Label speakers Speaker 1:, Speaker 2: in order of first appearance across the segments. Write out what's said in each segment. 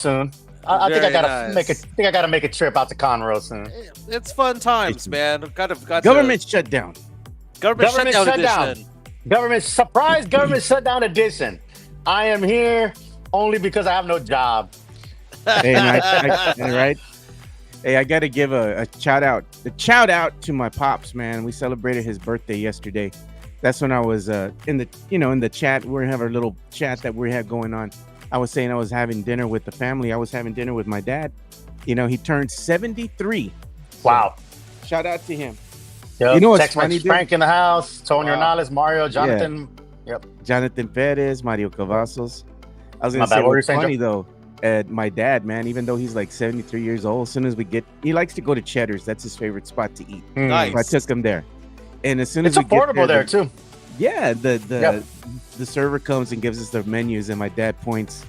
Speaker 1: soon. I think I
Speaker 2: Very
Speaker 1: gotta
Speaker 2: nice.
Speaker 1: make a trip out to Conroe soon.
Speaker 2: It's fun times, man. Got to
Speaker 3: Government shutdown.
Speaker 2: government
Speaker 1: Government
Speaker 2: shutdown
Speaker 1: shutdown.
Speaker 2: edition.
Speaker 1: Government shutdown edition. I am here only because I have no job.
Speaker 3: Hey, and right. Hey, I got to give a shout out to my pops, man. We celebrated his birthday yesterday. That's when I was in the chat. We have our little chat that we had going on. I was saying I was having dinner with the family. I was having dinner with my dad. He turned 73.
Speaker 1: Wow.
Speaker 3: So, shout out to him.
Speaker 1: Yep.
Speaker 3: You know what's
Speaker 1: Tex
Speaker 3: funny,
Speaker 1: Mex Frank in the house. Tony
Speaker 3: Wow.
Speaker 1: Ornales, Mario, Jonathan. Yep.
Speaker 3: Jonathan Perez, Mario Cavazos. I was
Speaker 1: My
Speaker 3: gonna
Speaker 1: bad.
Speaker 3: say
Speaker 1: What were you
Speaker 3: what's
Speaker 1: saying,
Speaker 3: funny though. My dad, man, even though he's like 73 years old, as soon as he likes to go to Cheddar's. That's his favorite spot to eat.
Speaker 2: Nice.
Speaker 3: So I took him there, and as soon
Speaker 1: It's
Speaker 3: as we
Speaker 1: affordable
Speaker 3: get
Speaker 1: there too.
Speaker 3: yeah,
Speaker 1: Yep.
Speaker 3: the server comes and gives us the menus, and my dad points,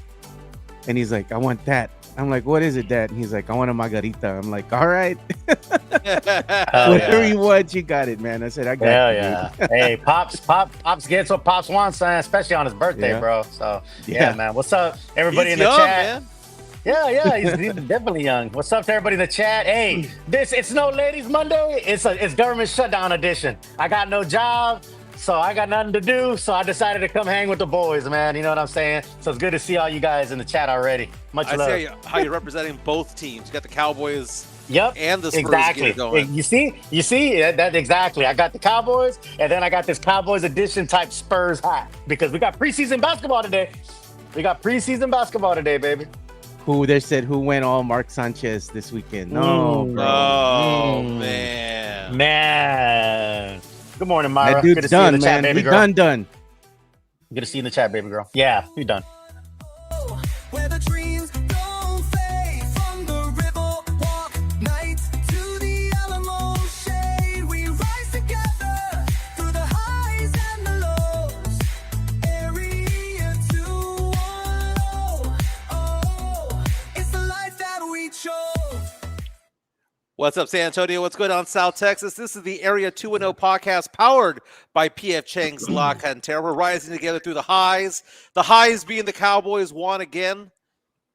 Speaker 3: and he's like, "I want that." I'm like, "What is it, Dad?" And he's like, "I want a margarita." I'm like, "All right,
Speaker 1: Hell
Speaker 3: whatever
Speaker 1: yeah.
Speaker 3: you want, you got it, man." I said, "I got
Speaker 1: Hell
Speaker 3: you,
Speaker 1: yeah. Hey, Pops gets what Pops wants, man, especially on his birthday,
Speaker 3: Yeah.
Speaker 1: bro. So
Speaker 3: Yeah.
Speaker 1: yeah, man. What's up, everybody
Speaker 2: He's
Speaker 1: in the
Speaker 2: young,
Speaker 1: chat?
Speaker 2: man.
Speaker 1: Yeah, he's definitely young. What's up to everybody in the chat? Hey, it's no ladies Monday. It's government shutdown edition. I got no job, so I got nothing to do. So I decided to come hang with the boys, man. You know what I'm saying? So it's good to see all you guys in the chat already. Much
Speaker 2: I
Speaker 1: love.
Speaker 2: see how you're representing both teams. You got the Cowboys
Speaker 1: Yep.
Speaker 2: and the Spurs
Speaker 1: Exactly.
Speaker 2: gear going.
Speaker 1: You see that exactly. I got the Cowboys, and then I got this Cowboys edition type Spurs hat because we got preseason basketball today. Baby.
Speaker 3: They said who went all Mark Sanchez this weekend? No,
Speaker 1: Mm.
Speaker 3: bro.
Speaker 2: Oh
Speaker 3: Mm.
Speaker 2: man.
Speaker 1: Man. Good morning, Myra.
Speaker 3: That
Speaker 1: Good
Speaker 3: dude's
Speaker 1: to see you in
Speaker 3: done,
Speaker 1: the chat,
Speaker 3: man.
Speaker 1: baby
Speaker 3: He
Speaker 1: girl.
Speaker 3: done.
Speaker 1: Good to see you in the chat, baby girl. Yeah, you done.
Speaker 4: Where the dreams don't fade from the river walk nights to the Alamo shade. We rise together through the highs and the lows. Area 210. Oh, it's the life that we chose.
Speaker 2: What's up, San Antonio? What's going on, South Texas? This is the Area 210 podcast powered by PF Chang's La Cantera. We're rising together through the highs. The highs being the Cowboys won again,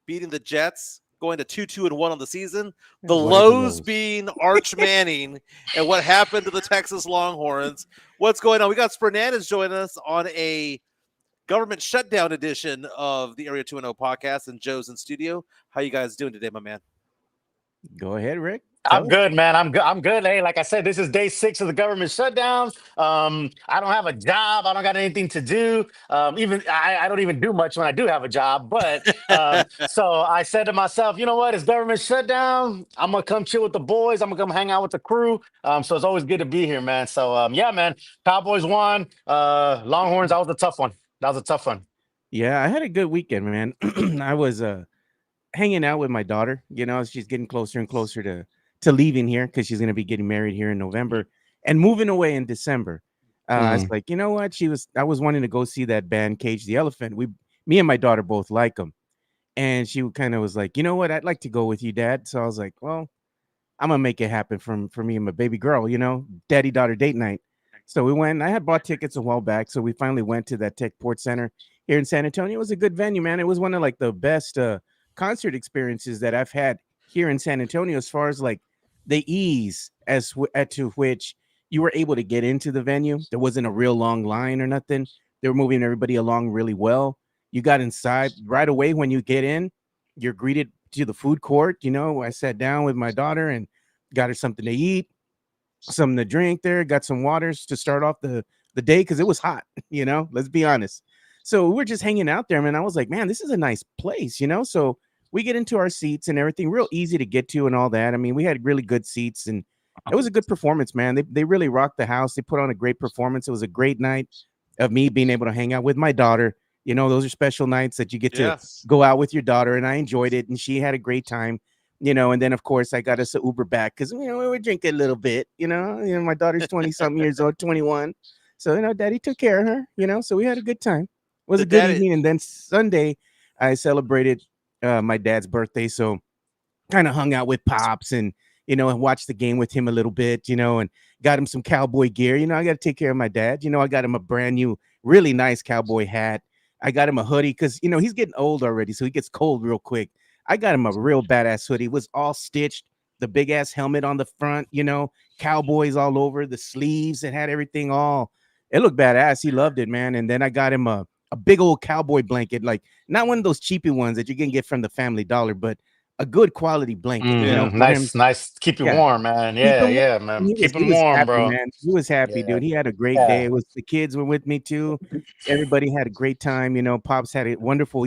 Speaker 2: beating the Jets, going to 2-2-1 on the season. The
Speaker 3: What are the
Speaker 2: lows
Speaker 3: lows?
Speaker 2: being Arch Manning and what happened to the Texas Longhorns. What's going on? We got Fernandez joining us on a government shutdown edition of the Area 210 podcast, and Joe's in studio. How you guys doing today, my man?
Speaker 3: Go ahead, Rick.
Speaker 1: I'm good, man. I'm good. Hey, like I said, this is day 6 of the government shutdown. I don't have a job. I don't got anything to do. Even I don't even do much when I do have a job. But so I said to myself, you know what? It's government shutdown. I'm gonna come chill with the boys. I'm gonna come hang out with the crew. So it's always good to be here, man. So yeah, man. Cowboys won. Longhorns. That was a tough one.
Speaker 3: Yeah, I had a good weekend, man. I was hanging out with my daughter. She's getting closer and closer to leaving here because she's going to be getting married here in November and moving away in December. I was like, you know what? I was wanting to go see that band Cage the Elephant. Me and my daughter both like them. And she kind of was like, you know what? I'd like to go with you, Dad. So I was like, well, I'm going to make it happen for me and my baby girl, daddy-daughter date night. So we went. I had bought tickets a while back. So we finally went to that Tech Port Center here in San Antonio. It was a good venue, man. It was one of like the best concert experiences that I've had here in San Antonio, as far as like the ease to which you were able to get into the venue. There wasn't a real long line or nothing. They were moving everybody along really well. You got inside right away. When you get in, you're greeted to the food court. I sat down with my daughter and got her something to eat, something to drink there, got some waters to start off the day because it was hot, let's be honest. So we're just hanging out there, man. I was like, man, this is a nice place, So we get into our seats and everything, real easy to get to and all that. I mean, we had really good seats and it was a good performance, man. They really rocked the house. They put on a great performance. It was a great night of me being able to hang out with my daughter. Those are special nights that you get to go out with your daughter, and I enjoyed it, and she had a great time. And then of course I got us an Uber back because we were drinking a little bit. My daughter's 20-something years old, 21. So Daddy took care of her. So we had a good time. It was a good evening. And then Sunday I celebrated my dad's birthday, so kind of hung out with Pops and and watched the game with him a little bit, and got him some cowboy gear. I got to take care of my dad. I got him a brand new, really nice cowboy hat. I got him a hoodie because he's getting old already, so he gets cold real quick. I got him a real badass hoodie. It was all stitched, the big ass helmet on the front, cowboys all over the sleeves. It had everything all. It looked badass. He loved it, man. And then I got him a big old cowboy blanket, like not one of those cheapy ones that you can get from the Family Dollar, but a good quality blanket, for him.
Speaker 1: Nice. Keep you
Speaker 3: Yeah.
Speaker 1: warm, man.
Speaker 3: Keep him
Speaker 1: Yeah,
Speaker 3: warm.
Speaker 1: man.
Speaker 3: He
Speaker 1: Keep
Speaker 3: he
Speaker 1: him
Speaker 3: was
Speaker 1: warm,
Speaker 3: happy,
Speaker 1: bro.
Speaker 3: man. He was happy,
Speaker 1: Yeah.
Speaker 3: dude. He had a great
Speaker 1: Yeah.
Speaker 3: day. It was the kids were with me too. Everybody had a great time. Pops had a wonderful,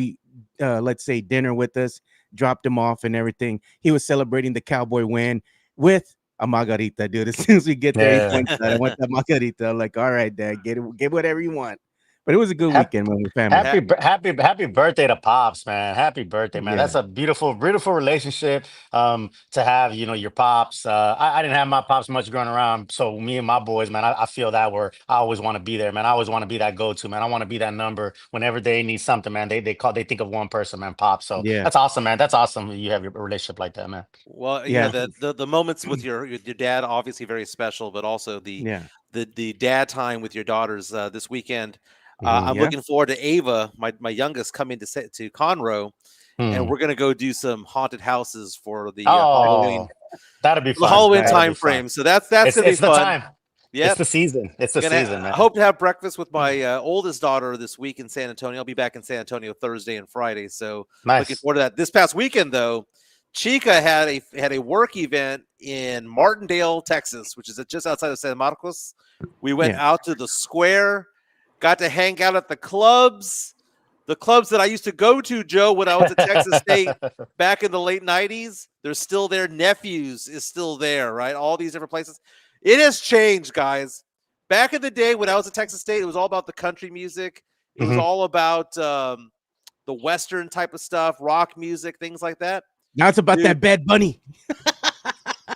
Speaker 3: let's say, dinner with us. Dropped him off and everything. He was celebrating the Cowboy win with a margarita, dude. As soon as we get there, he points out, I want that margarita. I'm like, all right, Dad, get whatever you want. But it was a good
Speaker 1: Hap-
Speaker 3: weekend with the family.
Speaker 1: happy birthday to Pops, man. Happy birthday, man.
Speaker 3: Yeah.
Speaker 1: That's a beautiful relationship to have, your Pops. I didn't have my Pops much growing around. So me and my boys, man, I feel that where I always want to be there, man. I always want to be that go-to, man. I want to be that number whenever they need something, man. They think of one person, man, Pops. So
Speaker 3: Yeah.
Speaker 1: that's awesome, man. That's awesome. You have your relationship like that, man.
Speaker 2: Well,
Speaker 3: Yeah.
Speaker 2: the moments with your dad obviously very special, but also
Speaker 3: Yeah.
Speaker 2: the dad time with your daughters this weekend. I'm
Speaker 3: Yeah.
Speaker 2: looking forward to Ava, my youngest, coming to Conroe, and we're gonna go do some haunted houses for the Halloween
Speaker 1: That'll be
Speaker 2: the
Speaker 1: fun.
Speaker 2: Halloween
Speaker 1: That'll be
Speaker 2: time
Speaker 1: fun.
Speaker 2: frame. So that's gonna be
Speaker 1: It's the
Speaker 2: fun.
Speaker 1: time.
Speaker 2: Yeah,
Speaker 1: It's the season. It's the season,
Speaker 2: I
Speaker 1: man.
Speaker 2: hope to have breakfast with my oldest daughter this week in San Antonio. I'll be back in San Antonio Thursday and Friday, so looking
Speaker 1: Nice.
Speaker 2: forward to that. This past weekend, though, Chica had a work event in Martindale, Texas, which is just outside of San Marcos. We went out to the square, got to hang out at the clubs that I used to go to, Joe, when I was at Texas State back in the late 90s. They're still there. Nephews is still there, right? All these different places. It has changed, guys. Back in the day when I was at Texas State, it was all about the country music. It was all about the Western type of stuff, rock music, things like that.
Speaker 3: Now it's about that Bad Bunny.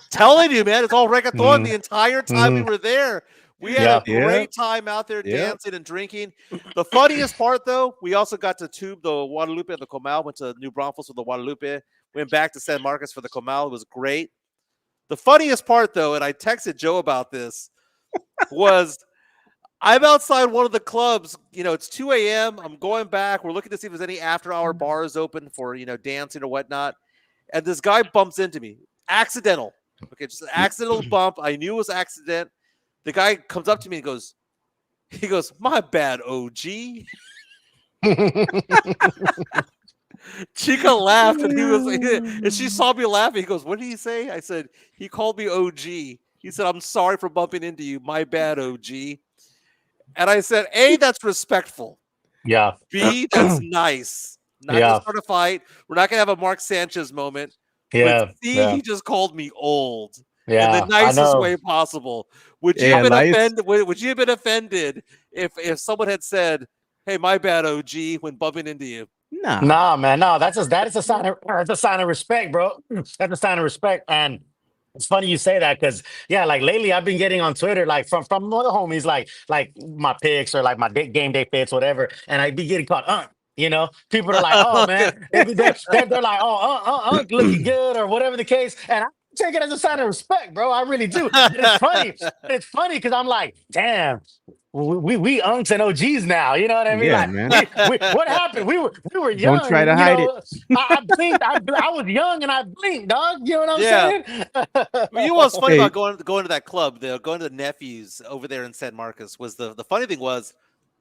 Speaker 2: Telling you, man, it's all reggaeton the entire time we were there. We had a great time out there dancing and drinking. The funniest part, though, we also got to tube the Guadalupe and the Comal, went to New Braunfels for the Guadalupe, went back to San Marcos for the Comal. It was great. The funniest part, though, and I texted Joe about this, was I'm outside one of the clubs. It's 2 a.m. I'm going back. We're looking to see if there's any after-hour bars open for, dancing or whatnot. And this guy bumps into me. Accidental. Okay, just an accidental bump. I knew it was accident. The guy comes up to me and he goes, my bad, OG. Chica laughed and she saw me laughing. He goes, what did he say? I said, he called me OG. He said, I'm sorry for bumping into you. My bad, OG. And I said, A, that's respectful.
Speaker 1: Yeah.
Speaker 2: B, that's nice. Not to start a fight. We're not going to have a Mark Sanchez moment.
Speaker 1: Yeah.
Speaker 2: But C, he just called me old.
Speaker 1: Yeah.
Speaker 2: In the nicest way possible. Would you have been offended? Would you have been offended if someone had said, hey, my bad, OG, when bumping into you?
Speaker 1: Nah, man. No, that is a sign of respect, bro. That's a sign of respect. And it's funny you say that because like lately I've been getting on Twitter like from other homies like my pics or like my game day fits, whatever, and I be getting caught people are like, oh man, they're like, oh looking good or whatever the case, and I take it as a sign of respect, bro. I really do. It's funny because I'm like, damn. We unks and OGs now, you know what I mean?
Speaker 3: Yeah,
Speaker 1: like,
Speaker 3: man.
Speaker 1: what happened? We were young.
Speaker 3: Don't try to hide it.
Speaker 1: I blinked. I was young and I blinked, dog. You know what I'm saying?
Speaker 2: You know what's funny about going to that club, going to the Nephews over there in San Marcos, was the funny thing was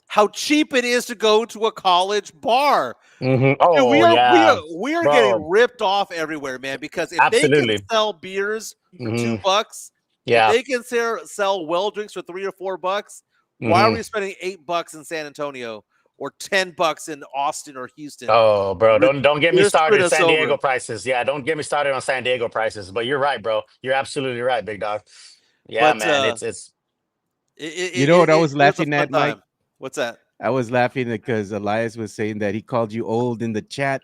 Speaker 2: how cheap it is to go to a college bar.
Speaker 1: Mm-hmm.
Speaker 2: Oh, dude, we are
Speaker 1: Bro.
Speaker 2: getting ripped off everywhere, man. Because if they can sell beers for $2, if they can sell well drinks for $3 or $4, why are we spending $8 in San Antonio or $10 in Austin or Houston?
Speaker 1: Oh, bro, don't get me started on San Diego
Speaker 2: over.
Speaker 1: prices. Yeah, don't get me started on San Diego prices. But you're right, bro. You're absolutely right, big dog. Yeah, man, it's.
Speaker 3: You know what I was laughing at, Mike?
Speaker 2: What's that?
Speaker 3: I was laughing because Elias was saying that he called you old in the chat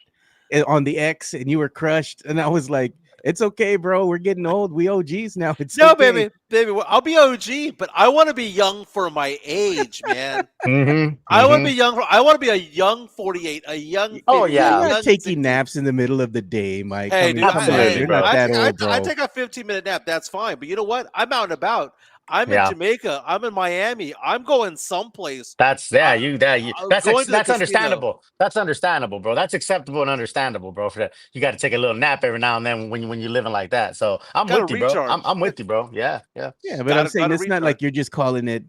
Speaker 3: on the X and you were crushed. And I was like, it's okay, bro. We're getting old. We OGs now. It's okay.
Speaker 2: baby. I'll be OG, but I want to be young for my age, man. I want to be young. I want to be a young 48, a young 50.
Speaker 1: Oh, yeah.
Speaker 3: You're not taking naps in the middle of the day, Mike.
Speaker 2: Hey, dude,
Speaker 1: absolutely,
Speaker 3: you're
Speaker 1: bro.
Speaker 3: not that old, bro.
Speaker 2: I take a 15-minute nap. That's fine. But you know what? I'm out and about. I'm in
Speaker 1: Yeah.
Speaker 2: Jamaica. I'm in Miami. I'm going someplace.
Speaker 1: That's
Speaker 2: I'm going to the
Speaker 1: that's
Speaker 2: casino.
Speaker 1: understandable. That's understandable, bro. That's acceptable and understandable, bro. For that, you got to take a little nap every now and then when you're living like that. So I'm
Speaker 2: Got to
Speaker 1: with you, bro.
Speaker 2: recharge.
Speaker 1: I'm with you, bro. Yeah, yeah.
Speaker 3: Yeah, but I'm
Speaker 2: Got
Speaker 3: saying
Speaker 2: to
Speaker 3: it's not
Speaker 2: recharge.
Speaker 3: like you're just calling it,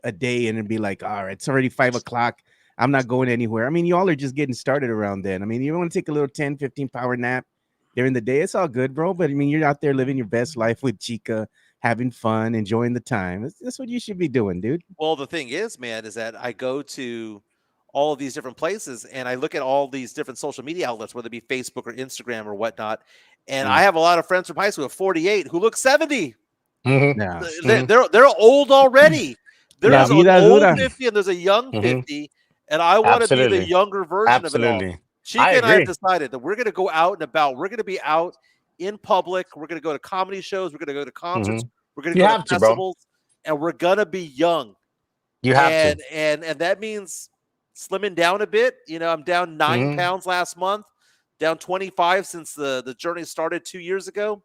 Speaker 3: a day and it'd be like, all right, it's already 5 o'clock. I'm not going anywhere. I mean, y'all are just getting started around then. I mean, you want to take a little 10, 15 power nap during the day. It's all good, bro. But I mean, you're out there living your best life with Chica, having fun, enjoying the time. That's what you should be doing, dude.
Speaker 2: Well, the thing is, man, is that I go to all of these different places and I look at all these different social media outlets, whether it be Facebook or Instagram or whatnot. And I
Speaker 1: Mm.
Speaker 2: have a lot of friends from high school at 48 who look 70.
Speaker 1: Hmm.
Speaker 3: Yeah.
Speaker 2: They're,
Speaker 1: Hmm.
Speaker 2: they're, they're old already.
Speaker 3: La
Speaker 2: There's an
Speaker 3: vida
Speaker 2: old
Speaker 3: dura.
Speaker 2: 50 and there's a young
Speaker 1: Hmm.
Speaker 2: 50. And I want to be the
Speaker 1: Absolutely,
Speaker 2: younger version of it all.
Speaker 1: absolutely. I
Speaker 2: Chica and I have
Speaker 1: agree.
Speaker 2: decided that we're going to go out and about. We're going to be out in public. We're going to go to comedy shows. We're going to go to
Speaker 1: Hmm.
Speaker 2: concerts. We're going to
Speaker 1: You
Speaker 2: go to
Speaker 1: have to, bro.
Speaker 2: festivals. And we're going to be young.
Speaker 1: You have to.
Speaker 2: And that means slimming down a bit. I'm down 9
Speaker 1: Hmm.
Speaker 2: pounds last month, down 25 since the journey started 2 years ago.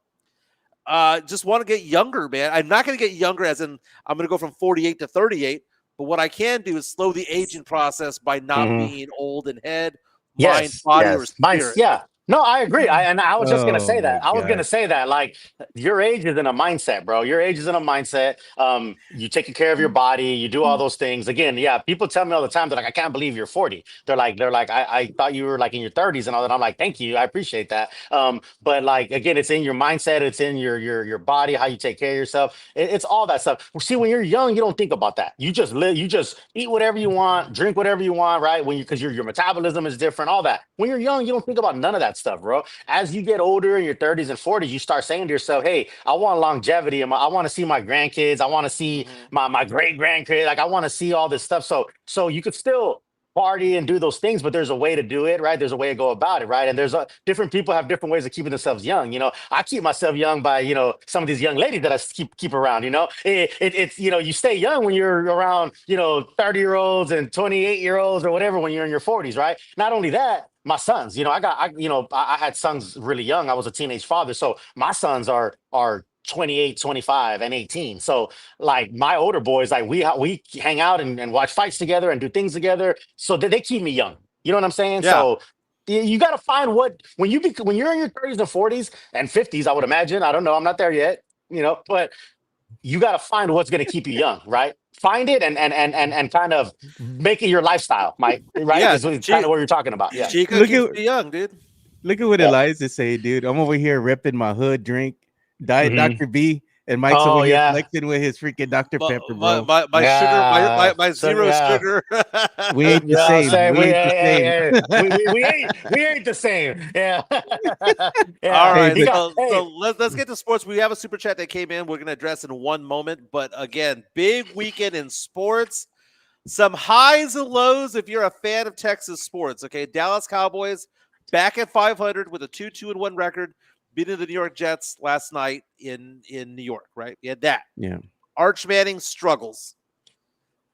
Speaker 2: Just want to get younger, man. I'm not going to get younger as in I'm going to go from 48 to 38, but what I can do is slow the aging process by not
Speaker 1: Hmm.
Speaker 2: being old in head, mind,
Speaker 1: Yes,
Speaker 2: body, or
Speaker 1: yes. Mine's
Speaker 2: spirit.
Speaker 1: yeah. No, I agree. And I was just gonna
Speaker 3: Oh
Speaker 1: say
Speaker 3: my
Speaker 1: that. I was
Speaker 3: god.
Speaker 1: gonna say that. Like your age is in a mindset, bro. Your age is in a mindset. You taking care of your body, you do all those things. Again, yeah, people tell me all the time, they're like, I can't believe you're 40. They're like, I thought you were like in your 30s and all that. I'm like, thank you. I appreciate that. But like again, it's in your mindset, it's in your body, how you take care of yourself. It's all that stuff. See, when you're young, you don't think about that. You just live, you just eat whatever you want, drink whatever you want, right? When you because your metabolism is different, all that. When you're young, you don't think about none of that stuff, bro. As you get older in your 30s and 40s, you start saying to yourself, hey, I want longevity. I want to see my grandkids. I want to see
Speaker 2: Mhm.
Speaker 1: my great grandkids. Like I want to see all this stuff. So you could still party and do those things, but there's a way to do it, right? There's a way to go about it, right? And different people have different ways of keeping themselves young. I keep myself young by some of these young ladies that I keep around. It's you stay young when you're around 30-year-olds and 28-year-olds or whatever when you're in your 40s, right? Not only that, my sons, I had sons really young. I was a teenage father, so my sons are 28, 25, and 18. So like my older boys, like we hang out and watch fights together and do things together, so that they keep me young. You know what I'm saying?
Speaker 2: Yeah.
Speaker 1: So you got to find what when you're in your 30s and 40s and 50s. I would imagine. I don't know. I'm not there yet. But you got to find what's going to keep you young, right? Find it and kind of make it your lifestyle, Mike. Right?
Speaker 2: Yeah.
Speaker 1: Is kind of what you're talking about. Yeah.
Speaker 2: Chica
Speaker 3: Look
Speaker 2: keeps
Speaker 3: at
Speaker 2: me young, dude.
Speaker 3: look at what
Speaker 1: Yeah.
Speaker 3: Eliza say, dude. I'm over here ripping my hood drink, Diet
Speaker 1: Hmm.
Speaker 3: Dr. B, and Mike's over
Speaker 1: Oh
Speaker 3: here
Speaker 1: yeah.
Speaker 3: flexing with his freaking Dr. Pepper,
Speaker 2: My,
Speaker 3: bro.
Speaker 2: my, my sugar,
Speaker 1: Yeah.
Speaker 2: my
Speaker 1: So
Speaker 2: zero
Speaker 1: yeah.
Speaker 2: sugar.
Speaker 3: We ain't the
Speaker 1: Yeah, I'll
Speaker 3: same.
Speaker 1: say
Speaker 3: We
Speaker 1: we,
Speaker 3: ain't the same.
Speaker 1: we ain't the same. Yeah,
Speaker 2: All
Speaker 1: yeah.
Speaker 3: Hey,
Speaker 2: right,
Speaker 1: He
Speaker 3: but
Speaker 1: got
Speaker 2: so let's get to sports. We have a super chat that came in. We're going to address in one moment, but again, big weekend in sports. Some highs and lows if you're a fan of Texas sports. Okay, Dallas Cowboys back at 500 with a 2-2-1 record, beating the New York Jets last night in New York. Right, we had that.
Speaker 3: yeah,
Speaker 2: Arch Manning struggles.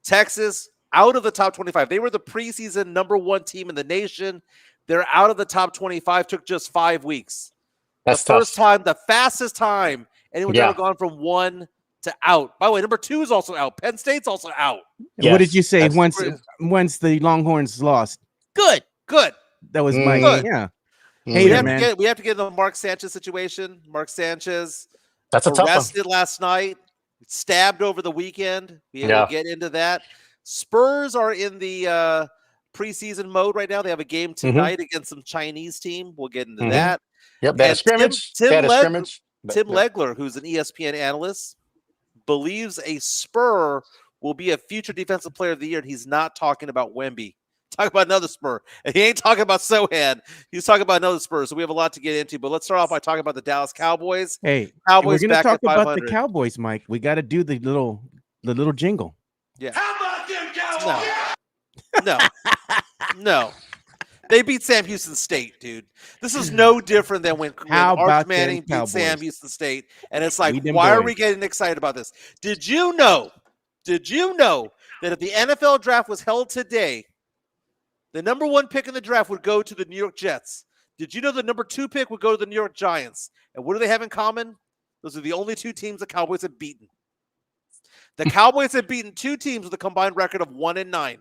Speaker 2: Texas out of the top 25. They were the preseason number 1 team in the nation. They're out of the top 25. Took just 5 weeks.
Speaker 1: that's
Speaker 2: First
Speaker 1: tough.
Speaker 2: time, the fastest time anyone's ever
Speaker 1: Yeah.
Speaker 2: gone from 1 to out. By the way, number 2 is also out. Penn State's also out.
Speaker 3: what did
Speaker 1: Yes.
Speaker 3: you say?
Speaker 1: That's,
Speaker 3: Once the Longhorns lost, good.
Speaker 2: Good.
Speaker 3: That was Mike.
Speaker 1: Mhm.
Speaker 3: Yeah,
Speaker 2: We
Speaker 3: hater
Speaker 2: have
Speaker 1: Mhm.
Speaker 3: man.
Speaker 2: we have to get into the Mark Sanchez situation. Mark Sanchez
Speaker 1: That's a tough one.
Speaker 2: arrested last night, stabbed over the weekend. We'll
Speaker 1: Yeah.
Speaker 2: get into that. Spurs are in the preseason mode right now. They have a game tonight against some Chinese team. We'll get into
Speaker 1: Mhm.
Speaker 2: that.
Speaker 1: Yep. They had a
Speaker 2: And
Speaker 1: scrimmage. They had a scrimmage.
Speaker 2: Tim Legler, who's an ESPN analyst, believes a Spur will be a future defensive player of the year, and he's not talking about Wemby. Talking about another Spur. And he ain't talking about Sohan. He's talking about another Spur. So we have a lot to get into. But let's start off by talking about the Dallas Cowboys.
Speaker 3: Hey,
Speaker 2: Cowboys
Speaker 3: we're gonna
Speaker 2: back
Speaker 3: talk
Speaker 2: at
Speaker 3: about the
Speaker 2: 500.
Speaker 3: Cowboys, Mike. We got to do the little jingle.
Speaker 2: Yeah.
Speaker 4: How about them Cowboys?
Speaker 2: No. No. They beat Sam Houston State, dude. This is no different than when
Speaker 3: How
Speaker 2: Arch
Speaker 3: about them
Speaker 2: Manning beat
Speaker 3: Cowboys?
Speaker 2: Sam Houston State. And it's like,
Speaker 3: We them
Speaker 2: why are
Speaker 3: boys.
Speaker 2: we getting excited about this? Did you know that if the NFL draft was held today, the number 1 pick in the draft would go to the New York Jets? Did you know the number 2 pick would go to the New York Giants? And what do they have in common? Those are the only 2 teams the Cowboys have beaten. The Cowboys have beaten 2 teams with a combined record of 1-9.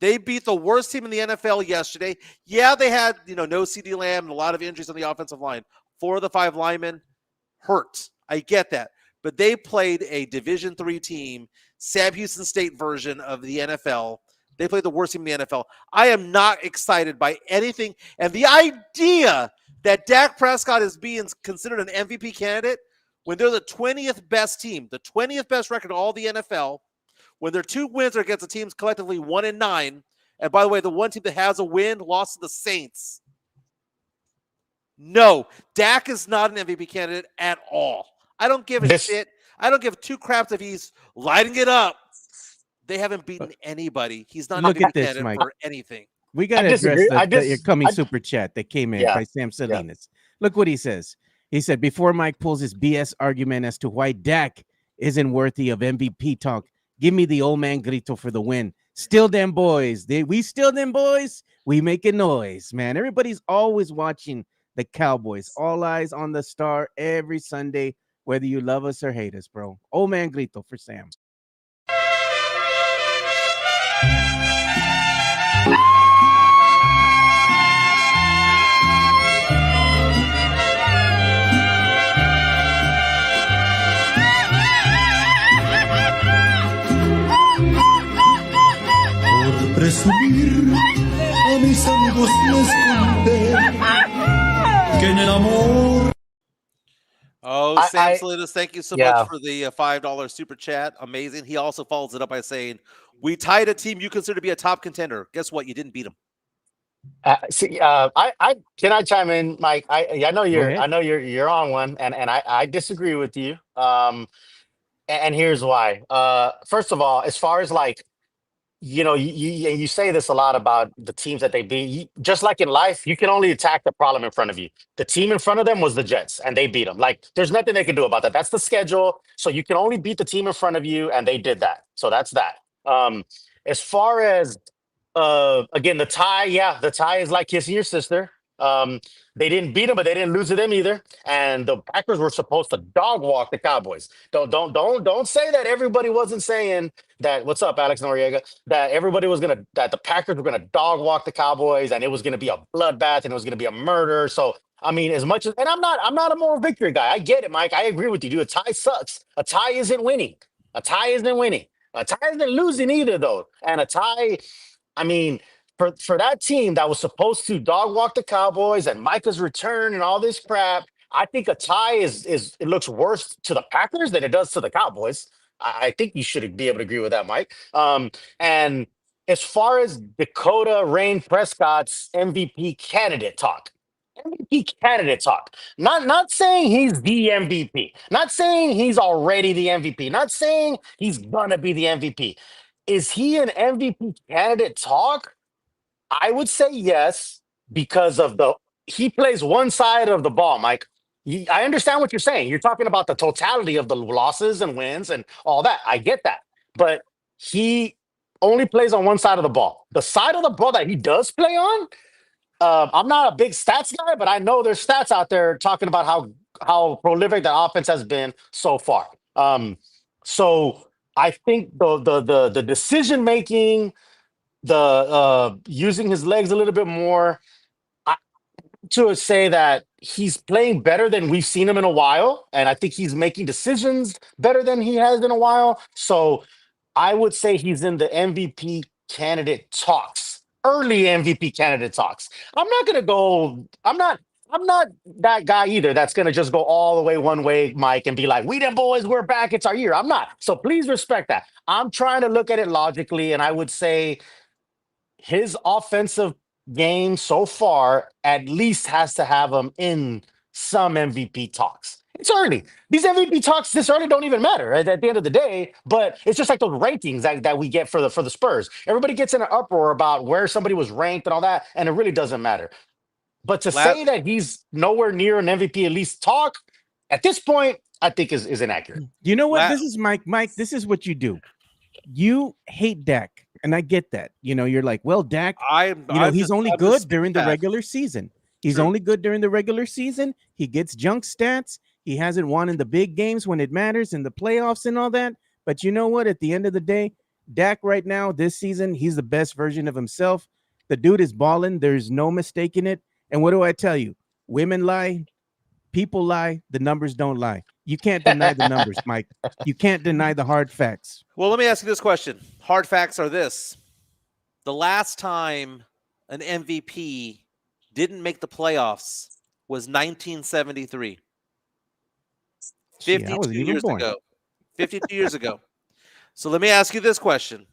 Speaker 2: They beat the worst team in the NFL yesterday. Yeah, they had no CeeDee Lamb and a lot of injuries on the offensive line. 4 of the 5 linemen hurt. I get that. But they played a Division III team, Sam Houston State version of the NFL. They played the worst team in the NFL. I am not excited by anything. And the idea that Dak Prescott is being considered an MVP candidate when they're the 20th best team, the 20th best record in all the NFL, when their 2 wins are against the teams collectively 1-9. And by the way, the one team that has a win lost to the Saints. No, Dak is not an MVP candidate at all. I don't give a shit. I don't give 2 craps if he's lighting it up. They haven't beaten anybody. He's not an MVP candidate
Speaker 3: Mike.
Speaker 2: for anything.
Speaker 3: We got to address the coming super chat that came in by Sam Salinas. Yeah. Look what he says. He said, before Mike pulls his BS argument as to why Dak isn't worthy of MVP talk, give me the old man grito for the win. Still them boys. We still them boys. We making noise, man. Everybody's always watching the Cowboys. All eyes on the star every Sunday, whether you love us or hate us, bro. Old man grito for Sam.
Speaker 4: Presumir a mis amigos les conté que en el amor.
Speaker 2: Oh, Sam Salinas, thank you so much for the $5 super chat. Amazing. He also follows it up by saying, we tied a team you consider to be a top contender. Guess what? You didn't beat them.
Speaker 1: I can I chime in, Mike? I know you're on one, and I disagree with you. And here's why. First of all, as far as you say this a lot about the teams that they beat. Just like in life, you can only attack the problem in front of you. The team in front of them was the Jets, and they beat them. Like, there's nothing they can do about that. That's the schedule. So you can only beat the team in front of you, and they did that. So that's that. As far as again, the tie is like kissing your sister. They didn't beat them, but they didn't lose to them either. And the Packers were supposed to dog walk the Cowboys. Don't say that everybody wasn't saying that. What's up, Alex Noriega? That everybody was that the Packers were gonna dog walk the Cowboys, and it was gonna be a bloodbath, and it was gonna be a murder. So I mean, as much as, and I'm not a moral victory guy. I get it, Mike. I agree with you, dude. A tie sucks. A tie isn't winning. A tie isn't winning. A tie isn't losing either, though. And a tie, I mean, for that team that was supposed to dog walk the Cowboys and Micah's return and all this crap, I think a tie is it looks worse to the Packers than it does to the Cowboys. I think you should be able to agree with that, Mike. And as far as Dakota Rain Prescott's MVP candidate talk, not saying he's the MVP, not saying he's already the MVP, not saying he's gonna be the MVP. Is he an MVP candidate talk? I would say yes, because of he plays one side of the ball, Mike. I understand what you're saying. You're talking about the totality of the losses and wins and all that. I get that. But he only plays on one side of the ball. The side of the ball that he does play on, I'm not a big stats guy, but I know there's stats out there talking about how prolific the offense has been so far. So I think the decision making, the using his legs a little bit more, to say that he's playing better than we've seen him in a while, and I think he's making decisions better than he has in a while. So I would say he's in the MVP candidate talks, early MVP candidate talks. I'm not that guy either that's going to just go all the way one way, Mike, and be like, we them boys, we're back, it's our year. I'm not. So please respect that. I'm trying to look at it logically, and I would say his offensive game so far at least has to have him in some MVP talks. It's early. These MVP talks this early don't even matter at the end of the day, but it's just like those rankings that we get for the Spurs. Everybody gets in an uproar about where somebody was ranked and all that, and it really doesn't matter. But to say that he's nowhere near an MVP at least talk at this point, I think is inaccurate.
Speaker 3: You know what? This is Mike, this is what you do. You hate Dak. And I get that. You're like, well, Dak, he's only good during the regular season. He's only good during the regular season. He gets junk stats. He hasn't won in the big games when it matters in the playoffs and all that. But you know what? At the end of the day, Dak right now, this season, he's the best version of himself. The dude is balling. There's no mistaking it. And what do I tell you? Women lie, people lie, the numbers don't lie. You can't deny the numbers, Mike. You can't deny the hard facts.
Speaker 2: Well, let me ask you this question. Hard facts are this. The last time an MVP didn't make the playoffs was 1973.
Speaker 3: Gee, I
Speaker 2: 52
Speaker 3: wasn't even
Speaker 2: years
Speaker 3: born.
Speaker 2: ago. 52 years ago. So let me ask you this question.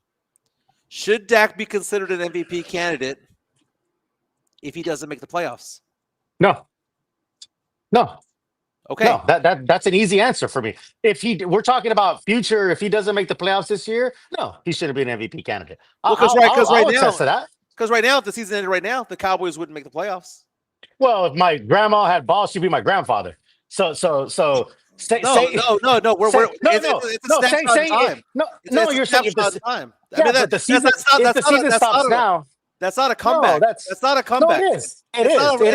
Speaker 2: Should Dak be considered an MVP candidate if he doesn't make the playoffs?
Speaker 1: No.
Speaker 2: Okay.
Speaker 1: No, that's an easy answer for me. We're talking about future, if he doesn't make the playoffs this year, no, he shouldn't be an MVP candidate.
Speaker 2: Well,
Speaker 1: I'll attest to that.
Speaker 2: Because right now, if the season ended right now, the Cowboys wouldn't make the playoffs.
Speaker 1: Well, if my grandma had balls, she'd be my grandfather. So say
Speaker 2: No.
Speaker 1: say
Speaker 2: It's a snapshot in time.
Speaker 1: You're saying if
Speaker 2: snapshot in time.
Speaker 1: yeah, but the season stops now.
Speaker 2: That's not a comeback.
Speaker 1: No,
Speaker 2: that's not a comeback.
Speaker 1: No, it is. It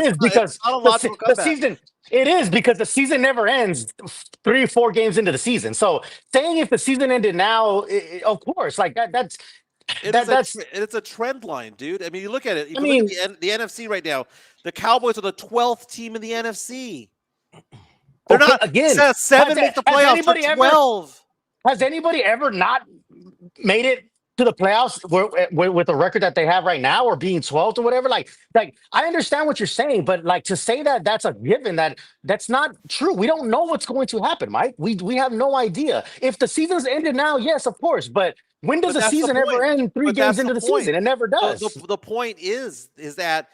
Speaker 1: is because
Speaker 2: not a logical
Speaker 1: the
Speaker 2: comeback.
Speaker 1: season. It is because the season never ends 3 or 4 games into the season. So saying if the season ended now, of course, like that's
Speaker 2: it's a trend line, dude. I mean, you look at it. If you look at the NFC right now, the Cowboys are the 12th team in the NFC. They're not
Speaker 1: again.
Speaker 2: 7 make the playoffs. 12.
Speaker 1: Has anybody ever not made it to the playoffs with the record that they have right now, or being 12th or whatever? Like I understand what you're saying, but like to say that that's a given, that's not true. We don't know what's going to happen, Mike. We have no idea. If the season's ended now, yes, of course, but when does the season ever end 3 games into the season? It never does.
Speaker 2: The point is that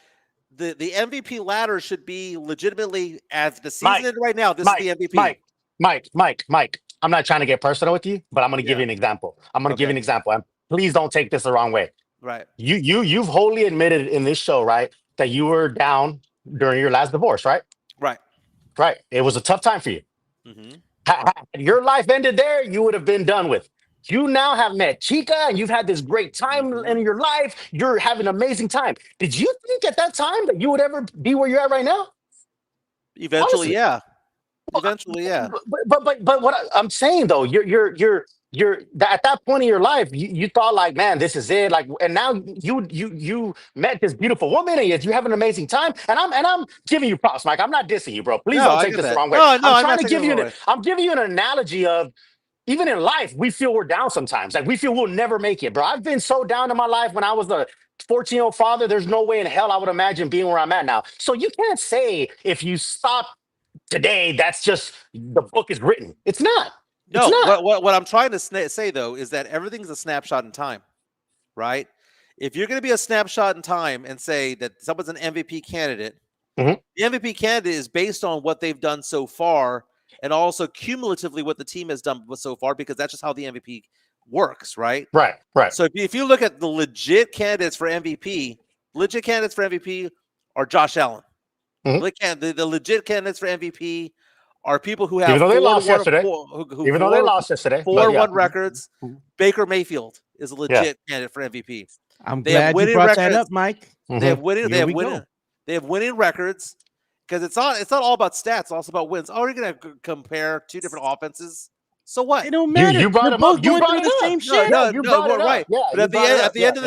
Speaker 2: the MVP ladder should be legitimately, as the season ended right now, this is the MVP.
Speaker 1: Mike, I'm not trying to get personal with you, but I'm going to give you an example. Give you an example. Please don't take this the wrong way.
Speaker 2: Right.
Speaker 1: You've wholly admitted in this show, right, that you were down during your last divorce, right?
Speaker 2: Right.
Speaker 1: Right. It was a tough time for you.
Speaker 2: Mm-hmm.
Speaker 1: Had your life ended there, you would have been done with. You now have met Chica, and you've had this great time in your life. You're having an amazing time. Did you think at that time that you would ever be where you're at right now?
Speaker 2: Eventually,
Speaker 1: Honestly.
Speaker 2: yeah. Eventually, yeah.
Speaker 1: But what I'm saying though, you're at that point in your life, you thought like, man, this is it. Like, and now you met this beautiful woman, and you have an amazing time. And I'm giving you props, Mike. I'm not dissing you, bro. Please don't take this the wrong way. I'm giving you an analogy of, even in life, we feel we're down sometimes. Like we feel we'll never make it, bro. I've been so down in my life when I was a 14-year-old father. There's no way in hell I would imagine being where I'm at now. So you can't say if you stop today, that's just the book is written. It's not.
Speaker 2: No,
Speaker 1: it's not.
Speaker 2: What I'm trying to say though is that everything's a snapshot in time, right? If you're going to be a snapshot in time and say that someone's an MVP candidate,
Speaker 1: Mhm.
Speaker 2: the MVP candidate is based on what they've done so far, and also cumulatively what the team has done so far, because that's just how the MVP works, right?
Speaker 1: Right.
Speaker 2: So if you look at the legit candidates for MVP are Josh Allen.
Speaker 1: Mhm.
Speaker 2: The legit candidates for MVP are people who have
Speaker 1: Even though they lost yesterday.
Speaker 2: 4-1 records. Baker Mayfield is a legit candidate for MVP.
Speaker 3: I'm glad you brought that up, Mike.
Speaker 2: They have winning records, because it's not all about stats. It's also about wins. Oh, you're going to compare 2 different offenses. So what?
Speaker 3: It don't matter.
Speaker 1: You brought him up. You brought
Speaker 3: the same shit.
Speaker 2: Right.
Speaker 1: Yeah,
Speaker 2: but at the end of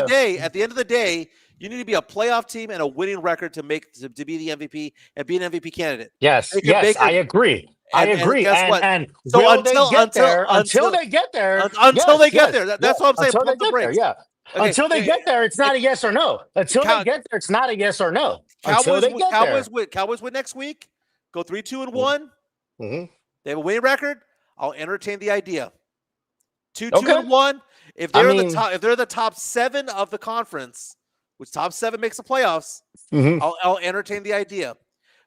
Speaker 2: the day, you need to be a playoff team and a winning record to be the MVP and be an MVP candidate.
Speaker 1: Yes, I agree.
Speaker 2: Guess what?
Speaker 1: And
Speaker 2: so
Speaker 1: will
Speaker 2: until
Speaker 1: they get there? Until they get there. That's
Speaker 2: what I'm saying. Pump the brakes.
Speaker 1: Yeah. Okay, until they get there, it's not a yes or no. Until they get there, it's not a yes or no.
Speaker 2: Cowboys win next week. Go 3-2-1.
Speaker 1: Mm-hmm.
Speaker 2: They have a winning record. I'll entertain the idea. 2-2-1. If they're the top 7 of the conference, which top 7 makes the playoffs, I'll entertain the idea.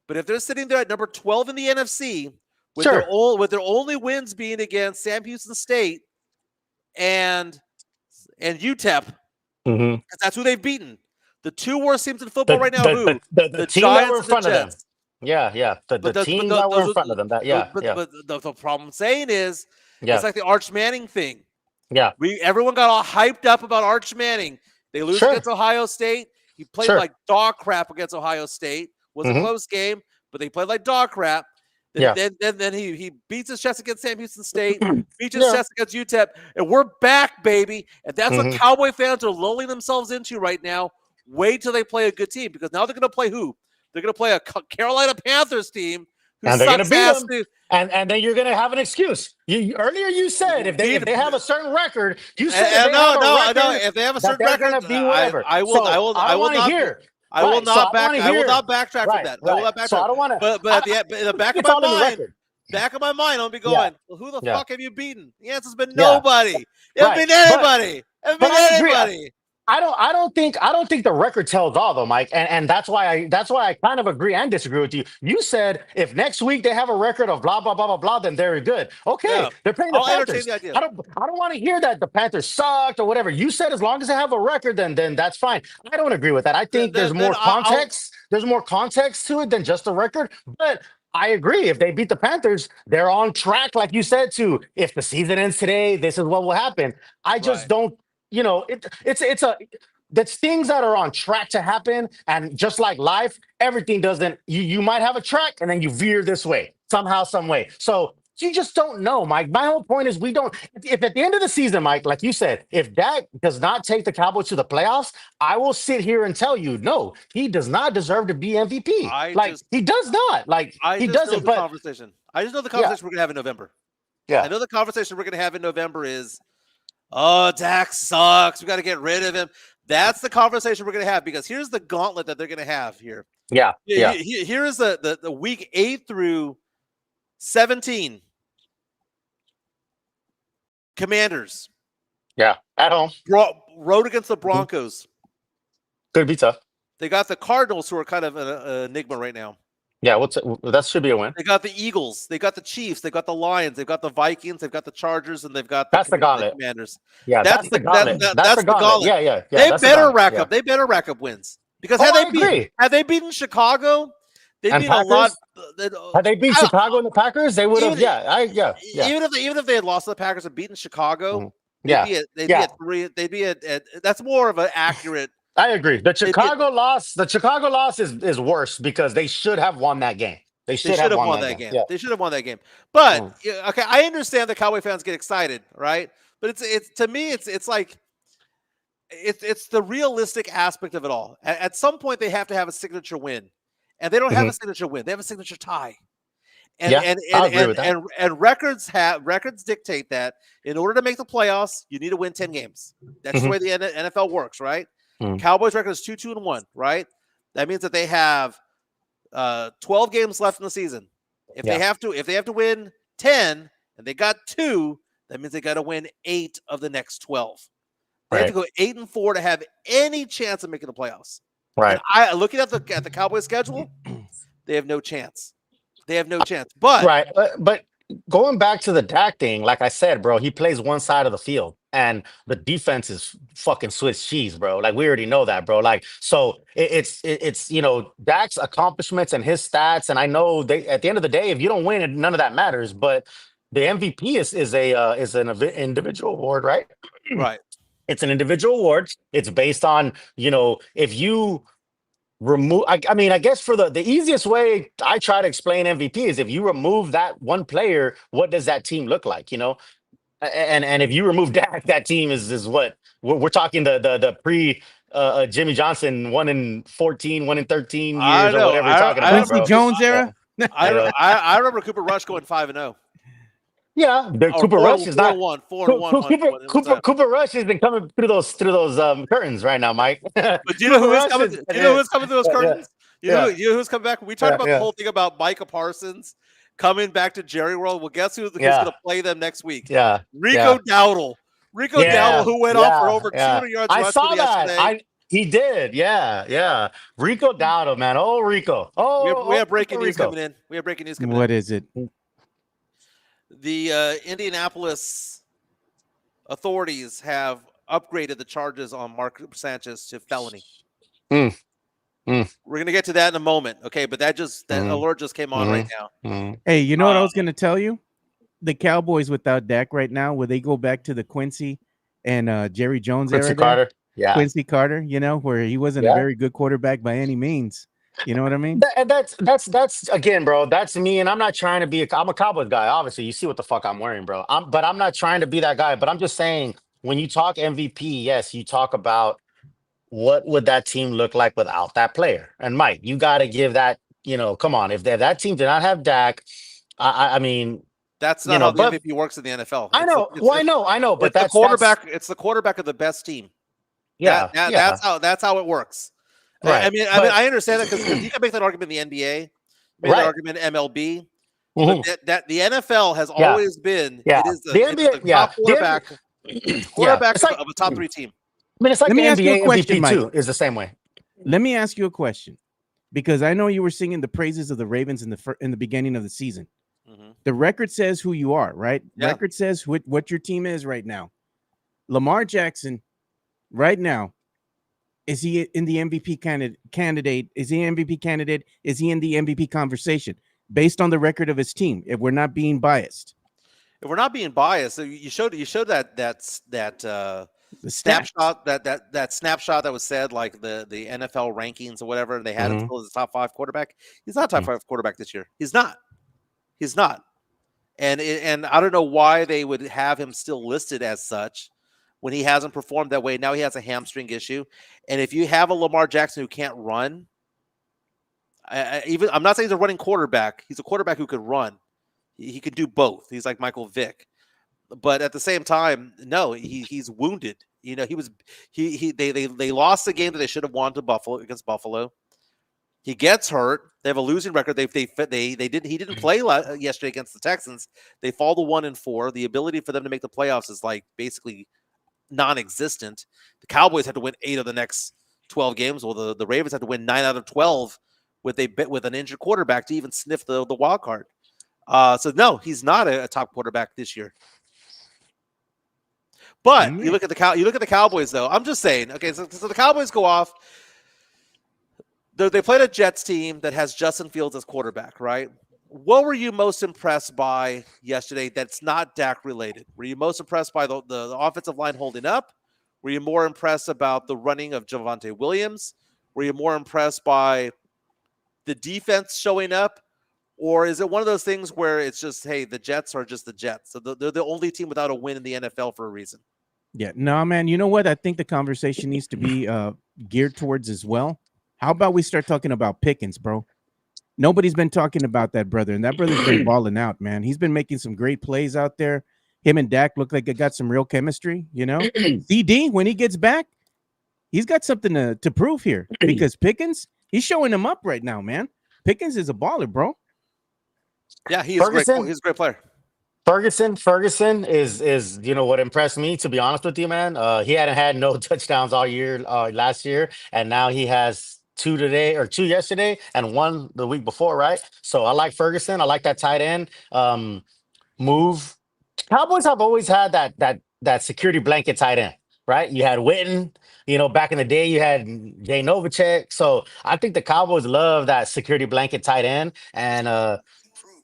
Speaker 2: But if they're sitting there at number 12 in the NFC, with their only wins being against Sam Houston State and UTEP, because that's who they've beaten. The 2 worst teams in football right now,
Speaker 1: the team that were in front of them. Yeah. The team that were in front of them. But
Speaker 2: the problem I'm saying is,
Speaker 1: it's
Speaker 2: like the Arch Manning thing.
Speaker 1: Yeah.
Speaker 2: Everyone got all hyped up about Arch Manning. They lose against Ohio State. He played like dog crap against Ohio State. Was a close game, but they played like dog crap.
Speaker 1: Yeah.
Speaker 2: Then he beats his chest against Sam Houston State, beats his
Speaker 1: Yeah.
Speaker 2: chest against UTEP, and we're back, baby. And that's what
Speaker 1: Mhm.
Speaker 2: Cowboy fans are lulling themselves into right now. Wait till they play a good team, because now they're going to play who? They're going to play a Carolina Panthers team who
Speaker 1: And they're gonna
Speaker 2: sucks
Speaker 1: beat
Speaker 2: ass
Speaker 1: them.
Speaker 2: too.
Speaker 1: And then you're gonna have an excuse. Earlier you said if they have a certain record, you said if they have a record
Speaker 2: If they have a
Speaker 1: that
Speaker 2: certain
Speaker 1: they're
Speaker 2: record,
Speaker 1: gonna be whatever.
Speaker 2: I will
Speaker 1: So I don't want to
Speaker 2: not.
Speaker 1: hear.
Speaker 2: I will
Speaker 1: Right, so
Speaker 2: not
Speaker 1: I don't wanna
Speaker 2: I will
Speaker 1: hear.
Speaker 2: not backtrack from
Speaker 1: Right,
Speaker 2: that. I will
Speaker 1: right.
Speaker 2: not backtrack.
Speaker 1: So I don't want to.
Speaker 2: But at the back of
Speaker 1: It's
Speaker 2: my
Speaker 1: all in the
Speaker 2: mind,
Speaker 1: record.
Speaker 2: I'll be
Speaker 1: Yeah.
Speaker 2: going, well, who the
Speaker 1: Yeah.
Speaker 2: fuck have you beaten? The answer's been
Speaker 1: Yeah.
Speaker 2: nobody. It hasn't
Speaker 1: Right.
Speaker 2: been anybody. It hasn't
Speaker 1: But
Speaker 2: been
Speaker 1: I agree.
Speaker 2: anybody.
Speaker 1: I don't think the record tells all though, Mike. And that's why I kind of agree and disagree with you. You said if next week they have a record of blah blah blah blah blah, then very good. Okay,
Speaker 2: Yeah.
Speaker 1: they're playing the
Speaker 2: I'll entertain
Speaker 1: Panthers.
Speaker 2: the idea.
Speaker 1: I don't want to hear that the Panthers sucked or whatever. You said as long as they have a record, then that's fine. I don't agree with that. I think there's more context. There's more context to it than just the record. But I agree. If they beat the Panthers, they're on track, like you said, to if the season ends today, this is what will happen. I just
Speaker 2: Right.
Speaker 1: don't, it's a that's things that are on track to happen. And just like life, everything doesn't, you might have a track and then you veer this way, somehow, some way. So you just don't know, Mike. My whole point is we don't, if at the end of the season, Mike, like you said, if Dak does not take the Cowboys to the playoffs, I will sit here and tell you, no, he does not deserve to be MVP. He does not. He doesn't. But
Speaker 2: Conversation. I just know the conversation we're gonna have in November.
Speaker 1: Yeah.
Speaker 2: I know the conversation we're gonna have in November is, oh, Dak sucks. We got to get rid of him. That's the conversation we're going to have, because here's the gauntlet that they're going to have here.
Speaker 1: Yeah.
Speaker 2: Here is the week 8 through 17. Commanders.
Speaker 1: Yeah. At home.
Speaker 2: Road against the Broncos.
Speaker 1: Could be tough.
Speaker 2: They got the Cardinals, who are kind of an enigma right now.
Speaker 1: Yeah, that should be a win.
Speaker 2: They got the Eagles. They got the Chiefs. They got the Lions. They've got the Vikings. They've got the Chargers, and they've got
Speaker 1: the gauntlet.
Speaker 2: Commanders.
Speaker 1: Yeah, that's the gauntlet. That's the gauntlet. Yeah.
Speaker 2: They better rack up. They better rack up wins, because had they beaten Chicago, they beat a lot.
Speaker 1: Had they beat Chicago and the Packers, they would have.
Speaker 2: Even if they had lost to the Packers and beaten Chicago,
Speaker 1: they'd
Speaker 2: be at 3. They'd be at that's more of an accurate.
Speaker 1: I agree. The Chicago loss is worse because they should have won that game. They should have won that game. Yeah.
Speaker 2: They should have won that game. But okay, I understand that Cowboy fans get excited, right? But it's to me, it's like it's the realistic aspect of it all. At some point, they have to have a signature win, and they don't have a signature win. They have a signature tie. And records dictate that in order to make the playoffs, you need to win 10 games. That's the way the NFL works, right? Cowboys record is 2-2-1, right? That means that they have 12 games left in the season. If they have to win 10 and they got 2, that means they got to win 8 of the next 12. They have to go 8-4 to have any chance of making the playoffs.
Speaker 1: Right.
Speaker 2: And looking at the Cowboys schedule, they have no chance. But
Speaker 1: but going back to the Dak thing, like I said, bro, he plays one side of the field. And the defense is fucking Swiss cheese, bro. Like we already know that, bro. Like so, it's Dak's accomplishments and his stats. And I know they at the end of the day, if you don't win, none of that matters. But the MVP is an individual award, right?
Speaker 2: Right.
Speaker 1: It's an individual award. It's based on if you remove. I mean, I guess for the easiest way I try to explain MVP is if you remove that one player, what does that team look like? And if you remove Dak, that team is what we're talking the pre Jimmy Johnson 1-14, 1-13 years or whatever you're talking about.
Speaker 3: Quincy Jones era.
Speaker 2: I remember Cooper Rush going 5-0.
Speaker 1: Yeah, Cooper Rush is not
Speaker 2: 4-1.
Speaker 1: Cooper Rush has been coming through those curtains right now, Mike.
Speaker 2: But do you know who's coming? Do you know who's coming through those curtains? You know who's coming back? We talked about the whole thing about Micah Parsons coming back to Jerry World. Well, guess who's going to play them next week?
Speaker 1: Yeah,
Speaker 2: Rico Dowdle. Dowdle, who went off for over 200 yards.
Speaker 1: I saw that.
Speaker 2: Yesterday.
Speaker 1: He did. Yeah. Rico Dowdle, man. Oh, Rico.
Speaker 2: We have breaking news coming in.
Speaker 3: What is it?
Speaker 2: The Indianapolis authorities have upgraded the charges on Mark Sanchez to felony. We're going to get to that in a moment, okay? But that alert just came on right now.
Speaker 3: Hey, you know what I was going to tell you? The Cowboys without Dak right now, will they go back to the Quincy and Jerry Jones era?
Speaker 1: Quincy Carter. Yeah.
Speaker 3: Quincy Carter, where he wasn't a very good quarterback by any means. You know what I mean?
Speaker 1: That's again, bro. That's me, and I'm not trying to be. I'm a Cowboys guy. Obviously, you see what the fuck I'm wearing, bro. But I'm not trying to be that guy. But I'm just saying, when you talk MVP, yes, you talk about what would that team look like without that player. And Mike, you got to give that. Come on. If that team did not have Dak, I mean,
Speaker 2: That's not how the
Speaker 1: but
Speaker 2: MVP works in the NFL.
Speaker 1: I know. Well, I know. But
Speaker 2: It's the
Speaker 1: that's
Speaker 2: quarterback. It's the quarterback of the best team.
Speaker 1: yeah, yeah,
Speaker 2: That's how it works.
Speaker 1: right.
Speaker 2: I mean, I understand that because you can make that argument in the NBA, make that
Speaker 1: Right.
Speaker 2: argument in MLB, but
Speaker 1: Mhm.
Speaker 2: that the NFL has
Speaker 1: Yeah,
Speaker 2: always been
Speaker 1: yeah. The
Speaker 2: it is
Speaker 1: NBA,
Speaker 2: the
Speaker 1: yeah,
Speaker 2: top quarterback. It's the
Speaker 1: yeah.
Speaker 2: quarterback
Speaker 1: It's like
Speaker 2: of a top 3 team.
Speaker 1: I mean, it's like
Speaker 3: Let
Speaker 1: the
Speaker 3: me ask you a
Speaker 1: NBA
Speaker 3: question,
Speaker 1: MVP
Speaker 3: Mike.
Speaker 1: too. Is the same way.
Speaker 3: Let me ask you a question, because I know you were singing the praises of the Ravens in the beginning of the season.
Speaker 2: Mhm.
Speaker 3: The record says who you are, right?
Speaker 2: Yeah.
Speaker 3: Record says what your team is right now. Lamar Jackson, right now, is he in the MVP candidate? Is he MVP candidate? Is he in the MVP conversation based on the record of his team? If we're not being biased,
Speaker 2: If we're not being biased, so you showed
Speaker 3: the stats.
Speaker 2: snapshot that snapshot that was said like the NFL rankings or whatever, and they had him
Speaker 1: Mhm.
Speaker 2: still as a top 5 quarterback. He's not a top 5 quarterback this year. He's not. He's not. And I don't know why they would have him still listed as such when he hasn't performed that way. Now he has a hamstring issue, and if you have a Lamar Jackson who can't run, I'm not saying he's a running quarterback. He's a quarterback who could run. He could do both. He's like Michael Vick, but at the same time, no, he's wounded. You know, they lost the game that they should have won to Buffalo against Buffalo. He gets hurt. They have a losing record. He didn't play yesterday against the Texans. They fall to 1-4. The ability for them to make the playoffs is like basically non-existent. The Cowboys had to win 8 of the next 12 games. Well, the Ravens had to win 9 out of 12 with an injured quarterback to even sniff the wild card. So no, he's not a top quarterback this year. But you look at the Cowboys though. I'm just saying. Okay, so the Cowboys go off. They played a Jets team that has Justin Fields as quarterback, right? What were you most impressed by yesterday that's not Dak related? Were you most impressed by the offensive line holding up? Were you more impressed about the running of Javonte Williams? Were you more impressed by the defense showing up? Or is it one of those things where it's just, hey, the Jets are just the Jets? So they're the only team without a win in the NFL for a reason.
Speaker 3: Yeah, no, man. You know what? I think the conversation needs to be geared towards as well. How about we start talking about Pickens, bro? Nobody's been talking about that brother, and that brother's been balling out, man. He's been making some great plays out there. Him and Dak look like they got some real chemistry, you know? CD, when he gets back, he's got something to prove here, because Pickens, he's showing him up right now, man. Pickens is a baller, bro.
Speaker 2: Yeah, he's a great player.
Speaker 1: Ferguson is what impressed me, to be honest with you, man. He hadn't had no touchdowns all year last year, and now he has 2 today, or 2 yesterday, and 1 the week before, right? So I like Ferguson. I like that tight end move. Cowboys have always had that security blanket tight end, right? You had Witten, back in the day you had Jay Novacek. So I think the Cowboys love that security blanket tight end, and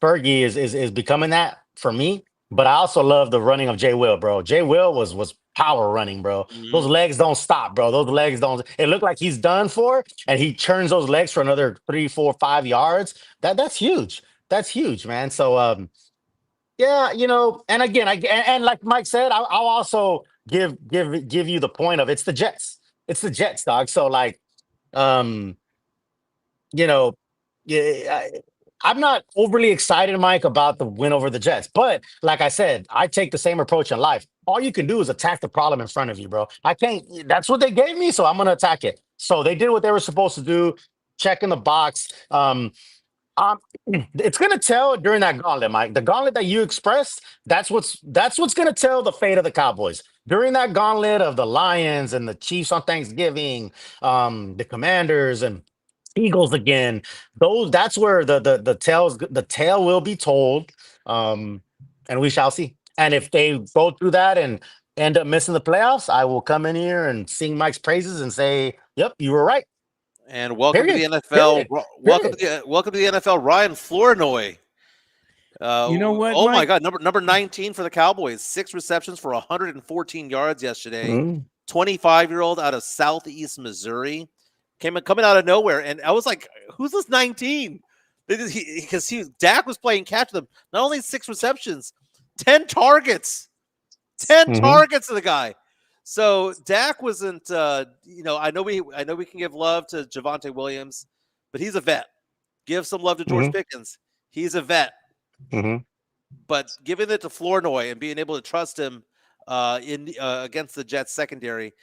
Speaker 1: Fergie is becoming that for me. But I also love the running of Jay Will, bro. Jay Will was power running, bro.
Speaker 2: Mm-hmm.
Speaker 1: Those legs don't stop, bro. Those legs don't. It looked like he's done for, and he turns those legs for another 3, 4, 5 yards. That's huge. That's huge, man. So yeah, and again, and like Mike said, I'll also give you the point of it's the Jets. It's the Jets, dog. So like, um, yeah, I'm not overly excited, Mike, about the win over the Jets. But like I said, I take the same approach in life. All you can do is attack the problem in front of you, bro. I can't. That's what they gave me, so I'm gonna attack it. So they did what they were supposed to do. Check in the box. It's gonna tell during that gauntlet, Mike. The gauntlet that you expressed, that's what's gonna tell the fate of the Cowboys. During that gauntlet of the Lions and the Chiefs on Thanksgiving, the Commanders and Eagles again. That's where the tale will be told. And we shall see. And if they go through that and end up missing the playoffs, I will come in here and sing Mike's praises and say, "Yep, you were right."
Speaker 2: And welcome
Speaker 1: Period.
Speaker 2: to the NFL.
Speaker 1: Period.
Speaker 2: Welcome to the NFL, Ryan Flournoy.
Speaker 3: You know what,
Speaker 2: Oh my
Speaker 3: Mike?
Speaker 2: God, number 19 for the Cowboys. 6 receptions for 114 yards yesterday. 25-year-old out of Southeast Missouri. coming out of nowhere, and I was like, "Who's this 19?" Because Dak was playing catch with them. Not only 6 receptions, 10 targets, 10 targets to the guy. So Dak wasn't. I know we can give love to Javonte Williams, but he's a vet. Give some love to George Pickens. He's a vet. But giving it to Flournoy and being able to trust him against the Jets secondary,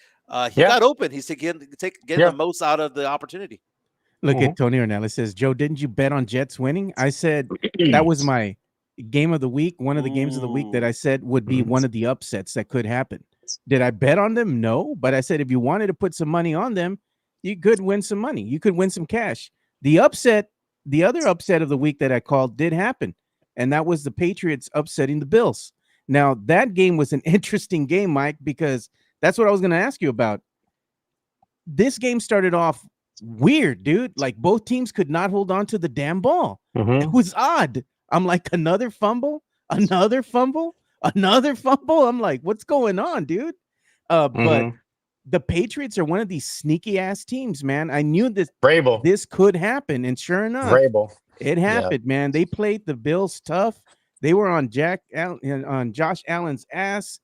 Speaker 2: he got open. He's getting the most out of the opportunity.
Speaker 3: Look at Tony Ornelas says, Joe, didn't you bet on Jets winning? I said that was my game of the week. One of the games of the week that I said would be one of the upsets that could happen. Did I bet on them? No. But I said if you wanted to put some money on them, you could win some money. You could win some cash. The other upset of the week that I called did happen. And that was the Patriots upsetting the Bills. Now, that game was an interesting game, Mike, because that's what I was going to ask you about. This game started off weird, dude. Like both teams could not hold on to the damn ball. It was odd. I'm like, another fumble. I'm like, what's going on, dude? But the Patriots are one of these sneaky ass teams, man. I knew this could happen, and sure enough, it happened, man. They played the Bills tough. They were on Josh Allen's ass.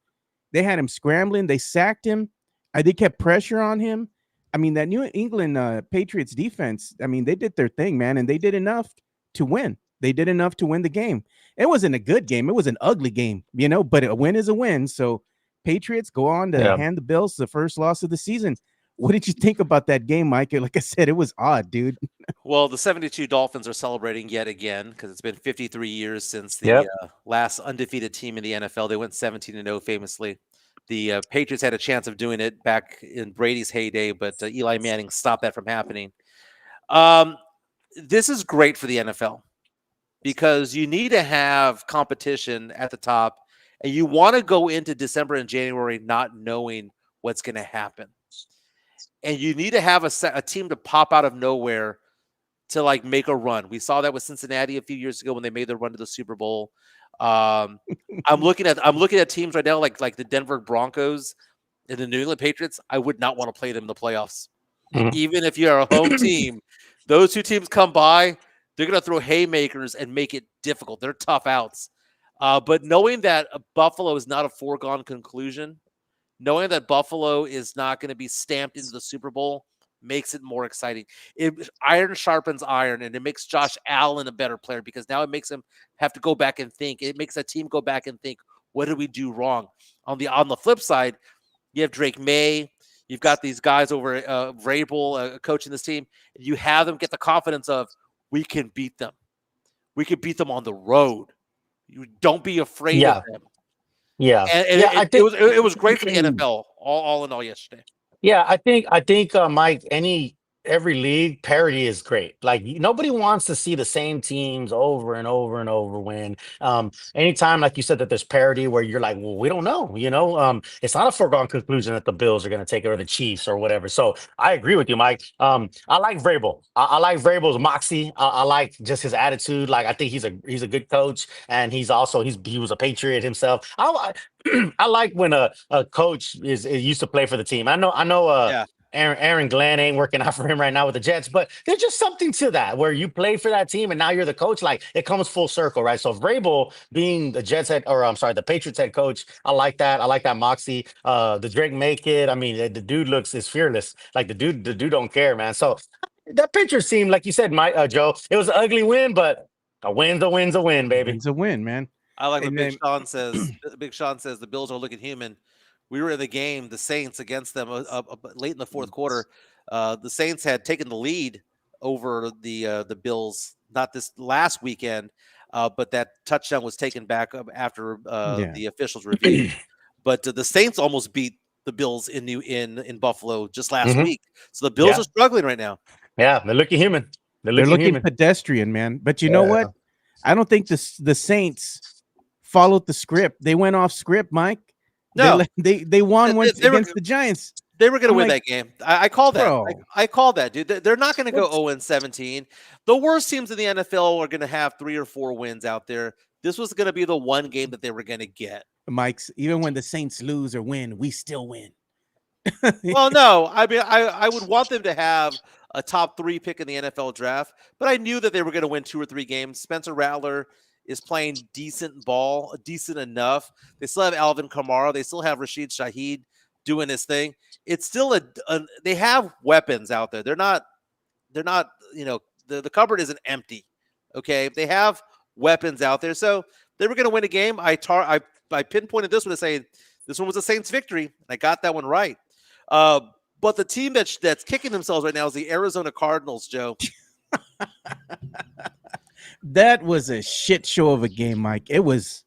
Speaker 3: They had him scrambling. They sacked him. They kept pressure on him. I mean, that New England Patriots defense, I mean, they did their thing, man, and they did enough to win. They did enough to win the game. It wasn't a good game. It was an ugly game, but a win is a win. So Patriots go on to hand the Bills the first loss of the season. What did you think about that game, Mike? Like I said, it was odd, dude.
Speaker 2: Well, the 72 Dolphins are celebrating yet again because it's been 53 years since the last undefeated team in the NFL. They went 17-0 famously. The Patriots had a chance of doing it back in Brady's heyday, but Eli Manning stopped that from happening. This is great for the NFL because you need to have competition at the top, and you want to go into December and January not knowing what's going to happen. And you need to have a team to pop out of nowhere to like make a run. We saw that with Cincinnati a few years ago when they made their run to the Super Bowl. I'm looking at teams right now like the Denver Broncos and the New England Patriots. I would not want to play them in the playoffs. Even if you're a home team, those two teams come by, they're going to throw haymakers and make it difficult. They're tough outs. But knowing that Buffalo is not a foregone conclusion, knowing that Buffalo is not going to be stamped into the Super Bowl makes it more exciting. Iron sharpens iron, and it makes Josh Allen a better player because now it makes him have to go back and think. It makes a team go back and think, what did we do wrong? On the flip side, you have Drake May. You've got these guys over Vrabel coaching this team. You have them get the confidence of, we can beat them. We can beat them on the road. You don't be afraid of them.
Speaker 1: Yeah,
Speaker 2: and
Speaker 1: I think
Speaker 2: it was great for the NFL all in all yesterday.
Speaker 1: Yeah, I think Mike, every league parity is great. Like nobody wants to see the same teams over and over and over win. Anytime, like you said, that there's parity where you're like, well, we don't know, it's not a foregone conclusion that the Bills are going to take it or the Chiefs or whatever. So I agree with you, Mike. I like Vrabel. I like Vrabel's moxie. I like just his attitude. Like I think he's a good coach, and he was a Patriot himself. I like when a coach is used to play for the team. I know. Aaron Glenn ain't working out for him right now with the Jets, but there's just something to that where you play for that team and now you're the coach. Like it comes full circle, right? So Vrabel being the the Patriots head coach, I like that. I like that moxie. The Drake May kid, I mean, the dude is fearless. Like the dude don't care, man. So that Patriots team, like you said, Joe, it was an ugly win, but a win's a win, baby.
Speaker 3: It's a win, man.
Speaker 2: I like what Big Sean says. Big Sean says the Bills are looking human. We were in the game, the Saints against them late in the fourth quarter. The Saints had taken the lead over the Bills, not this last weekend, but that touchdown was taken back after the officials reviewed. But the Saints almost beat the Bills in Buffalo just last week. So the Bills are struggling right now.
Speaker 1: Yeah, they're looking human.
Speaker 3: They're looking pedestrian, man. But you know what? I don't think the Saints followed the script. They went off script, Mike.
Speaker 2: No,
Speaker 3: they won once against the Giants.
Speaker 2: They were going to win that game. I call that. I call that, dude. They're not going to go 0-17. The worst teams in the NFL are going to have 3 or 4 wins out there. This was going to be the one game that they were going to get.
Speaker 3: Mike's, even when the Saints lose or win, we still win.
Speaker 2: Well, no. I mean, I would want them to have a top 3 pick in the NFL draft, but I knew that they were going to win 2 or 3 games. Spencer Rattler is playing decent ball, decent enough. They still have Alvin Kamara. They still have Rashid Shaheed doing his thing. It's still they have weapons out there. They're not, the cupboard isn't empty. Okay. They have weapons out there. So they were going to win a game. I pinpointed this one to say this one was a Saints victory. I got that one right. But the team that's kicking themselves right now is the Arizona Cardinals, Joe.
Speaker 3: That was a shit show of a game, Mike. It was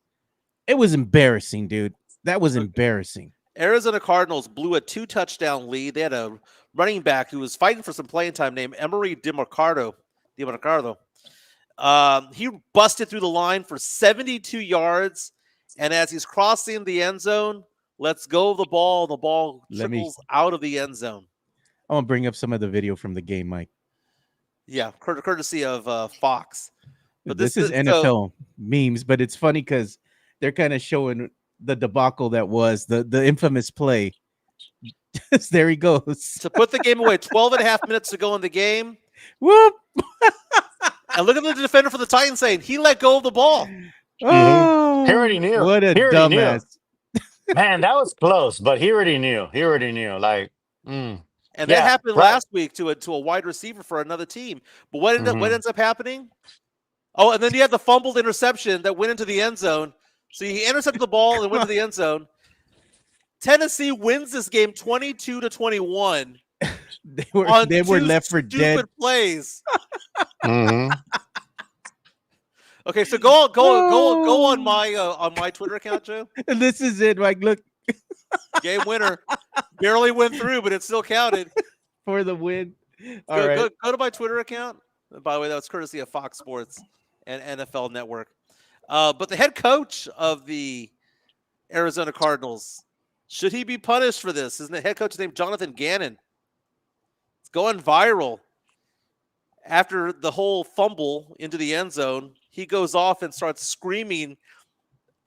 Speaker 3: embarrassing, dude. That was embarrassing.
Speaker 2: Arizona Cardinals blew a 2-touchdown lead. They had a running back who was fighting for some playing time named Emery DiMarcardo. He busted through the line for 72 yards, and as he's crossing the end zone, lets go of the ball. The ball trickles out of the end zone.
Speaker 3: I want to bring up some of the video from the game, Mike.
Speaker 2: Yeah, courtesy of Fox.
Speaker 3: But this is NFL memes, but it's funny because they're kind of showing the debacle that was the infamous play. There he goes.
Speaker 2: To put the game away, 12 and a half minutes to go in the game.
Speaker 3: Whoop!
Speaker 2: And look at the defender for the Titans saying he let go of the ball.
Speaker 3: Oh,
Speaker 1: He already knew.
Speaker 3: What a dumbass.
Speaker 1: Man, that was close, but he already knew. Like,
Speaker 2: and that happened last week to a wide receiver for another team. But what ends up happening? Oh, and then you had the fumbled interception that went into the end zone. So he intercepted the ball and went to the end zone. Tennessee wins this game 22-21.
Speaker 3: They were left for dead.
Speaker 2: Stupid plays.
Speaker 1: mm-hmm.
Speaker 2: Okay, so go on my Twitter account, Joe.
Speaker 3: And this is it, Mike. Look,
Speaker 2: game winner, barely went through, but it still counted
Speaker 3: for the win.
Speaker 2: Go to my Twitter account. By the way, that was courtesy of Fox Sports and NFL Network. But the head coach of the Arizona Cardinals, should he be punished for this? Isn't the head coach named Jonathan Gannon? It's going viral. After the whole fumble into the end zone, he goes off and starts screaming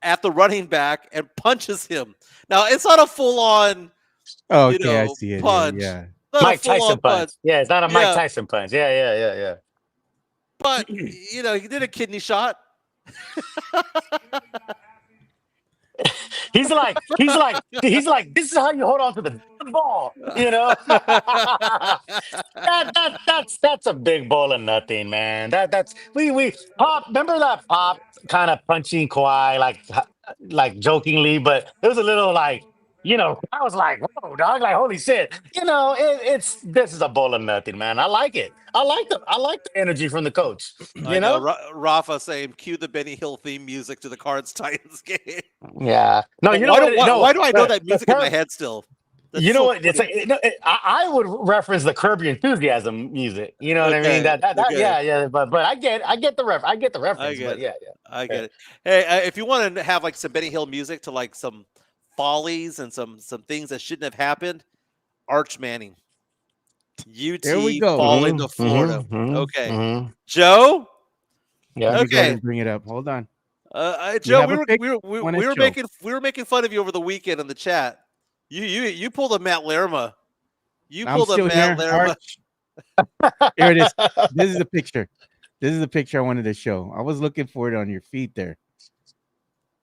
Speaker 2: at the running back and punches him. Now, it's not a full-on
Speaker 3: I see it.
Speaker 2: punch.
Speaker 3: Yeah.
Speaker 1: Mike Tyson punch. Yeah, it's not a Mike Tyson punch. Yeah.
Speaker 2: But, he did a kidney shot.
Speaker 1: He's like, this is how you hold on to the ball, That's a big bowl of nothing, man. That's we Pop. Remember that Pop kind of punching Kawhi like jokingly, but it was a little like, I was like, whoa, dog, like holy shit. This is a bowl of nothing, man. I like it. I like the energy from the coach.
Speaker 2: I know. Rafa saying, cue the Benny Hill theme music to the Cards Titans game.
Speaker 1: Yeah. No,
Speaker 2: why do I know that music in my head still? That's
Speaker 1: what? It's like, I would reference the Curb Your Enthusiasm music. You know what I mean? Yeah. But I get the reference. I get
Speaker 2: it. Hey, if you want to have like some Benny Hill music to like some follies and some things that shouldn't have happened, Arch Manning. UT
Speaker 3: there we go.
Speaker 2: Falling to Florida. Joe.
Speaker 3: Yeah.
Speaker 2: Okay.
Speaker 3: Bring it up. Hold on.
Speaker 2: Joe, we were making fun of you over the weekend in the chat. You pulled a Matt Lerma.
Speaker 3: Lerma. Here it is. This is the picture. This is the picture I wanted to show. I was looking for it on your feed there.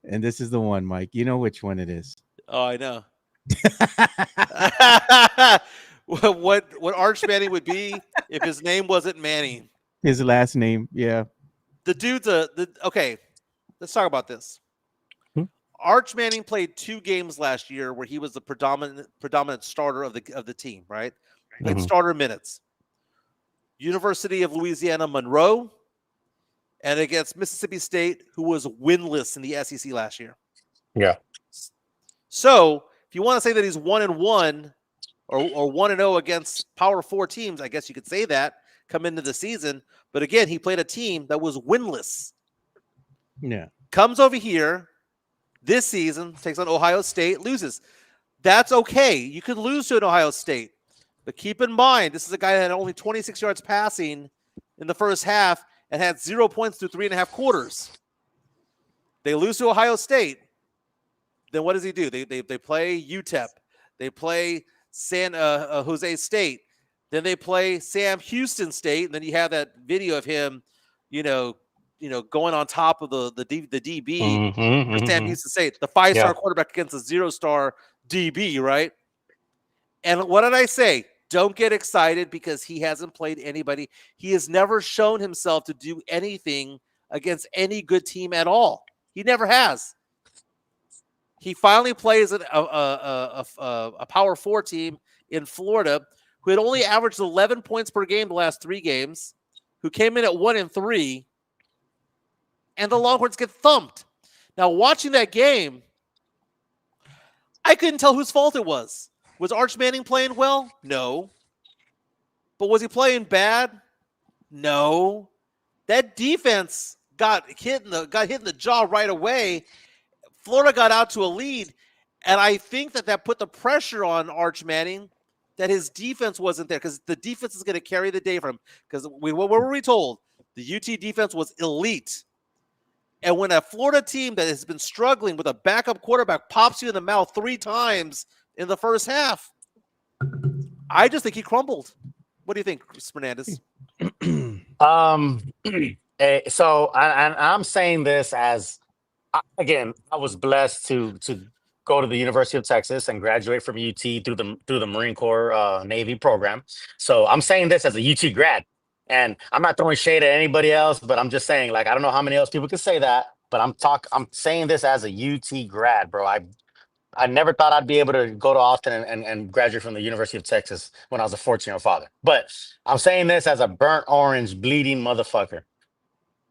Speaker 3: And this is the one, Mike. You know which one it is.
Speaker 2: Oh, I know. What Arch Manning would be if his name wasn't Manning.
Speaker 3: His last name, yeah.
Speaker 2: The dude's okay. Let's talk about this. Arch Manning played 2 games last year where he was the predominant starter of the team, right? Played starter minutes. University of Louisiana Monroe, and against Mississippi State, who was winless in the SEC last year.
Speaker 1: Yeah.
Speaker 2: So if you want to say that he's 1-1 or 1-0 against Power 4 teams, I guess you could say that come into the season. But again, he played a team that was winless.
Speaker 3: Yeah.
Speaker 2: Comes over here this season, takes on Ohio State, loses. That's okay. You could lose to an Ohio State. But keep in mind, this is a guy that had only 26 yards passing in the first half and had 0 points through 3.5 quarters. They lose to Ohio State. Then what does he do? They play UTEP. They play San Jose State. Then they play Sam Houston State, and then you have that video of him, going on top of the DB for Sam Houston State, the 5-star quarterback against a 0-star DB, right? And what did I say? Don't get excited because he hasn't played anybody. He has never shown himself to do anything against any good team at all. He never has. He finally plays a Power 4 team in Florida who had only averaged 11 points per game the last 3 games, who came in at 1-3, and the Longhorns get thumped. Now, watching that game, I couldn't tell whose fault it was. Was Arch Manning playing well? No. But was he playing bad? No. That defense got hit in the jaw right away. Florida got out to a lead, and I think that put the pressure on Arch Manning that his defense wasn't there, because the defense is going to carry the day for him. Because what were we told? The UT defense was elite. And when a Florida team that has been struggling with a backup quarterback pops you in the mouth 3 times in the first half, I just think he crumbled. What do you think, Chris Fernandez?
Speaker 1: So I'm saying this as, again, I was blessed to go to the University of Texas and graduate from UT through the Marine Corps Navy program. So I'm saying this as a UT grad, and I'm not throwing shade at anybody else, but I'm just saying, like, I don't know how many else people could say that, but I'm saying this as a UT grad, bro. I never thought I'd be able to go to Austin and graduate from the University of Texas when I was a 14-year-old father. But I'm saying this as a burnt orange, bleeding motherfucker.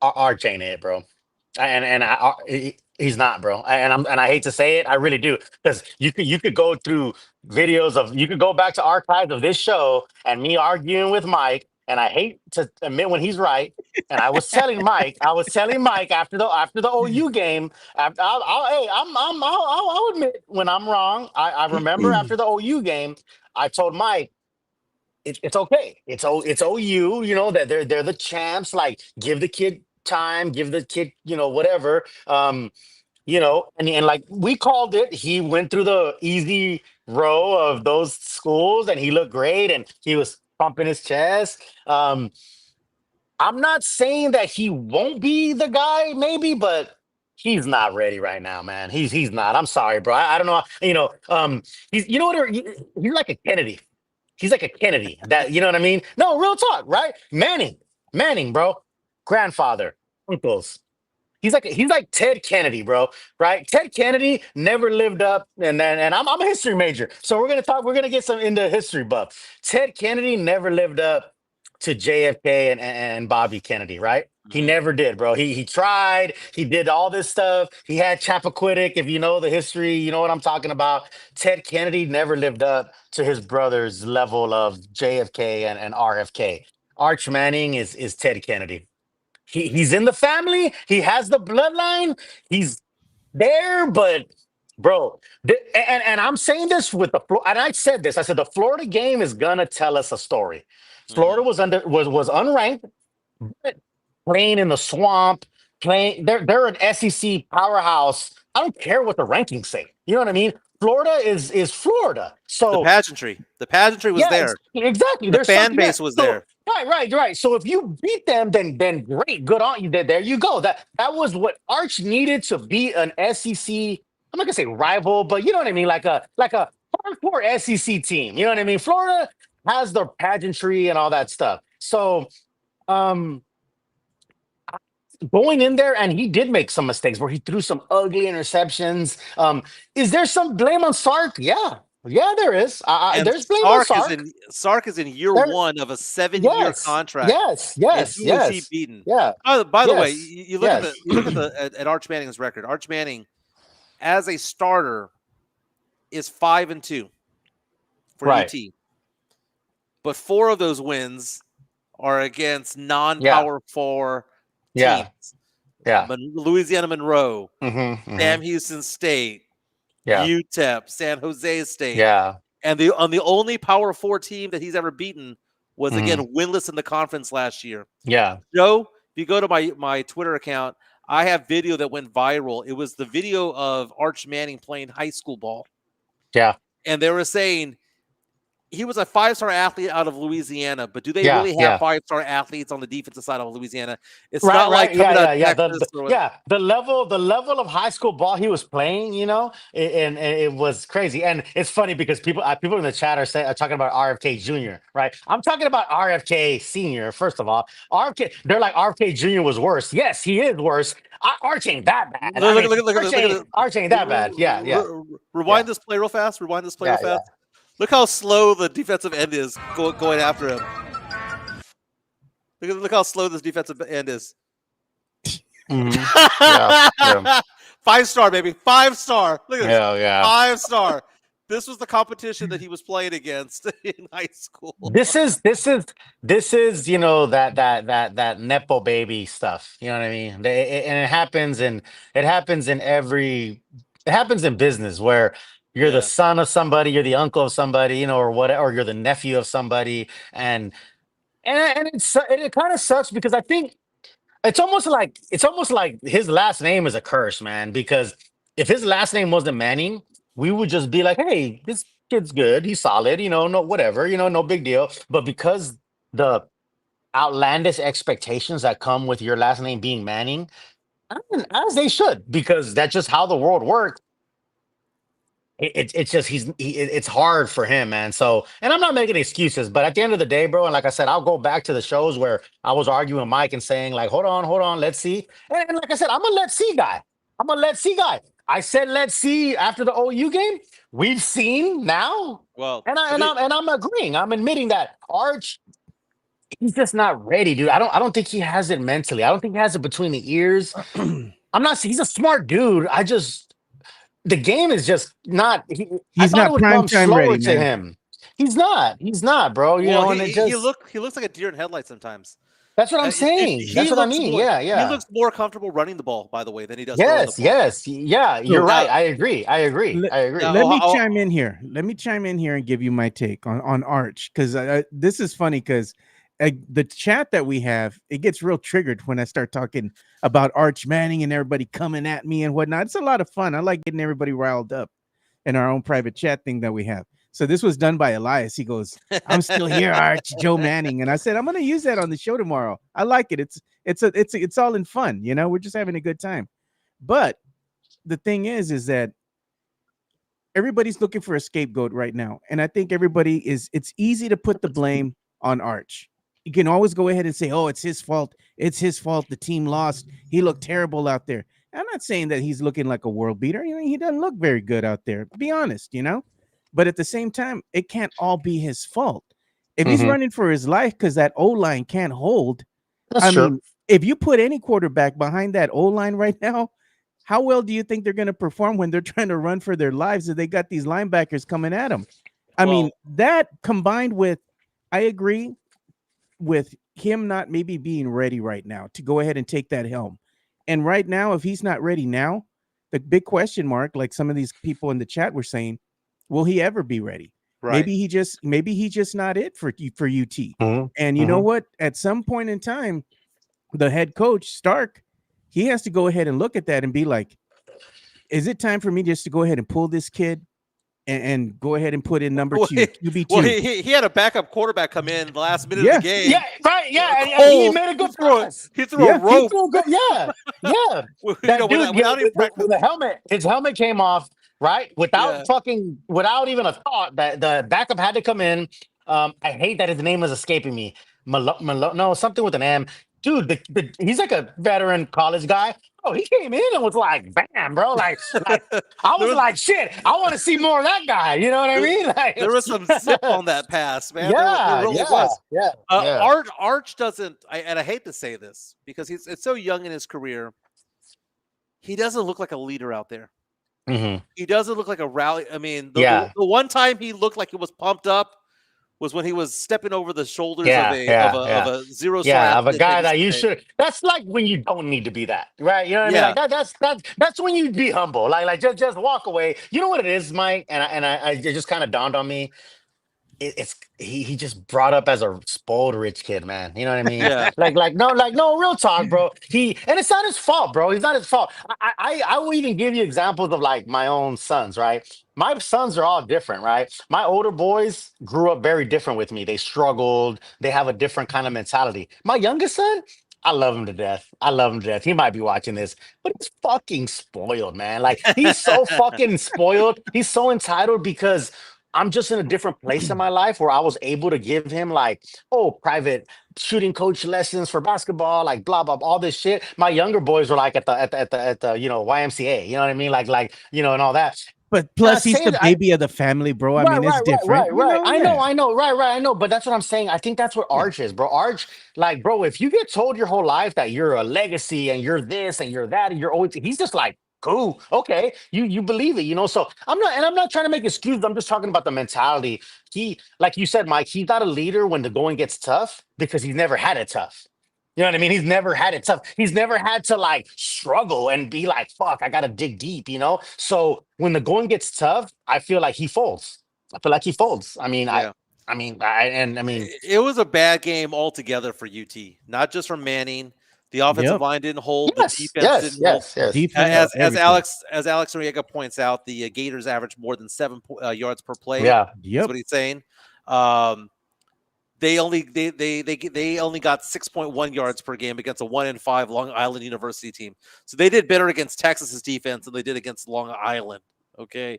Speaker 1: Arch ain't it, bro. He's not, bro. And I hate to say it, I really do, because you could go through videos you could go back to archives of this show and me arguing with Mike, and I hate to admit when he's right. And I was telling Mike after the OU game, I'll admit when I'm wrong. I remember after the OU game, I told Mike, it's okay. It's OU, that they're the champs. Like, give the kid time, give the kid, whatever. And like we called it, he went through the easy row of those schools and he looked great and he was pumping his chest. I'm not saying that he won't be the guy, maybe, but he's not ready right now, man. He's not. I'm sorry, bro. I don't know. He's he's like a Kennedy. He's like a Kennedy. That, you know what I mean? No, real talk, right? Manning, bro. Grandfather, uncles. He's like Ted Kennedy, bro. Right? Ted Kennedy never lived up, and I'm a history major, so we're gonna get some into history buff. Ted Kennedy never lived up to JFK and Bobby Kennedy, right? He never did, bro. He tried. He did all this stuff. He had Chappaquiddick. If you know the history, you know what I'm talking about. Ted Kennedy never lived up to his brother's level of JFK and RFK. Arch Manning is Ted Kennedy. He's in the family. He has the bloodline. He's there, but bro, and I'm saying this with and I said this. I said the Florida game is gonna tell us a story. Florida was unranked, but playing in the swamp, they're an SEC powerhouse. I don't care what the rankings say. You know what I mean? Florida is Florida. So
Speaker 2: the pageantry was there.
Speaker 1: Exactly.
Speaker 2: The
Speaker 1: There's
Speaker 2: fan
Speaker 1: something
Speaker 2: base
Speaker 1: there.
Speaker 2: was
Speaker 1: So,
Speaker 2: there.
Speaker 1: Right. So if you beat them, then great, good on you. There you go. That was what Arch needed to be an SEC. I'm not gonna say rival, but you know what I mean, like a hardcore SEC team. You know what I mean? Florida has their pageantry and all that stuff. So, going in there, and he did make some mistakes where he threw some ugly interceptions. Is there some blame on Sark? Yeah, there is. There's blame on Sark.
Speaker 2: Sark is in year
Speaker 1: There-
Speaker 2: 1 of a 7-year contract.
Speaker 1: Yes.
Speaker 2: And who was he beaten?
Speaker 1: Yeah.
Speaker 2: By the way,
Speaker 1: Yes,
Speaker 2: you look at Arch Manning's record. Arch Manning, as a starter, is 5-2 for
Speaker 1: Right.
Speaker 2: UT, but 4 of those wins are against non-Power 4
Speaker 1: Yeah.
Speaker 2: teams.
Speaker 1: Yeah.
Speaker 2: Louisiana Monroe,
Speaker 1: Mm-hmm.
Speaker 2: Sam Houston State,
Speaker 1: Yeah.
Speaker 2: UTEP, San Jose State.
Speaker 1: Yeah.
Speaker 2: And the only Power 4 team that he's ever beaten was,
Speaker 1: Mhm.
Speaker 2: again, winless in the conference last year.
Speaker 1: Yeah.
Speaker 2: Joe, if you go to my Twitter account, I have video that went viral. It was the video of Arch Manning playing high school ball.
Speaker 1: Yeah.
Speaker 2: And they were saying he was a 5-star athlete out of Louisiana, but do they
Speaker 1: Yeah,
Speaker 2: really have
Speaker 1: yeah.
Speaker 2: 5-star athletes on the defensive side of Louisiana? It's
Speaker 1: Right,
Speaker 2: not
Speaker 1: right,
Speaker 2: like
Speaker 1: yeah,
Speaker 2: coming out
Speaker 1: yeah,
Speaker 2: of
Speaker 1: yeah.
Speaker 2: Texas or
Speaker 1: The level of high school ball he was playing, and it was crazy. And it's funny because people in the chat are talking about RFK Jr. Right? I'm talking about RFK Senior. First of all, RFK, they're like RFK Jr. was worse. Yes, he is worse. Arch ain't that bad. I
Speaker 2: look,
Speaker 1: mean,
Speaker 2: look, look, look, look at
Speaker 1: Arch ain't that bad. Yeah, yeah,
Speaker 2: rewind
Speaker 1: yeah,
Speaker 2: this play real fast. Rewind this play real
Speaker 1: yeah, yeah.
Speaker 2: fast. Look how slow the defensive end is going after him. Look how slow this defensive end is.
Speaker 1: Hmm. Yeah, yeah,
Speaker 2: 5-star, baby. 5-star. Look at this.
Speaker 1: yeah, yeah.
Speaker 2: 5-star. This was the competition that he was playing against in high school.
Speaker 1: This is that nepo baby stuff. You know what I mean? And it happens in business where you're the
Speaker 2: Yeah.
Speaker 1: son of somebody, you're the uncle of somebody, or whatever, or you're the nephew of somebody, and it kind of sucks because I think it's almost like his last name is a curse, man. Because if his last name wasn't Manning, we would just be like, "Hey, this kid's good. He's solid. No whatever. No big deal." But because the outlandish expectations that come with your last name being Manning, as they should, because that's just how the world works. It's just it's hard for him, man. So, and I'm not making excuses, but at the end of the day, bro, and like I said, I'll go back to the shows where I was arguing with Mike and saying like, hold on, let's see. And like I said, I'm a let's see guy. I'm a let's see guy. I said let's see after the OU game. We've seen now,
Speaker 2: Well,
Speaker 1: and I
Speaker 2: to
Speaker 1: and
Speaker 2: be,
Speaker 1: I'm and I'm agreeing. I'm admitting that Arch, he's just not ready, dude. I don't think he has it mentally. I don't think he has it between the ears. I'm not. He's a smart dude. The game is just not. I
Speaker 3: He's
Speaker 1: thought it
Speaker 3: not
Speaker 1: would
Speaker 3: prime
Speaker 1: come
Speaker 3: time
Speaker 1: slower
Speaker 3: ready,
Speaker 1: to
Speaker 3: man.
Speaker 1: him. He's not. He's not, bro.
Speaker 2: well,
Speaker 1: And it
Speaker 2: he
Speaker 1: just.
Speaker 2: looks like a deer in headlights sometimes.
Speaker 1: That's what I'm saying.
Speaker 2: He
Speaker 1: That's what I
Speaker 2: looks
Speaker 1: mean.
Speaker 2: more
Speaker 1: Yeah,
Speaker 2: he
Speaker 1: yeah.
Speaker 2: looks more comfortable running the ball, by the way, than he does throwing the
Speaker 1: Yes,
Speaker 2: ball.
Speaker 1: yes, yeah. You're
Speaker 3: So
Speaker 1: right.
Speaker 2: Now,
Speaker 1: I agree. I agree.
Speaker 3: let,
Speaker 1: I agree.
Speaker 2: now
Speaker 3: let me
Speaker 2: I'll-
Speaker 3: chime in here. Let me chime in here and give you my take on Arch, because this is funny because the chat that we have, it gets real triggered when I start talking about Arch Manning and everybody coming at me and whatnot. It's a lot of fun. I like getting everybody riled up in our own private chat thing that we have. So this was done by Elias. He goes, "I'm still here, Arch Joe Manning," and I said, "I'm going to use that on the show tomorrow. I like it. It's all in fun. We're just having a good time." But the thing is that everybody's looking for a scapegoat right now, and I think everybody is. It's easy to put the blame on Arch. You can always go ahead and say, "Oh, it's his fault. It's his fault. The team lost. He looked terrible out there." I'm not saying that he's looking like a world beater. He doesn't look very good out there. Be honest. But at the same time, it can't all be his fault. If he's
Speaker 1: Mhm.
Speaker 3: running for his life because that O line can't hold,
Speaker 1: That's
Speaker 3: I
Speaker 1: true.
Speaker 3: mean, if you put any quarterback behind that O line right now, how well do you think they're going to perform when they're trying to run for their lives if they got these linebackers coming at them? I mean,
Speaker 2: well,
Speaker 3: that combined with, I agree with him not maybe being ready right now to go ahead and take that helm. And right now, if he's not ready now, the big question mark, like some of these people in the chat were saying, will he ever be ready?
Speaker 2: right.
Speaker 3: Maybe he's just not it for UT.
Speaker 1: Mhm.
Speaker 3: And you know
Speaker 1: Mhm.
Speaker 3: what? At some point in time, the head coach Stark, he has to go ahead and look at that and be like, is it time for me just to go ahead and pull this kid and go ahead and put in number
Speaker 2: Well,
Speaker 3: two, QB2?
Speaker 2: well, he had a backup quarterback come in the last minute
Speaker 3: Yeah.
Speaker 2: of the game.
Speaker 1: Yeah, right. Yeah, and he
Speaker 2: Cole,
Speaker 1: made a good
Speaker 2: threw a,
Speaker 1: pass.
Speaker 2: he threw
Speaker 3: Yeah,
Speaker 2: a
Speaker 3: he
Speaker 2: rope.
Speaker 1: Yeah, yeah. That dude,
Speaker 2: Without even practice.
Speaker 1: with the helmet, his helmet came off, right?
Speaker 2: Yeah.
Speaker 1: Without even a thought that the backup had to come in. I hate that his name is escaping me. No, something with an M. Dude, he's like a veteran college guy. Oh, he came in and was like, bam, bro. Like I
Speaker 2: There
Speaker 1: was
Speaker 2: was
Speaker 1: like, shit, I want to see more of that guy. You know what I
Speaker 2: there,
Speaker 1: mean?
Speaker 2: there was some zip on that pass, man. There
Speaker 1: Yeah,
Speaker 2: really
Speaker 1: yeah,
Speaker 2: was.
Speaker 1: yeah, yeah.
Speaker 2: Arch doesn't, and I hate to say this because it's so young in his career. He doesn't look like a leader out there.
Speaker 1: Mhm.
Speaker 2: He doesn't look like a rally. I mean,
Speaker 1: Yeah.
Speaker 2: the one time he looked like he was pumped up was when he was stepping over the shoulders
Speaker 1: Yeah, yeah,
Speaker 2: of
Speaker 1: yeah.
Speaker 2: a 0-star
Speaker 1: Yeah, of a
Speaker 2: athlete that
Speaker 1: guy
Speaker 2: used
Speaker 1: that
Speaker 2: to
Speaker 1: you
Speaker 2: play.
Speaker 1: should. That's like when you don't need to be that, right? You know what I mean?
Speaker 2: Yeah.
Speaker 1: Like that's when you be humble. Like just walk away. You know what it is, Mike? And it just kind of dawned on me. it's he just brought up as a spoiled rich kid, man. You know what I mean?
Speaker 2: Yeah.
Speaker 1: No, real talk, bro. And it's not his fault, bro. It's not his fault. I will even give you examples of like my own sons, right? My sons are all different, right? My older boys grew up very different with me. They struggled. They have a different kind of mentality. My youngest son, I love him to death. I love him to death. He might be watching this, but he's fucking spoiled, man. Like he's so fucking spoiled. He's so entitled because I'm just in a different place in my life where I was able to give him like, oh, private shooting coach lessons for basketball, like blah blah, all this shit. My younger boys were like at the YMCA, you know what I mean, and all that.
Speaker 3: But
Speaker 1: And I
Speaker 3: plus, he's
Speaker 1: say
Speaker 3: the
Speaker 1: that
Speaker 3: baby of the family, bro. I mean, it's different, you
Speaker 1: right.
Speaker 3: know. Yeah,
Speaker 1: I know, right. I know, but that's what I'm saying. I think that's what
Speaker 3: yeah.
Speaker 1: Arch is, bro. Arch, like, bro, if you get told your whole life that you're a legacy and you're this and you're that and you're always, he's just like, cool, okay, you believe it, So I'm not trying to make excuses. I'm just talking about the mentality. He, like you said, Mike, he's not a leader when the going gets tough because he's never had it tough. You know what I mean? He's never had it tough. He's never had to like struggle and be like, fuck, I gotta dig deep. So when the going gets tough, I feel like he folds. I feel like he folds.
Speaker 2: Yeah.
Speaker 1: I mean,
Speaker 2: It was a bad game altogether for UT, not just from Manning. The offensive
Speaker 3: Yep.
Speaker 2: line didn't hold. The
Speaker 1: yes,
Speaker 2: defense
Speaker 1: yes,
Speaker 2: didn't hold.
Speaker 1: yes, yes.
Speaker 3: Defense,
Speaker 2: As
Speaker 3: everything.
Speaker 2: Alex Noriega points out, the Gators averaged more than 7 yards per play.
Speaker 1: Yeah.
Speaker 2: That's
Speaker 3: Yep.
Speaker 2: what he's saying. They only got 6.1 yards per game against a 1-5 Long Island University team. So they did better against Texas's defense than they did against Long Island. Okay.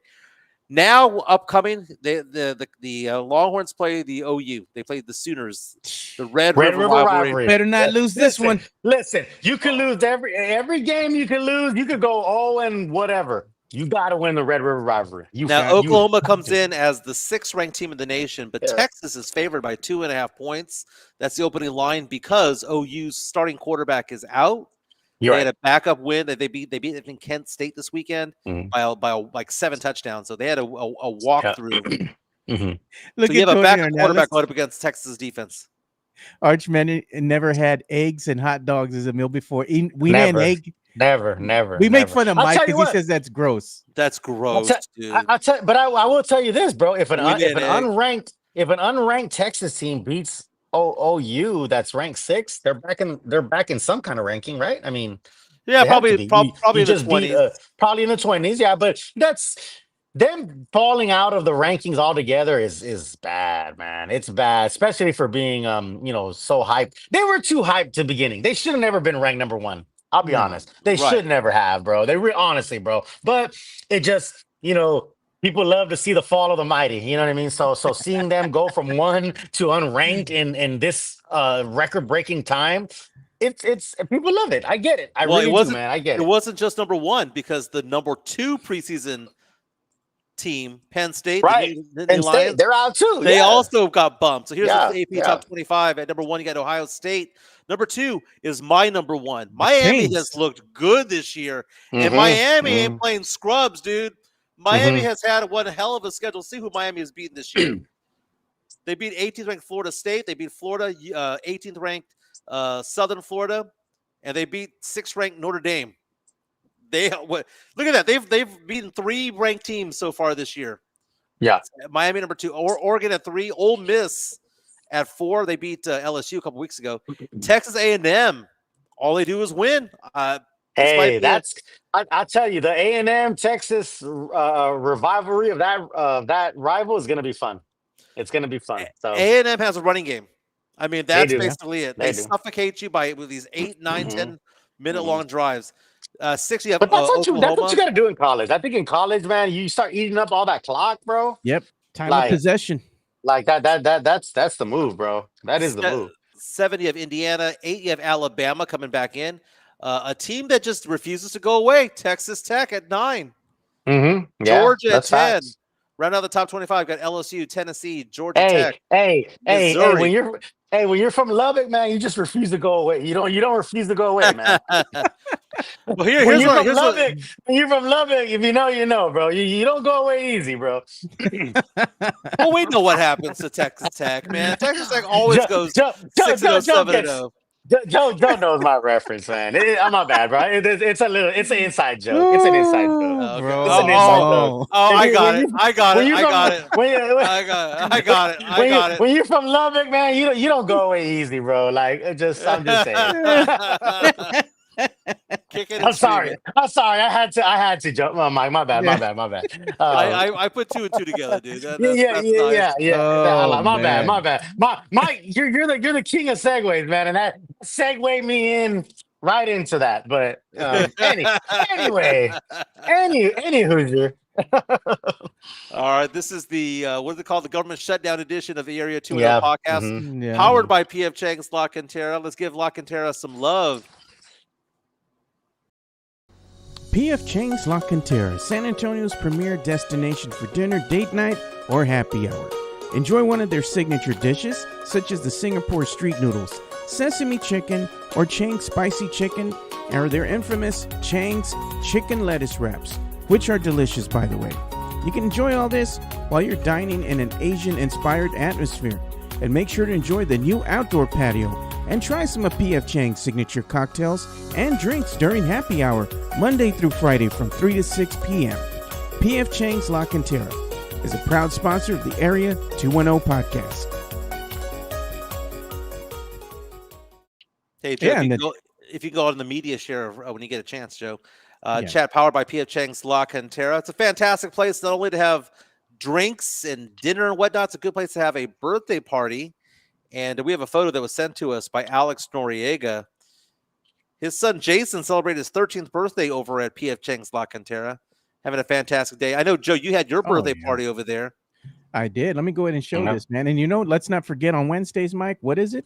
Speaker 2: Now upcoming, the Longhorns play the OU. They played the Sooners, the Red River rivalry.
Speaker 3: Better not lose this one.
Speaker 1: Listen, you can lose every game. You can lose. You could go and whatever. You got to win the Red River rivalry.
Speaker 2: Now Oklahoma comes in as the 6th-ranked team in the nation, but
Speaker 1: Yeah.
Speaker 2: Texas is favored by 2.5 points. That's the opening line because OU's starting quarterback is out.
Speaker 1: You're
Speaker 2: They
Speaker 1: right.
Speaker 2: had a backup win that they beat. I think Kent State this weekend
Speaker 1: Mhm.
Speaker 2: by like 7 touchdowns. So they had a walkthrough.
Speaker 1: Mhm.
Speaker 3: Look
Speaker 2: So you
Speaker 3: at
Speaker 2: have a
Speaker 3: Tony
Speaker 2: backup
Speaker 3: Arnett.
Speaker 2: quarterback going up against Texas defense.
Speaker 3: Arch Manning never had eggs and hot dogs as a meal before. We made an
Speaker 1: Never.
Speaker 3: egg.
Speaker 1: Never.
Speaker 3: We make
Speaker 1: never.
Speaker 3: fun of
Speaker 1: I'll
Speaker 3: Mike
Speaker 1: tell you
Speaker 3: because he
Speaker 1: what.
Speaker 3: says that's gross.
Speaker 2: That's gross, dude.
Speaker 1: I'll tell, but I will tell you this, bro. If an
Speaker 2: We made an egg.
Speaker 1: unranked Texas team beats OU that's ranked 6, they're back in some kind of ranking, right? I mean,
Speaker 2: Yeah,
Speaker 1: they have to
Speaker 2: probably
Speaker 1: be.
Speaker 2: probably
Speaker 1: You
Speaker 2: in the
Speaker 1: just beat
Speaker 2: 20s.
Speaker 1: probably in the 20s, yeah. But that's them falling out of the rankings altogether is bad, man. It's bad, especially for being so hyped. They were too hyped to beginning. They should have never been ranked number 1. I'll be
Speaker 3: No.
Speaker 1: honest. They
Speaker 2: Right.
Speaker 1: should never have, bro. Honestly, bro. But it just, people love to see the fall of the mighty. You know what I mean? So seeing them go from 1 to unranked in this record breaking time, it's people love it. I get it. I
Speaker 2: Well, it
Speaker 1: really do,
Speaker 2: wasn't.
Speaker 1: man. I get
Speaker 2: It
Speaker 1: it.
Speaker 2: wasn't just number 1 because the number 2 preseason team, Penn State,
Speaker 1: Right.
Speaker 2: the
Speaker 1: And
Speaker 2: Lions,
Speaker 1: State, they're out too.
Speaker 2: they
Speaker 1: yeah.
Speaker 2: also got bumped. So here's
Speaker 1: Yeah,
Speaker 2: the AP
Speaker 1: yeah.
Speaker 2: top 25. At number 1, you got Ohio State. Number 2 is my number 1. Miami
Speaker 3: Saints.
Speaker 2: has looked good this year, and
Speaker 1: Mhm,
Speaker 2: Miami ain't
Speaker 1: mhm,
Speaker 2: playing scrubs, dude. Miami
Speaker 1: mhm.
Speaker 2: has had one hell of a schedule. See who Miami has beaten this year. They beat 18th ranked Florida State. They beat Florida, 18th ranked Southern Florida, and they beat 6th ranked Notre Dame. Look at that. They've beaten 3 ranked teams so far this year.
Speaker 1: Yeah.
Speaker 2: Miami number 2, Oregon at 3, Ole Miss at 4. They beat LSU a couple weeks ago. Texas A&M, all they do is win.
Speaker 1: Hey, I tell you, the A&M Texas rivalry of that rival is going to be fun. It's going to be fun. So
Speaker 2: A&M has a running game. I mean, that's
Speaker 1: do.
Speaker 2: basically it.
Speaker 1: They
Speaker 2: They
Speaker 1: do.
Speaker 2: suffocate you with these 8, 9,
Speaker 1: Mhm.
Speaker 2: 10-minute long drives. 6, you have
Speaker 1: But that's what you
Speaker 2: Oklahoma.
Speaker 1: got to do in college. I think in college, man, you start eating up all that clock, bro.
Speaker 3: Yep. Time
Speaker 1: Like-
Speaker 3: of possession.
Speaker 1: Like that's the move, bro. That is the move.
Speaker 2: 7, you have Indiana. 8, you have Alabama coming back in. A team that just refuses to go away. Texas Tech at 9.
Speaker 1: Mm-hmm. Yeah,
Speaker 2: Georgia at
Speaker 1: that's
Speaker 2: 10.
Speaker 1: facts.
Speaker 2: Round out the top 25, got LSU, Tennessee, Georgia
Speaker 1: Hey,
Speaker 2: Tech.
Speaker 1: hey,
Speaker 2: Missouri.
Speaker 1: when you're from Lubbock, man, you just refuse to go away. You don't refuse to go away, man.
Speaker 2: Well,
Speaker 1: When
Speaker 2: here's
Speaker 1: you're
Speaker 2: what,
Speaker 1: from
Speaker 2: here's what,
Speaker 1: Lubbock, when you're from Lubbock, if you know, bro. You don't go away easy, bro.
Speaker 2: well, we know what happens to Texas Tech, man. Texas Tech always goes 6-0, 7-0.
Speaker 1: Joe knows my reference, man. I'm not bad, bro. It's an inside joke. It's an inside joke.
Speaker 3: Oh,
Speaker 2: Okay.
Speaker 3: bro.
Speaker 1: It's an inside joke.
Speaker 3: No.
Speaker 2: I got
Speaker 1: When
Speaker 2: it.
Speaker 1: you
Speaker 2: I got
Speaker 1: when
Speaker 2: it.
Speaker 1: you
Speaker 2: I got
Speaker 1: from
Speaker 2: it.
Speaker 1: when you
Speaker 2: I got it. I got it. I got it.
Speaker 1: when you're from Lubbock, man, you don't go away easy, bro. Like I'm just saying.
Speaker 2: Kicking
Speaker 1: I'm
Speaker 2: and
Speaker 1: sorry.
Speaker 2: screaming.
Speaker 1: I'm sorry. I had to jump. Oh, my bad. My
Speaker 3: Yeah.
Speaker 1: bad. My bad. Um,
Speaker 2: I put two and two together, dude.
Speaker 1: yeah, yeah,
Speaker 2: That's
Speaker 1: yeah,
Speaker 2: nice.
Speaker 1: yeah, yeah.
Speaker 3: Oh,
Speaker 1: My bad. My
Speaker 3: man.
Speaker 1: bad. You're the king of segues, man, and that segue me in right into that. But anyway, any Hoosier.
Speaker 2: All right, this is the what is it called? The government shutdown edition of the Area 210
Speaker 1: Yeah.
Speaker 2: podcast,
Speaker 3: Yeah.
Speaker 2: powered by PF Chang's La Cantera. Let's give La Cantera some love.
Speaker 3: PF Chang's La Cantera, San Antonio's premier destination for dinner, date night, or happy hour. Enjoy one of their signature dishes, such as the Singapore street noodles, sesame chicken, or Chang's spicy chicken, or their infamous Chang's chicken lettuce wraps, which are delicious, by the way. You can enjoy all this while you're dining in an Asian-inspired atmosphere. And make sure to enjoy the new outdoor patio and try some of PF Chang's signature cocktails and drinks during happy hour, Monday through Friday from 3 to 6 p.m. PF Chang's La Cantera is a proud sponsor of the Area 210 podcast.
Speaker 2: Hey, Joe,
Speaker 3: Yeah,
Speaker 2: if you can go on the media share when you get a chance, Joe.
Speaker 3: Yeah.
Speaker 2: Chat powered by PF Chang's La Cantera. It's a fantastic place, not only to have drinks and dinner and whatnot, it's a good place to have a birthday party. And we have a photo that was sent to us by Alex Noriega. His son Jason celebrated his 13th birthday over at PF Chang's La Cantera, having a fantastic day. I know, Joe, you had your birthday
Speaker 3: yeah.
Speaker 2: party over there.
Speaker 3: I did. Let me go ahead and show
Speaker 1: Yeah.
Speaker 3: this, man. And let's not forget on Wednesdays, Mike, what is it?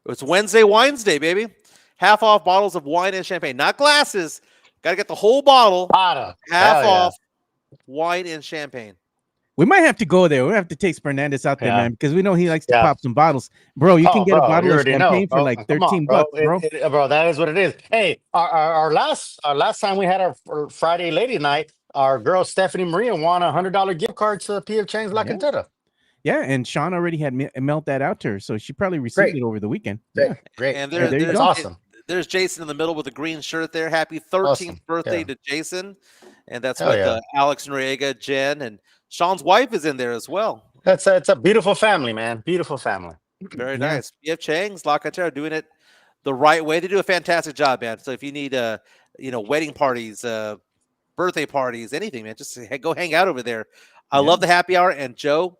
Speaker 2: It's Wednesday Wines Day, baby. Half off bottles of wine and champagne, not glasses. Got to get the whole bottle.
Speaker 1: Otta.
Speaker 2: Half
Speaker 1: Hell yeah.
Speaker 2: off wine and champagne.
Speaker 3: We might have to go there. We have to take Fernandez out there,
Speaker 1: Yeah.
Speaker 3: man, because we know he likes to
Speaker 1: Yeah.
Speaker 3: pop some bottles. Bro, you can get a
Speaker 1: bro,
Speaker 3: bottle
Speaker 1: you
Speaker 3: of
Speaker 1: already
Speaker 3: champagne
Speaker 1: know,
Speaker 3: for
Speaker 1: bro.
Speaker 3: like
Speaker 1: Come on,
Speaker 3: $13, bro.
Speaker 1: Bro, that is what it is. Hey, our last time we had our Friday lady night, our girl Stephanie Maria won $100 gift card to PF Chang's La
Speaker 3: Yeah.
Speaker 1: Cantera.
Speaker 3: Yeah, and Sean already had mailed that out to her, so she probably received
Speaker 1: Great.
Speaker 3: it over the weekend.
Speaker 1: Great,
Speaker 3: Yeah.
Speaker 1: great.
Speaker 2: And
Speaker 3: there you
Speaker 1: That's
Speaker 3: go.
Speaker 1: awesome.
Speaker 2: There's Jason in the middle with a green shirt there. Happy 13th
Speaker 1: Awesome.
Speaker 2: birthday
Speaker 1: Yeah.
Speaker 2: to Jason. And that's
Speaker 1: Hell
Speaker 2: with
Speaker 1: yeah.
Speaker 2: Alex Noriega, Jen, and Sean's wife is in there as well.
Speaker 1: It's a beautiful family, man. Beautiful family.
Speaker 2: Very
Speaker 3: Yeah.
Speaker 2: nice. PF Chang's La Cantera doing it the right way. They do a fantastic job, man. So if you need wedding parties, birthday parties, anything, man, just go hang out over there. I
Speaker 3: Yeah.
Speaker 2: love the happy hour. And Joe,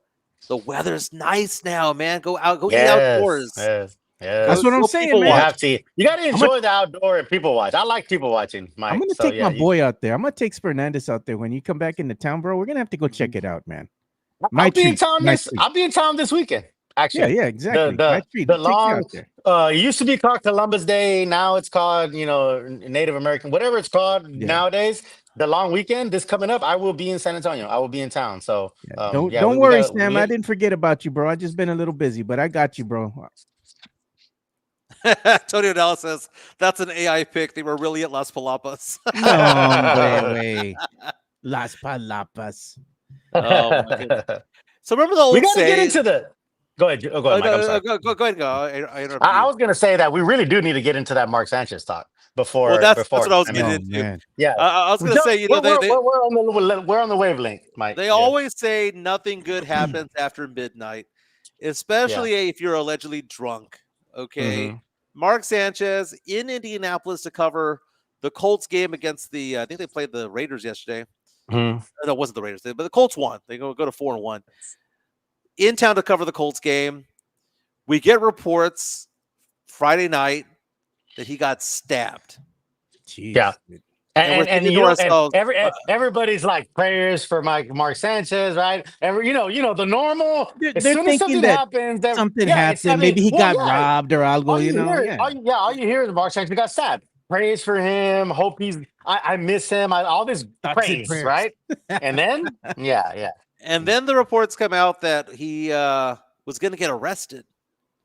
Speaker 2: the weather's nice now, man. Go out, go eat
Speaker 1: Yes,
Speaker 2: outdoors.
Speaker 1: yes.
Speaker 3: That's what I'm
Speaker 2: Go
Speaker 3: saying,
Speaker 2: people
Speaker 3: man.
Speaker 1: You
Speaker 2: watch.
Speaker 1: have to. You got to enjoy the outdoor and people watch. I like people watching, Mike.
Speaker 3: I'm gonna
Speaker 1: So,
Speaker 3: take
Speaker 1: yeah,
Speaker 3: my
Speaker 1: you-
Speaker 3: boy out there. I'm gonna take Fernandez out there when you come back into town, bro. We're gonna have to go check it out, man. My
Speaker 1: I'll be in
Speaker 3: treat,
Speaker 1: town
Speaker 3: my
Speaker 1: this.
Speaker 3: treat.
Speaker 1: I'll be in town this weekend. Actually,
Speaker 3: Yeah, exactly. My treat.
Speaker 1: the
Speaker 3: I'll take you
Speaker 1: long.
Speaker 3: out there.
Speaker 1: It used to be called Columbus Day. Now it's called Native American, whatever it's called
Speaker 3: Yeah.
Speaker 1: nowadays. The long weekend, this coming up, I will be in San Antonio. I will be in town. So
Speaker 3: Yeah.
Speaker 1: yeah,
Speaker 3: Don't
Speaker 1: we
Speaker 3: worry,
Speaker 1: got-
Speaker 3: Sam.
Speaker 1: we-
Speaker 3: I didn't forget about you, bro. I just been a little busy, but I got you, bro.
Speaker 2: Tony O'Dell says that's an AI pick. They were really at Las Palapas.
Speaker 3: No, hombre, Las Palapas.
Speaker 2: Oh, my goodness. So remember the old
Speaker 1: we got to get
Speaker 2: saying-
Speaker 1: into the. Go ahead. Go ahead, Mike. I'm sorry.
Speaker 2: Go ahead. Go. I interrupted
Speaker 1: I
Speaker 2: you.
Speaker 1: was gonna say that we really do need to get into that Mark Sanchez talk before.
Speaker 2: Well, that's
Speaker 1: before
Speaker 2: what I was
Speaker 1: mean,
Speaker 2: getting into.
Speaker 3: man.
Speaker 1: Yeah,
Speaker 2: I was going to say,
Speaker 1: we're on the wavelength, Mike.
Speaker 2: they
Speaker 1: Yeah.
Speaker 2: always say nothing good happens after midnight, especially if you're allegedly drunk. Okay.
Speaker 1: Mhm.
Speaker 2: Mark Sanchez in Indianapolis to cover the Colts game against the, I think they played the Raiders yesterday.
Speaker 1: Mhm.
Speaker 2: No, it wasn't the Raiders, but the Colts won. They go to 4-1. In town to cover the Colts game. We get reports Friday night that he got stabbed.
Speaker 3: Jeez.
Speaker 1: Yeah.
Speaker 2: And we're
Speaker 1: And
Speaker 2: thinking to
Speaker 1: and
Speaker 2: ourselves,
Speaker 1: everybody's like prayers for Mark Sanchez, right? You know the normal.
Speaker 3: They're
Speaker 1: As soon as
Speaker 3: thinking
Speaker 1: something
Speaker 3: that
Speaker 1: happens,
Speaker 3: something
Speaker 1: yeah, it's-
Speaker 3: happened.
Speaker 1: I mean,
Speaker 3: Maybe he
Speaker 1: well,
Speaker 3: got
Speaker 1: yeah.
Speaker 3: robbed or algo,
Speaker 1: All
Speaker 3: you
Speaker 1: you
Speaker 3: know?
Speaker 1: hear,
Speaker 3: Yeah.
Speaker 1: all you hear is Mark Sanchez got stabbed. Praise for him. Hope he's. I miss him. All this
Speaker 3: Thoughts and
Speaker 1: praise,
Speaker 3: prayers.
Speaker 1: right? And then, yeah.
Speaker 2: and then the reports come out that he was going to get arrested.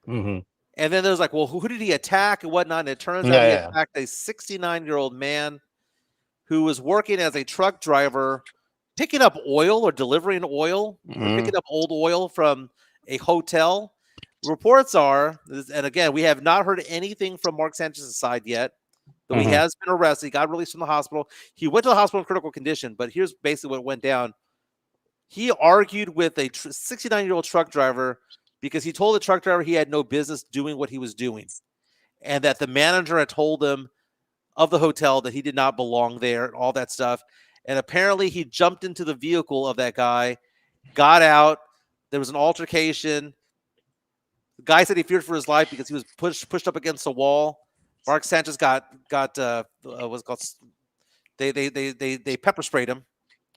Speaker 1: Mm-hmm.
Speaker 2: And then there's like, well, who did he attack and whatnot? And it turns out he attacked a 69-year-old man who was working as a truck driver, picking up oil or delivering oil, or picking up old oil from a hotel. reports are, and again, we have not heard anything from Mark Sanchez's side yet, though he
Speaker 1: Mhm.
Speaker 2: has been arrested. He got released from the hospital. He went to the hospital in critical condition, but here's basically what went down. He argued with a 69-year-old truck driver because he told the truck driver he had no business doing what he was doing, and that the manager had told him of the hotel that he did not belong there, all that stuff. And apparently he jumped into the vehicle of that guy, got out. There was an altercation. The guy said he feared for his life because he was pushed up against the wall. Mark Sanchez got what's called they pepper sprayed him,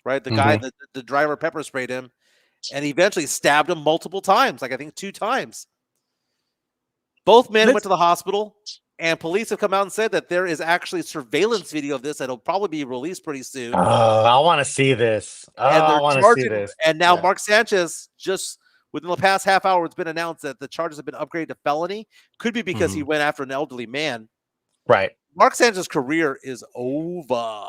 Speaker 2: right? The guy,
Speaker 1: Mhm.
Speaker 2: the driver pepper sprayed him, and eventually stabbed him multiple times, like I think 2 times. Both men went
Speaker 3: Let's
Speaker 2: to the hospital, and police have come out and said that there is actually surveillance video of this that'll probably be released pretty soon.
Speaker 1: Oh, I want to see this. Oh,
Speaker 2: And
Speaker 1: I
Speaker 2: they're
Speaker 1: want to see
Speaker 2: charging,
Speaker 1: this.
Speaker 2: and now
Speaker 1: Yeah.
Speaker 2: Mark Sanchez, just within the past half hour, it's been announced that the charges have been upgraded to felony. Could be because he
Speaker 1: Mhm.
Speaker 2: went after an elderly man.
Speaker 1: Right.
Speaker 2: Mark Sanchez's career is over.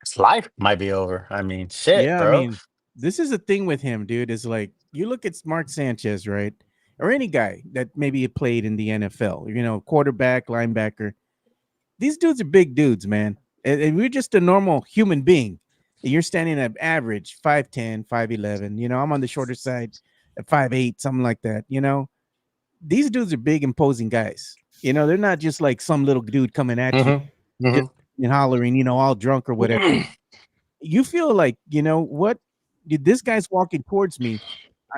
Speaker 1: His life might be over. I mean, shit,
Speaker 3: Yeah, I
Speaker 1: bro.
Speaker 3: mean, this is the thing with him, dude. Is like you look at Mark Sanchez, right, or any guy that maybe played in the NFL, quarterback, linebacker. These dudes are big dudes, man. And we're just a normal human being. And you're standing at average 5'10", 5'11". I'm on the shorter side at 5'8", something like that. These dudes are big, imposing guys. They're not just like some little dude coming at you,
Speaker 1: Mhm.
Speaker 3: just
Speaker 1: Mhm.
Speaker 3: and hollering, all drunk or whatever. You feel like, what? This guy's walking towards me.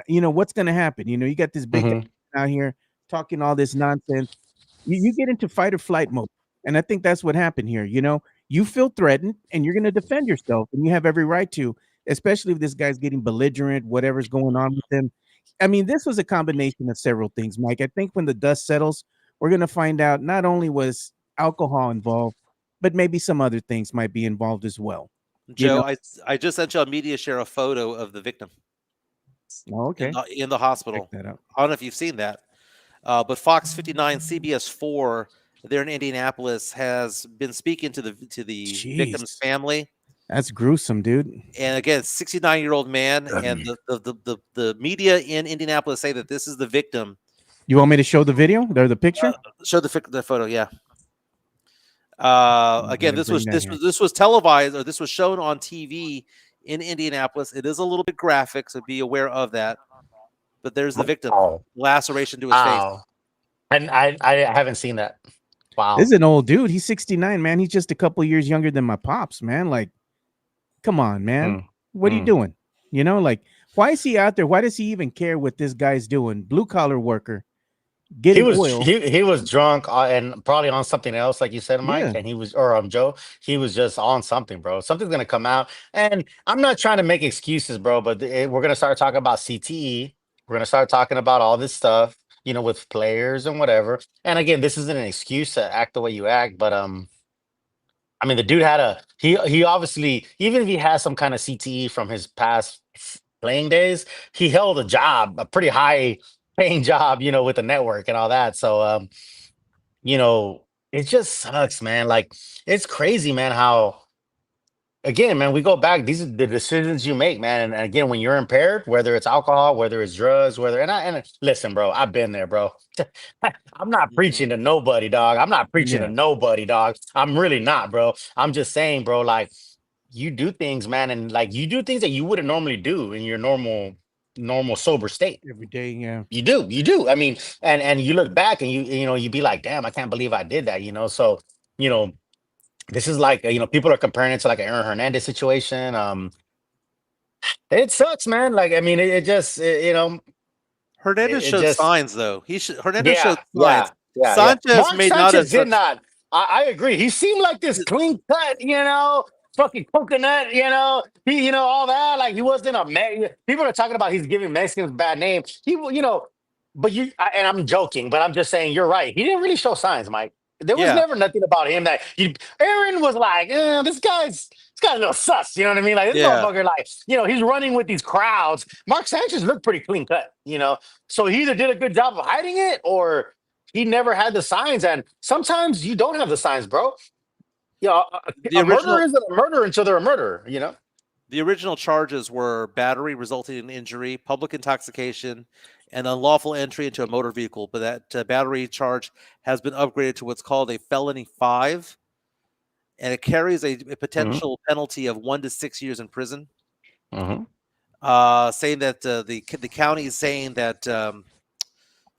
Speaker 3: What's going to happen? You got this big
Speaker 1: Mhm.
Speaker 3: guy out here talking all this nonsense. You get into fight or flight mode. And I think that's what happened here. You feel threatened and you're going to defend yourself, and you have every right to, especially if this guy's getting belligerent, whatever's going on with him. I mean, this was a combination of several things, Mike. I think when the dust settles, we're going to find out not only was alcohol involved, but maybe some other things might be involved as well. You know,
Speaker 2: Joe, I just sent you a media share a photo of the victim
Speaker 3: oh,
Speaker 2: in
Speaker 3: okay.
Speaker 2: the
Speaker 3: Check
Speaker 2: hospital.
Speaker 3: that out.
Speaker 2: I don't know if you've seen that, but Fox 59, CBS 4, there in Indianapolis, has been speaking to the victim's
Speaker 3: Jeez.
Speaker 2: family.
Speaker 3: That's gruesome, dude.
Speaker 2: And again, 69-year-old man, and the media in Indianapolis say that this is the victim.
Speaker 3: You want me to show the video or the picture?
Speaker 2: Show the photo, yeah.
Speaker 3: Go
Speaker 2: Again,
Speaker 3: ahead and bring that here.
Speaker 2: this was televised, or this was shown on TV in Indianapolis. It is a little bit graphic, so be aware of that. But there's the victim,
Speaker 1: Oh,
Speaker 2: laceration to his face.
Speaker 1: wow. And I haven't seen that. Wow.
Speaker 3: This is an old dude. He's 69, man. He's just a couple years younger than my pops, man. Like, come on, man.
Speaker 1: Mm.
Speaker 3: What are you
Speaker 1: Mm.
Speaker 3: doing? Like, why is he out there? Why does he even care what this guy's doing? Blue collar worker
Speaker 1: He
Speaker 3: getting
Speaker 1: was
Speaker 3: oil.
Speaker 1: he was drunk and probably on something else, like you said, Mike.
Speaker 3: Yeah.
Speaker 1: And he was, or Joe, he was just on something, bro. Something's gonna come out. And I'm not trying to make excuses, bro, but we're gonna start talking about CTE. We're gonna start talking about all this stuff, with players and whatever. And again, this isn't an excuse to act the way you act, but I mean, the dude had he obviously, even if he has some kind of CTE from his past playing days, he held a job, a pretty high paying job, with the network and all that. So, you know, it just sucks, man. Like, it's crazy, man, how again, man, we go back. These are the decisions you make, man. And again, when you're impaired, whether it's alcohol, whether it's drugs, listen, bro, I've been there, bro. I'm not
Speaker 2: Mhm.
Speaker 1: preaching to nobody, dog. I'm not preaching to
Speaker 3: Yeah.
Speaker 1: nobody, dog. I'm really not, bro. I'm just saying, bro, like you do things, man, and like you do things that you wouldn't normally do in your normal sober state.
Speaker 3: Every day. Yeah.
Speaker 1: You do. I mean, and you look back and you be like, damn, I can't believe I did that, So, you know, this is like, people are comparing it to like an Aaron Hernandez situation. It sucks, man. Like, I mean, it just,
Speaker 2: Hernandez
Speaker 1: it
Speaker 2: showed
Speaker 1: just,
Speaker 2: signs, though. Hernandez showed
Speaker 1: yeah,
Speaker 2: signs.
Speaker 1: yeah, yeah, yeah.
Speaker 2: Sanchez
Speaker 1: Mark
Speaker 2: may not have
Speaker 1: Sanchez did
Speaker 2: such.
Speaker 1: not. I agree. He seemed like this clean cut, fucking coconut, all that. Like he wasn't a man. People are talking about he's giving Mexicans bad name. But and I'm joking, but I'm just saying you're right. He didn't really show signs, Mike. There was
Speaker 2: Yeah,
Speaker 1: never nothing about him that Aaron was like, this guy's a little sus. You know what I mean? Like this
Speaker 2: yeah.
Speaker 1: motherfucker, like, he's running with these crowds. Mark Sanchez looked pretty clean cut. So he either did a good job of hiding it or he never had the signs. And sometimes you don't have the signs, bro.
Speaker 2: The
Speaker 1: A murderer
Speaker 2: original
Speaker 1: isn't a murderer until they're a murderer.
Speaker 2: the original charges were battery resulting in injury, public intoxication, and unlawful entry into a motor vehicle. But that battery charge has been upgraded to what's called a felony 5, and it carries a potential penalty of 1 to 6 years in prison. Saying that the county is saying that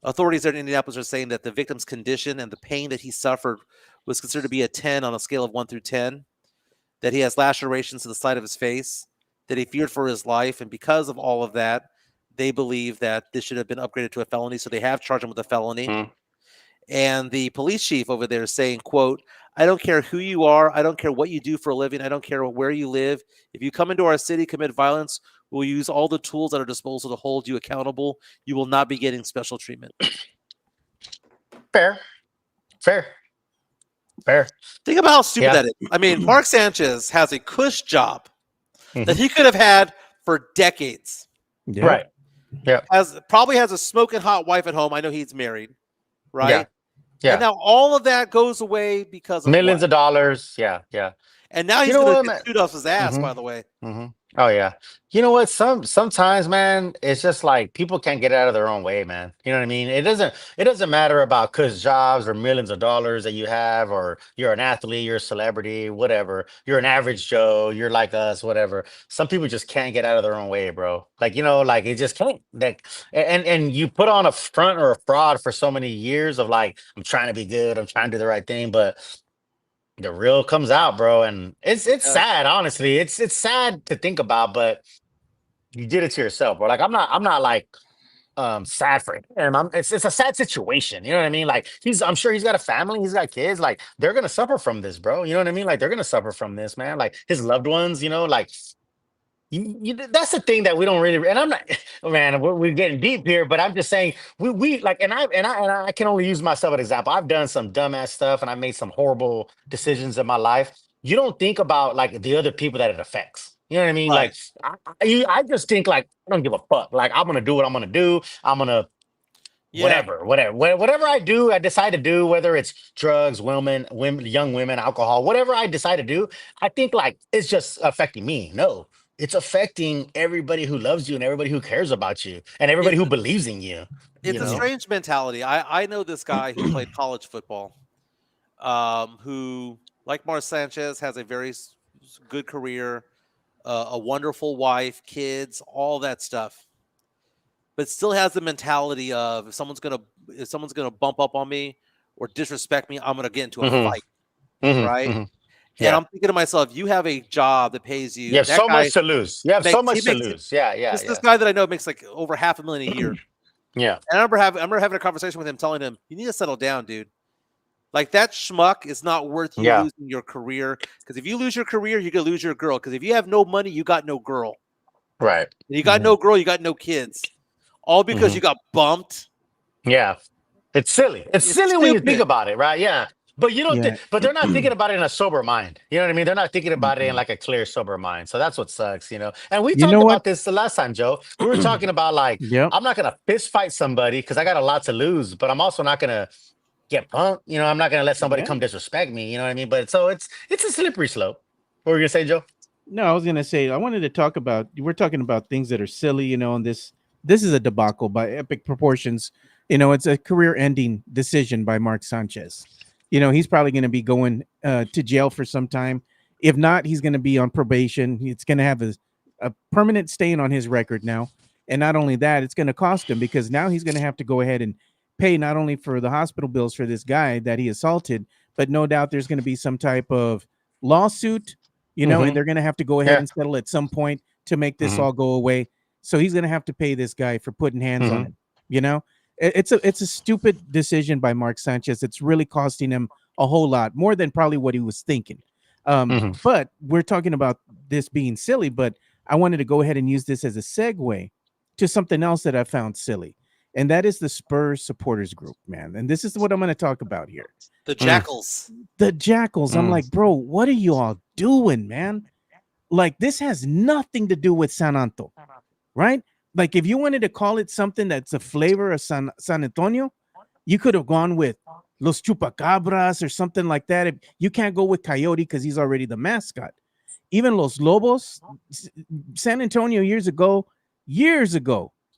Speaker 2: authorities in Indianapolis are saying that the victim's condition and the pain that he suffered was considered to be a 10 on a scale of 1 through 10, that he has lacerations to the side of his face, that he feared for his life. And because of all of that, they believe that this should have been upgraded to a felony. So they have charged him with a felony. And the police chief over there is saying, quote, "I don't care who you are. I don't care what you do for a living. I don't care where you live. If you come into our city, commit violence, we'll use all the tools at our disposal to hold you accountable. You will not be getting special treatment."
Speaker 1: Fair.
Speaker 2: Think about how stupid that is. I mean, Mark Sanchez has a cush job that he could have had for decades.
Speaker 3: Yeah.
Speaker 1: Right. Yeah.
Speaker 2: Probably has a smoking hot wife at home. I know he's married, right?
Speaker 1: Yeah.
Speaker 2: And now all of that goes away because of
Speaker 1: millions
Speaker 2: what?
Speaker 1: of dollars. Yeah.
Speaker 2: And now he's
Speaker 1: You know
Speaker 2: going
Speaker 1: what,
Speaker 2: to
Speaker 1: man?
Speaker 2: shoot off his ass, by the way.
Speaker 1: Oh yeah. You know what? Sometimes, man, it's just like people can't get out of their own way, man. You know what I mean? It doesn't matter about cush jobs or millions of dollars that you have, or you're an athlete, you're a celebrity, whatever. You're an average Joe, you're like us, whatever. Some people just can't get out of their own way, bro. Like, like it just can't. Like, and you put on a front or a fraud for so many years of like, I'm trying to be good, I'm trying to do the right thing, but the real comes out, bro, and it's sad. Honestly, it's sad to think about, but you did it to yourself, bro. Like I'm not like sad for him. It's a sad situation. You know what I mean? Like I'm sure he's got a family, he's got kids. Like they're gonna suffer from this, bro. You know what I mean? Like they're gonna suffer from this, man. Like his loved ones. Like that's the thing that we don't really. And I'm not, man. We're getting deep here, but I'm just saying we like, and I can only use myself as an example. I've done some dumbass stuff, and I made some horrible decisions in my life. You don't think about like the other people that it affects. You know what I mean?
Speaker 2: Right.
Speaker 1: Like I just think like I don't give a fuck. Like I'm gonna do what I'm gonna do. I'm gonna whatever I do, I decide to do, whether it's drugs, women, young women, alcohol, whatever I decide to do, I think like it's just affecting me. No, it's affecting everybody who loves you and everybody who cares about you and everybody who believes in you.
Speaker 2: It's a strange mentality. I know this guy who played college football, who, like Mark Sanchez, has a very good career, a wonderful wife, kids, all that stuff, but still has the mentality of if someone's gonna bump up on me or disrespect me, I'm gonna get into a fight, right? And I'm thinking to myself, you have a job that pays you.
Speaker 1: You have so much to lose. You have so much to lose. Yeah.
Speaker 2: This guy that I know makes like over $500,000 a year.
Speaker 1: Yeah.
Speaker 2: And I remember having a conversation with him, telling him, you need to settle down, dude. Like that schmuck is not worth you losing your career. Because if you lose your career, you're gonna lose your girl. Because if you have no money, you got no girl.
Speaker 1: Right.
Speaker 2: And you got no girl, you got no kids. All because you got bumped.
Speaker 1: Yeah. It's silly. It's silly when you think about it, right? Yeah. But you don't but they're not thinking about it in a sober mind. You know what I mean? They're not thinking about it in like a clear, sober mind. So that's what sucks, And we talked about this the last time, Joe. We were talking about like, I'm not gonna fist fight somebody because I got a lot to lose, but I'm also not gonna get punked. I'm not gonna let somebody come disrespect me. You know what I mean? But so it's a slippery slope. What were you gonna say, Joe?
Speaker 3: No, I was gonna say I wanted to talk about. We're talking about things that are silly, and this is a debacle by epic proportions. It's a career-ending decision by Mark Sanchez. He's probably going to be going to jail for some time. If not, he's going to be on probation. It's going to have a permanent stain on his record now. And not only that, it's going to cost him because now he's going to have to go ahead and pay not only for the hospital bills for this guy that he assaulted, but no doubt there's going to be some type of lawsuit, and they're going to have to go ahead and settle at some point to make this all go away. So he's going to have to pay this guy for putting hands on him, It's a stupid decision by Mark Sanchez. It's really costing him a whole lot more than probably what he was thinking. But we're talking about this being silly, but I wanted to go ahead and use this as a segue to something else that I found silly. And that is the Spurs supporters group, man. And this is what I'm going to talk about here.
Speaker 2: The Jackals.
Speaker 3: The Jackals. I'm like, bro, what are you all doing, man? Like, this has nothing to do with San Antonio, right? Like, if you wanted to call it something that's a flavor of San Antonio, you could have gone with Los Chupacabras or something like that. You can't go with Coyote because he's already the mascot. Even Los Lobos, San Antonio years ago,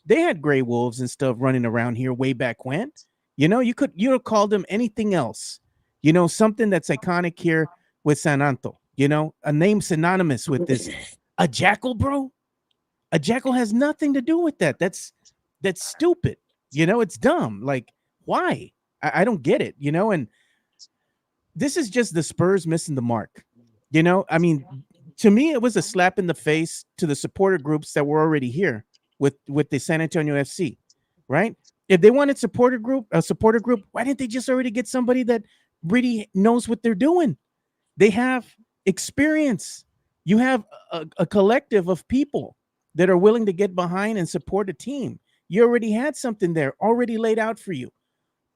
Speaker 3: They had gray wolves and stuff running around here way back when. You'd have called them anything else. Something that's iconic here with San Anto. A name synonymous with this. A jackal, bro. A jackal has nothing to do with that. That's stupid. It's dumb. Like, why? I don't get it. And this is just the Spurs missing the mark. I mean, to me, it was a slap in the face to the supporter groups that were already here with the San Antonio FC, right? If they wanted a supporter group, why didn't they just already get somebody that really knows what they're doing? They have experience. You have a collective of people that are willing to get behind and support a team. You already had something there already laid out for you.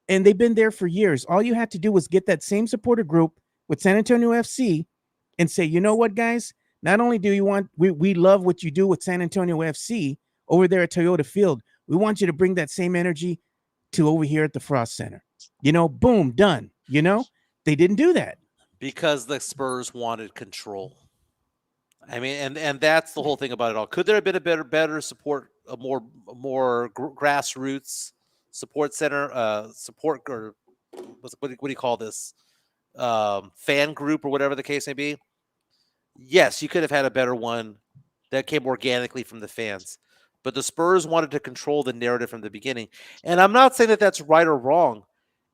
Speaker 3: And they've been there for years. All you had to do was get that same supporter group with San Antonio FC and say, you know what, guys? Not only do you want, we love what you do with San Antonio FC over there at Toyota Field. We want you to bring that same energy to over here at the Frost Center. Boom, done. They didn't do that.
Speaker 2: Because the Spurs wanted control. I mean, and that's the whole thing about it all. Could there have been a better support, a more grassroots support center, support, or what do you call this? Fan group or whatever the case may be? Yes, you could have had a better one that came organically from the fans. But the Spurs wanted to control the narrative from the beginning. And I'm not saying that that's right or wrong.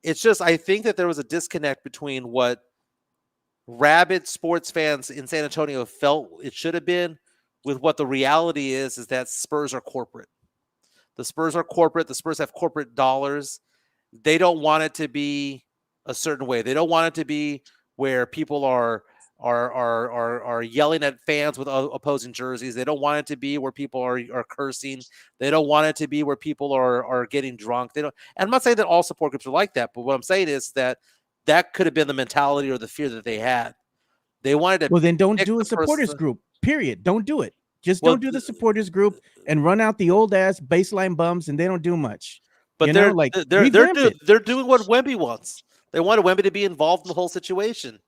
Speaker 2: It's just I think that there was a disconnect between what rabid sports fans in San Antonio felt it should have been with what the reality is that Spurs are corporate. The Spurs are corporate. The Spurs have corporate dollars. They don't want it to be a certain way. They don't want it to be where people are yelling at fans with opposing jerseys. They don't want it to be where people are cursing. They don't want it to be where people are getting drunk. They don't. And I'm not saying that all support groups are like that, but what I'm saying is that could have been the mentality or the fear that they had. They wanted to.
Speaker 3: Well, then don't do a supporters group. Period. Don't do it. Just don't do the supporters group and run out the old ass baseline bums, and they don't do much.
Speaker 2: But they're doing what Wemby wants. They wanted Wemby to be involved in the whole situation.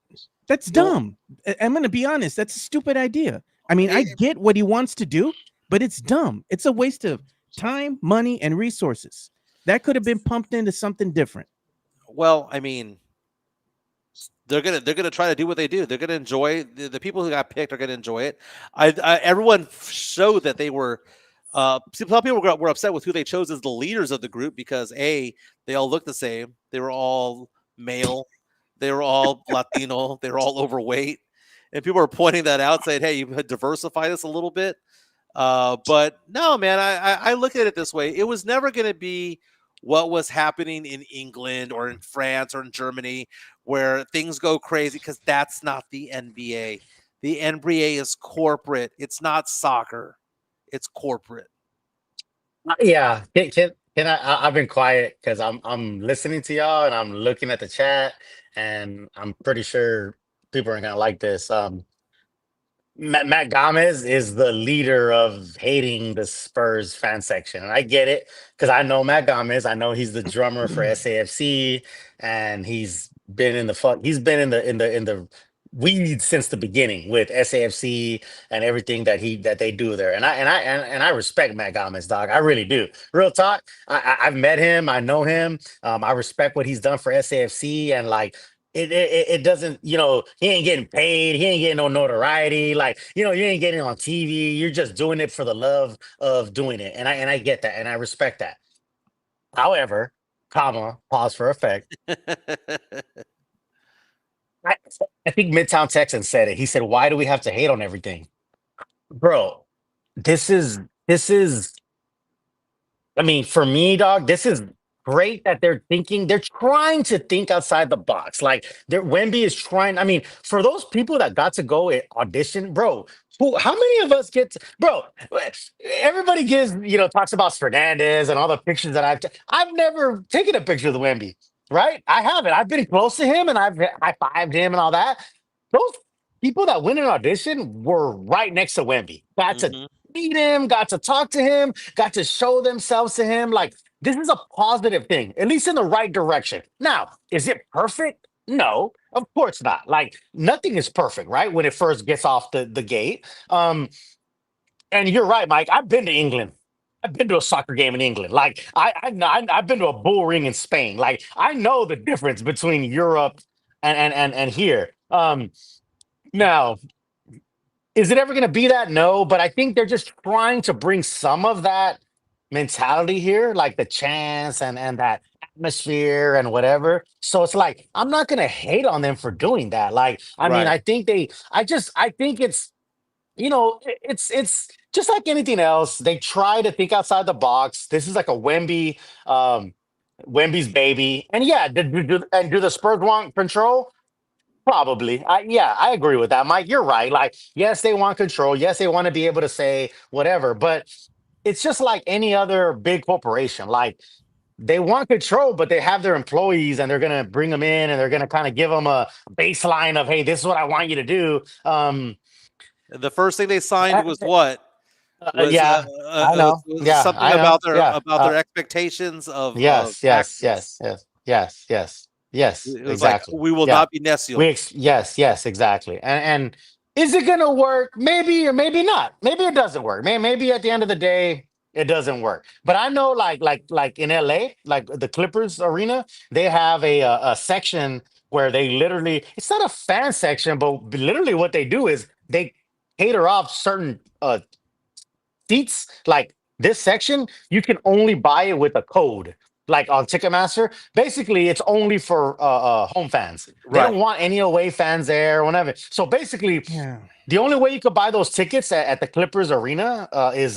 Speaker 3: That's dumb. I'm going to be honest. That's a stupid idea. I mean, I get what he wants to do, but it's dumb. It's a waste of time, money, and resources. That could have been pumped into something different.
Speaker 2: Well, I mean, they're gonna try to do what they do. They're gonna enjoy the people who got picked are gonna enjoy it. Everyone showed that they were. Some people were upset with who they chose as the leaders of the group because they all looked the same. They were all male. They were all Latino. They were all overweight. And people were pointing that out, saying, hey, you diversify this a little bit. But no, man, I look at it this way. It was never going to be what was happening in England or in France or in Germany where things go crazy because that's not the NBA. The NBA is corporate. It's not soccer. It's corporate.
Speaker 1: Yeah. Can I've been quiet because I'm listening to y'all and I'm looking at the chat and I'm pretty sure people aren't gonna like this. Matt Gomez is the leader of hating the Spurs fan section, and I get it because I know Matt Gomez. I know he's the drummer for SAFC, and he's been in the weeds since the beginning with SAFC and everything that they do there. And I respect Matt Gomez, dog. I really do. Real talk. I've met him. I know him. I respect what he's done for SAFC, and like. It doesn't, he ain't getting paid. He ain't getting no notoriety. Like, you ain't getting on TV. You're just doing it for the love of doing it. And I get that. And I respect that. However, pause for effect. I think Midtown Texan said it. He said, why do we have to hate on everything? Bro, this is, I mean, for me, dog, this is great that they're trying to think outside the box. Like Wemby is trying. I mean, for those people that got to go audition, bro, how many of us bro, everybody talks about Fernandez and all the pictures that I've never taken a picture of the Wemby, right? I haven't. I've been close to him and I've high-fived him and all that. Those people that went an audition were right next to Wemby. Got to meet him, got to talk to him, got to show themselves to him. Like, this is a positive thing, at least in the right direction. Now, is it perfect? No, of course not. Like, nothing is perfect, right? When it first gets off the gate. And you're right, Mike. I've been to England. I've been to a soccer game in England. Like I've been to a bull ring in Spain. Like I know the difference between Europe and here. Now, is it ever going to be that? No, but I think they're just trying to bring some of that mentality here, like the chance and that atmosphere and whatever. So it's like I'm not going to hate on them for doing that. Like I mean,
Speaker 2: Right.
Speaker 1: I think it's it's just like anything else. They try to think outside the box. This is like a um, Wemby's baby, and yeah, do the Spurs want control? Probably. Yeah, I agree with that, Mike. You're right. Like, yes, they want control. Yes, they want to be able to say whatever, but it's just like any other big corporation. Like, they want control, but they have their employees and they're going to bring them in and they're going to kind of give them a baseline of, hey, this is what I want you to do.
Speaker 2: The first thing they signed
Speaker 1: Uh,
Speaker 2: was what?
Speaker 1: yeah, I know.
Speaker 2: Was
Speaker 1: Yeah,
Speaker 2: something
Speaker 1: I know. Yeah.
Speaker 2: about their expectations of
Speaker 1: Yes, yes,
Speaker 2: access.
Speaker 1: yes, yes, yes, yes, yes,
Speaker 2: It was like,
Speaker 1: exactly.
Speaker 2: we will
Speaker 1: Yeah.
Speaker 2: not be Nesio.
Speaker 1: Yes, yes, exactly. And is it gonna work? Maybe or maybe not. Maybe it doesn't work. Maybe at the end of the day, it doesn't work. But I know, like in LA, like the Clippers arena, they have a section where they literally, it's not a fan section, but literally what they do is they cater off certain seats. Like this section, you can only buy it with a code. Like on Ticketmaster, basically it's only for home fans. They
Speaker 2: Right.
Speaker 1: don't want any away fans there, or whatever. So basically,
Speaker 3: Yeah.
Speaker 1: the only way you could buy those tickets at the Clippers arena is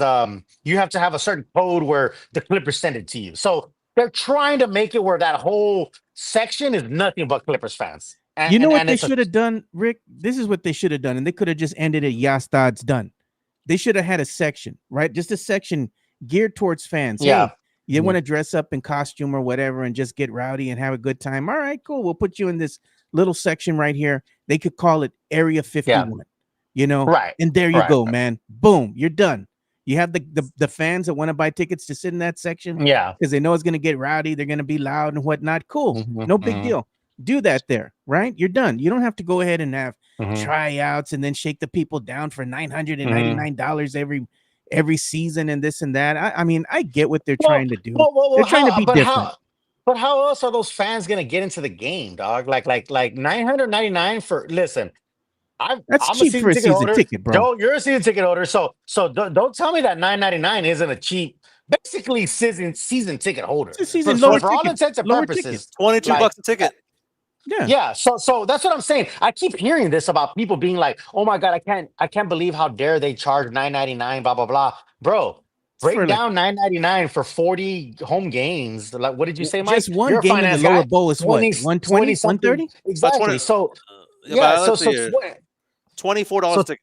Speaker 1: you have to have a certain code where the Clippers send it to you. So they're trying to make it where that whole section is nothing but Clippers fans. And
Speaker 3: You know what
Speaker 1: and
Speaker 3: they
Speaker 1: it's a
Speaker 3: should have done, Rick? This is what they should have done, and they could have just ended it. Yastad's done. They should have had a section, right? Just a section geared towards fans.
Speaker 1: yeah.
Speaker 3: Hey, you
Speaker 1: Mhm.
Speaker 3: want to dress up in costume or whatever and just get rowdy and have a good time? All right, cool. We'll put you in this little section right here. They could call it Area
Speaker 1: Yeah.
Speaker 3: 51, you know?
Speaker 1: Right.
Speaker 3: And there you
Speaker 1: Right.
Speaker 3: go, man. Boom, you're done. You have the fans that want to buy tickets to sit in that section
Speaker 1: Yeah.
Speaker 3: because they know it's going to get rowdy. They're going to be loud and whatnot. Cool.
Speaker 1: Mhm,
Speaker 3: No big
Speaker 1: mhm,
Speaker 3: deal. Do that there, right? You're done. You don't have to go ahead and have
Speaker 1: mhm,
Speaker 3: tryouts and then shake the people down for
Speaker 1: mhm.
Speaker 3: $999 every season and this and that. I mean, I get what they're
Speaker 1: Well,
Speaker 3: trying to do. They're trying to
Speaker 1: how?
Speaker 3: be different.
Speaker 1: But how else are those fans gonna get into the game, dog? Like 999 for. Listen,
Speaker 3: That's
Speaker 1: I'm a
Speaker 3: cheap for
Speaker 1: season
Speaker 3: a
Speaker 1: ticket
Speaker 3: season
Speaker 1: holder.
Speaker 3: ticket, bro.
Speaker 1: Joe, you're a season ticket holder. So don't tell me that 999 isn't a cheap, basically season ticket holder
Speaker 3: It's a
Speaker 1: for
Speaker 3: season
Speaker 1: for,
Speaker 3: lower
Speaker 1: for all
Speaker 3: ticket,
Speaker 1: intents and
Speaker 3: lower ticket.
Speaker 1: purposes.
Speaker 2: 22
Speaker 1: Like
Speaker 2: bucks a ticket.
Speaker 3: Yeah,
Speaker 1: yeah, so that's what I'm saying. I keep hearing this about people being like, "Oh my god, I can't believe how dare they charge 999 blah blah blah." Bro,
Speaker 3: it's for
Speaker 1: break
Speaker 3: like
Speaker 1: down 999 for 40 home games. Like what did you say, Mike?
Speaker 3: just one
Speaker 1: You're a
Speaker 3: game in the
Speaker 1: finance
Speaker 3: lower
Speaker 1: guy.
Speaker 3: bowl is what,
Speaker 1: 20 20
Speaker 3: 120,
Speaker 1: something
Speaker 3: 130?
Speaker 2: About 20.
Speaker 1: exactly. So
Speaker 2: Yeah,
Speaker 1: yeah,
Speaker 2: but let's see here. $24
Speaker 1: so
Speaker 2: ticket.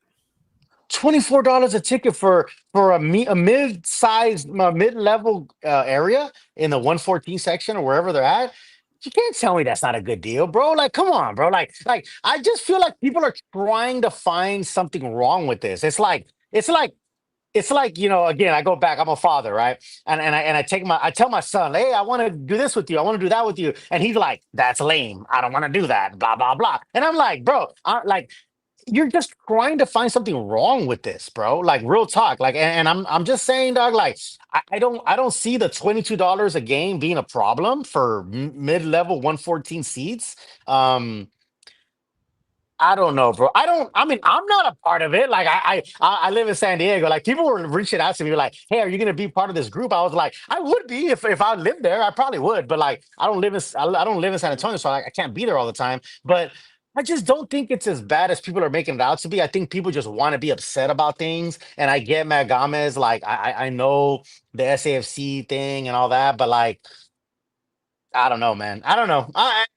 Speaker 1: $24 a ticket for a mid-sized mid-level area in the 114 section or wherever they're at. You can't tell me that's not a good deal, bro. Like, come on, bro. Like I just feel like people are trying to find something wrong with this. It's like again, I go back. I'm a father, right? And I tell my son, hey, I want to do this with you. I want to do that with you. And he's like, that's lame. I don't want to do that. Blah blah blah. And I'm like, bro, like you're just trying to find something wrong with this, bro. Like real talk. Like, and I'm just saying, dog. Like, I don't see the $22 a game being a problem for mid-level 114 seats. Um, I don't know, bro. I mean, I'm not a part of it. Like, I live in San Diego. Like, people were reaching out to me, like, "Hey, are you gonna be part of this group?" I was like, "I would be if I lived there. I probably would." But like, I don't live in San Antonio, so I can't be there all the time. But I just don't think it's as bad as people are making it out to be. I think people just want to be upset about things. And I get Matt Gomez. Like, I know the SAFC thing and all that, but like. I don't know, man. I don't know.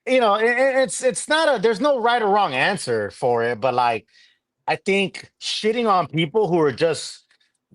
Speaker 1: It's not there's no right or wrong answer for it, but like I think shitting on people who are just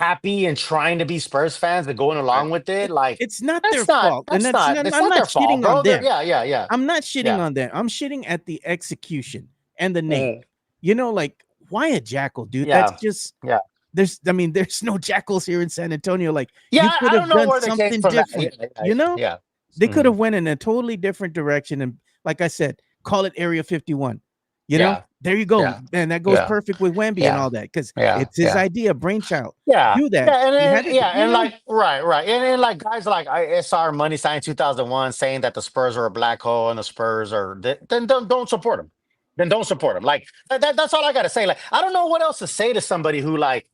Speaker 1: happy and trying to be Spurs fans and going
Speaker 2: Right.
Speaker 1: along with it, like
Speaker 3: it's not their
Speaker 1: that's not
Speaker 3: fault, and
Speaker 1: that's
Speaker 3: that's
Speaker 1: not
Speaker 3: not,
Speaker 1: it's
Speaker 3: I'm
Speaker 1: not
Speaker 3: not
Speaker 1: their fault,
Speaker 3: shitting on
Speaker 1: bro.
Speaker 3: them.
Speaker 1: Yeah.
Speaker 3: I'm not shitting
Speaker 1: Yeah.
Speaker 3: on them. I'm shitting at the execution and the name.
Speaker 1: Mhm.
Speaker 3: You know, like why a jackal, dude? That's
Speaker 1: Yeah.
Speaker 3: just
Speaker 1: Yeah.
Speaker 3: there's no jackals here in San Antonio. Like
Speaker 1: Yeah,
Speaker 3: you
Speaker 1: I
Speaker 3: could
Speaker 1: don't
Speaker 3: have
Speaker 1: know
Speaker 3: done
Speaker 1: where they came
Speaker 3: something
Speaker 1: from that.
Speaker 3: different.
Speaker 1: Yeah.
Speaker 3: You know,
Speaker 1: Yeah.
Speaker 3: they could
Speaker 1: Mhm.
Speaker 3: have went in a totally different direction and, like I said, call it Area 51. You know,
Speaker 1: Yeah.
Speaker 3: there you go.
Speaker 1: Yeah.
Speaker 3: And that goes
Speaker 1: Yeah.
Speaker 3: perfect with Wemby and
Speaker 1: Yeah.
Speaker 3: all that because
Speaker 1: Yeah.
Speaker 3: it's his
Speaker 1: Yeah.
Speaker 3: idea, brainchild.
Speaker 1: Yeah,
Speaker 3: Do that.
Speaker 1: yeah, and
Speaker 3: He
Speaker 1: then,
Speaker 3: had to,
Speaker 1: yeah,
Speaker 3: you
Speaker 1: and
Speaker 3: know,
Speaker 1: like right, and like guys like SR Money signed 2001 saying that the Spurs are a black hole and the Spurs are then don't support them. Then don't support them. Like that's all I gotta say. Like I don't know what else to say to somebody who like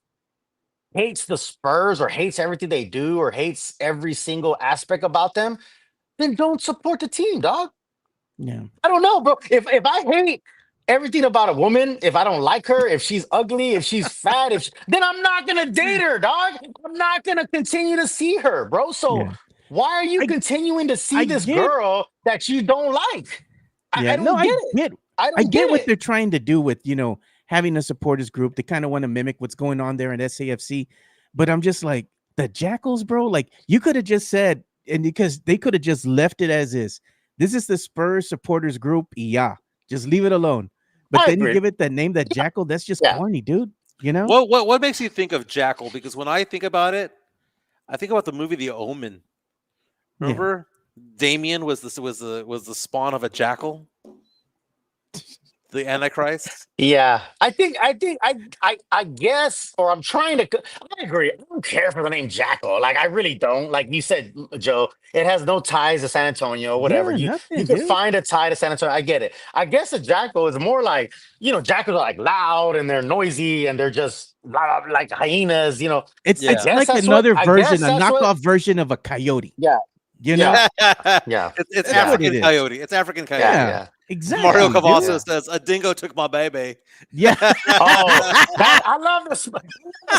Speaker 1: hates the Spurs or hates everything they do or hates every single aspect about them. Then don't support the team, dog.
Speaker 3: yeah.
Speaker 1: I don't know, bro. If I hate everything about a woman, if I don't like her, if she's ugly, if she's fat, then I'm not gonna date her, dog. I'm not gonna continue to see her, bro. So
Speaker 3: Yeah.
Speaker 1: why are you
Speaker 3: I
Speaker 1: continuing to see
Speaker 3: I
Speaker 1: this
Speaker 3: get
Speaker 1: girl that you don't like? I
Speaker 3: Yeah, no,
Speaker 1: don't get it.
Speaker 3: get
Speaker 1: I
Speaker 3: I
Speaker 1: don't
Speaker 3: get
Speaker 1: get
Speaker 3: what
Speaker 1: it.
Speaker 3: they're trying to do with, having a supporters group. They kind of want to mimic what's going on there in SAFC. But I'm just like, the Jackals, bro, like you could have just said, and because they could have just left it as is. This is the Spurs supporters group. Yeah, just leave it alone. But
Speaker 1: I
Speaker 3: then you
Speaker 1: agree.
Speaker 3: give it the name, that Jackal, that's just
Speaker 1: Yeah.
Speaker 3: corny, dude. You know?
Speaker 2: What makes you think of Jackal? Because when I think about it, I think about the movie The Omen.
Speaker 3: Yeah.
Speaker 2: Remember, Damien was the spawn of a jackal, the Antichrist.
Speaker 1: Yeah, I guess, or I'm trying to. I agree. I don't care for the name Jackal. Like, I really don't. Like you said, Joe, it has no ties to San Antonio. Whatever
Speaker 3: Yeah,
Speaker 1: you
Speaker 3: nothing,
Speaker 1: could
Speaker 3: dude.
Speaker 1: find a tie to San Antonio. I get it. I guess a jackal is more like jackals are like loud and they're noisy and they're just like hyenas.
Speaker 3: It's
Speaker 2: Yeah.
Speaker 3: it's
Speaker 1: Guess
Speaker 3: like
Speaker 1: that's what.
Speaker 3: another
Speaker 1: I
Speaker 3: version,
Speaker 1: guess
Speaker 3: a
Speaker 1: that's what.
Speaker 3: knockoff version of a coyote.
Speaker 1: Yeah,
Speaker 3: You
Speaker 1: yeah,
Speaker 3: know?
Speaker 1: yeah,
Speaker 2: It's
Speaker 3: That's what
Speaker 2: African
Speaker 3: it is.
Speaker 2: coyote. It's African coyote.
Speaker 1: yeah,
Speaker 3: Yeah,
Speaker 1: yeah.
Speaker 2: Mario
Speaker 3: exactly,
Speaker 2: Cavasso
Speaker 3: dude.
Speaker 2: says, "A dingo took my baby."
Speaker 3: Yeah.
Speaker 1: Oh, that I love the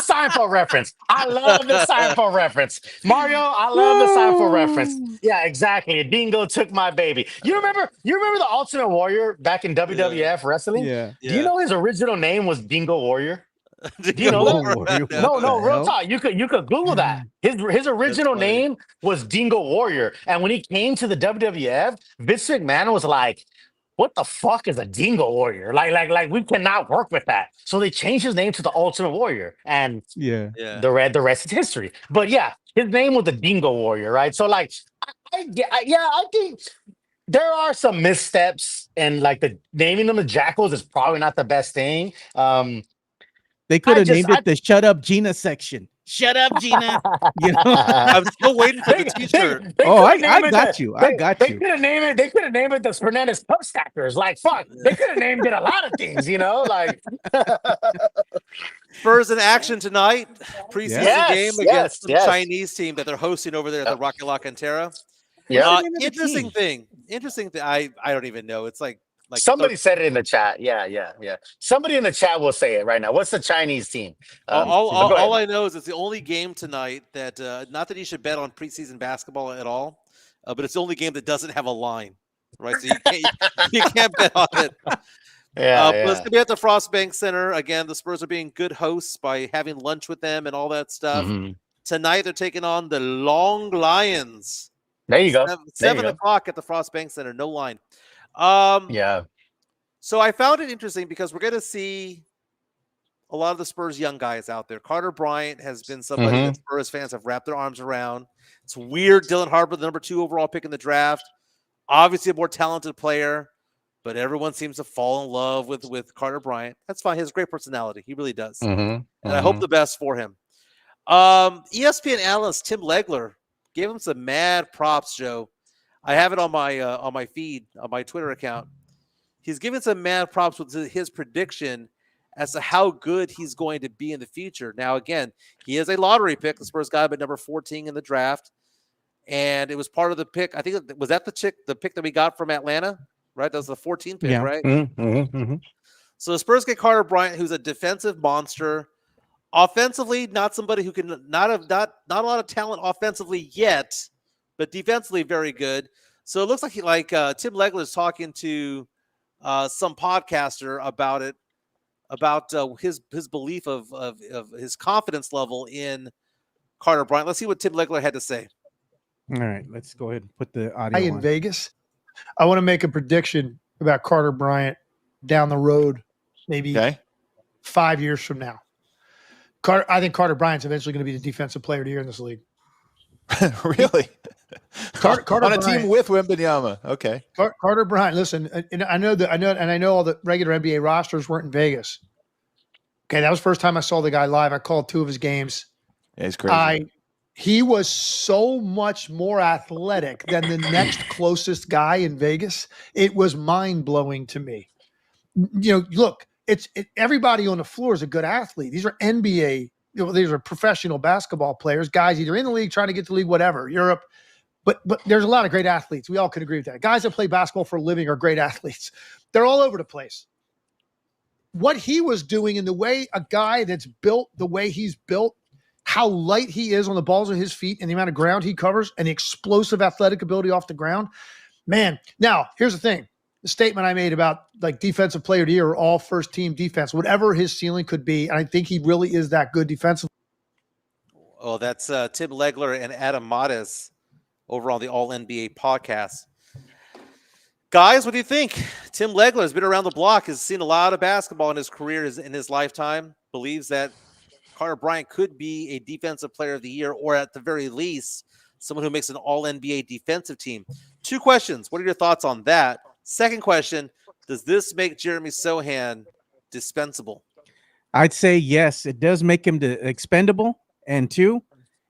Speaker 1: Seinfeld reference. I love the Seinfeld reference. Mario, I love the Seinfeld reference. Yeah, exactly. A dingo took my baby. You remember the Ultimate Warrior back in WWF wrestling?
Speaker 3: Yeah.
Speaker 1: Do you
Speaker 2: Yeah.
Speaker 1: know his original name was Dingo Warrior? Do you know
Speaker 3: Dingo
Speaker 1: that?
Speaker 3: Warrior.
Speaker 2: No.
Speaker 3: What
Speaker 1: No,
Speaker 3: the
Speaker 1: no, real
Speaker 3: hell?
Speaker 1: talk. You could Google that. His
Speaker 2: That's
Speaker 1: original
Speaker 2: funny.
Speaker 1: name was Dingo Warrior, and when he came to the WWF, Vince McMahon was like, "What the fuck is a Dingo Warrior? Like we cannot work with that." So they changed his name to the Ultimate Warrior, and
Speaker 3: Yeah.
Speaker 2: Yeah.
Speaker 1: the rest is history. But yeah, his name was the Dingo Warrior, right? So like, I think there are some missteps, and like the naming them the Jackals is probably not the best thing.
Speaker 3: They could
Speaker 1: I
Speaker 3: have
Speaker 1: just
Speaker 3: named it the Shut Up Gina section. Shut up, Gina. You know?
Speaker 2: I'm still waiting for the
Speaker 1: they
Speaker 2: T-shirt.
Speaker 1: they
Speaker 3: Oh,
Speaker 1: could
Speaker 3: I
Speaker 1: have named it
Speaker 3: got you. I got
Speaker 1: they
Speaker 3: you.
Speaker 1: could have named it the Fernandez Cup Stackers. Like fuck, they could have named it a lot of things, like
Speaker 2: Spurs in action tonight. Preseason
Speaker 1: yes,
Speaker 2: game against some
Speaker 1: yes.
Speaker 2: Chinese team that they're hosting over there at the Rocky La Cantera.
Speaker 3: What's
Speaker 1: Yeah.
Speaker 3: the name of the
Speaker 2: Interesting
Speaker 3: team?
Speaker 2: thing. I don't even know. It's like
Speaker 1: Somebody said it in the chat. Yeah. Somebody in the chat will say it right now. What's the Chinese team? But go
Speaker 2: all
Speaker 1: ahead.
Speaker 2: I know is it's the only game tonight that not that you should bet on preseason basketball at all, but it's the only game that doesn't have a line, right? So you can't bet on it.
Speaker 1: Yeah,
Speaker 2: But it's gonna be at the Frostbank Center again. The Spurs are being good hosts by having lunch with them and all that stuff.
Speaker 1: Mhm.
Speaker 2: Tonight they're taking on the Long Lions.
Speaker 1: There you go.
Speaker 2: 7
Speaker 1: go.
Speaker 2: o'clock at the Frostbank Center. No line. Um,
Speaker 1: Yeah.
Speaker 2: So I found it interesting because we're going to see a lot of the Spurs young guys out there. Carter Bryant has been somebody
Speaker 1: Mhm.
Speaker 2: that Spurs fans have wrapped their arms around. It's weird. Dylan Harper, the number 2 overall pick in the draft, obviously a more talented player, but everyone seems to fall in love with Carter Bryant. That's fine. He has a great personality. He really does.
Speaker 1: Mhm.
Speaker 2: And I hope the best for him. ESPN analyst Tim Legler gave him some mad props, Joe. I have it on my feed, on my Twitter account. He's given some mad props with his prediction as to how good he's going to be in the future. Now, again, he is a lottery pick. The Spurs got him at number 14 in the draft, and it was part of the pick. I think was that the pick that we got from Atlanta, right? That was the 14th pick,
Speaker 3: Yeah.
Speaker 2: right?
Speaker 1: Mhm.
Speaker 2: So the Spurs get Carter Bryant, who's a defensive monster. Offensively, not somebody who can not a lot of talent offensively yet, but defensively very good. So it looks like Tim Legler is talking to some podcaster about it, about his belief of his confidence level in Carter Bryant. Let's see what Tim Legler had to say.
Speaker 3: All right, let's go ahead and put the
Speaker 5: I
Speaker 3: audio
Speaker 5: in
Speaker 3: on.
Speaker 5: Vegas. I want to make a prediction about Carter Bryant down the road, maybe 5 years from now. I think Carter Bryant's eventually going to be the defensive player of the year in this league.
Speaker 6: Really?
Speaker 5: Carter
Speaker 6: on a
Speaker 5: Bryant.
Speaker 6: team with Wembanyama. Okay.
Speaker 5: Carter Bryant. Listen, and I know all the regular NBA rosters weren't in Vegas. Okay, that was the first time I saw the guy live. I called 2 of his games.
Speaker 6: Yeah, it's crazy.
Speaker 5: He was so much more athletic than the next closest guy in Vegas. It was mind blowing to me. Look, everybody on the floor is a good athlete. These are NBA. These are professional basketball players, guys either in the league, trying to get to the league, whatever, Europe. But there's a lot of great athletes. We all can agree with that. Guys that play basketball for a living are great athletes. They're all over the place. What he was doing in the way a guy that's built the way he's built, how light he is on the balls of his feet and the amount of ground he covers and the explosive athletic ability off the ground, man. Now, here's the thing. The statement I made about like defensive player of the year or all first team defense, whatever his ceiling could be, and I think he really is that good defensively.
Speaker 2: Oh, that's Tim Legler and Adam Mattes over on the All NBA podcast. Guys, what do you think? Tim Legler has been around the block, has seen a lot of basketball in his career, in his lifetime, believes that Carter Bryant could be a defensive player of the year, or at the very least, someone who makes an all NBA defensive team. 2 questions. What are your thoughts on that? Second question, does this make Jeremy Sohan dispensable?
Speaker 3: I'd say yes, it does make him expendable. And 2,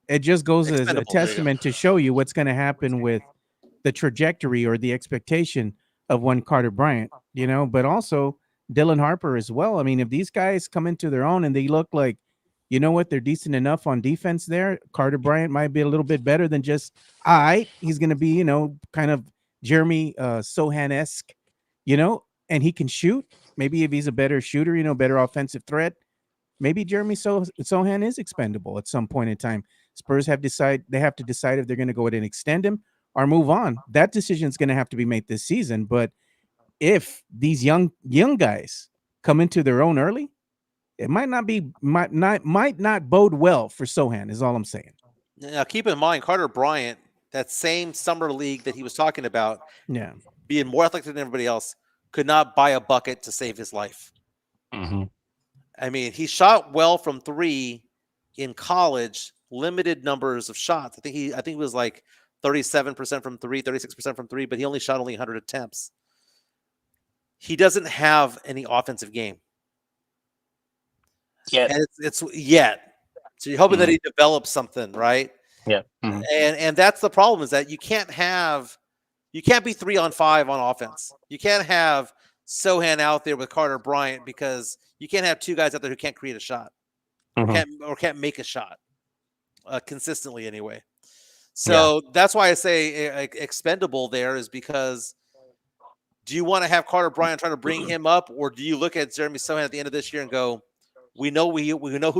Speaker 3: it just goes as a testament to show you what's going to happen with the trajectory or the expectation of one Carter Bryant, but also Dylan Harper as well. I mean, if these guys come into their own and they look like, they're decent enough on defense there, Carter Bryant might be a little bit better than just, he's going to be, kind of Jeremy Sohan-esque, and he can shoot. Maybe if he's a better shooter, better offensive threat, maybe Jeremy Sohan is expendable at some point in time. Spurs have to decide if they're going to go ahead and extend him or move on. That decision is going to have to be made this season. But if these young guys come into their own early, it might not bode well for Sohan, is all I'm saying.
Speaker 2: Now, keep in mind, Carter Bryant, that same summer league that he was talking about, being more athletic than everybody else, could not buy a bucket to save his life.
Speaker 1: Mm-hmm.
Speaker 2: I mean, he shot well from 3 in college, limited numbers of shots. I think he was like 37% from 3, 36% from 3, but he only shot 100 attempts. He doesn't have any offensive game.
Speaker 1: Yet.
Speaker 2: And it's yet. So you're hoping that he develops something, right?
Speaker 1: Yeah. Mm-hmm.
Speaker 2: And that's the problem, is that you can't be 3-on-5 on offense. You can't have Sohan out there with Carter Bryant, because you can't have 2 guys out there who can't create a shot or can't make a shot consistently anyway. So that's why I say expendable there, is because do you want to have Carter Bryant trying to bring him up, or do you look at Jeremy Sohan at the end of this year and go, we know who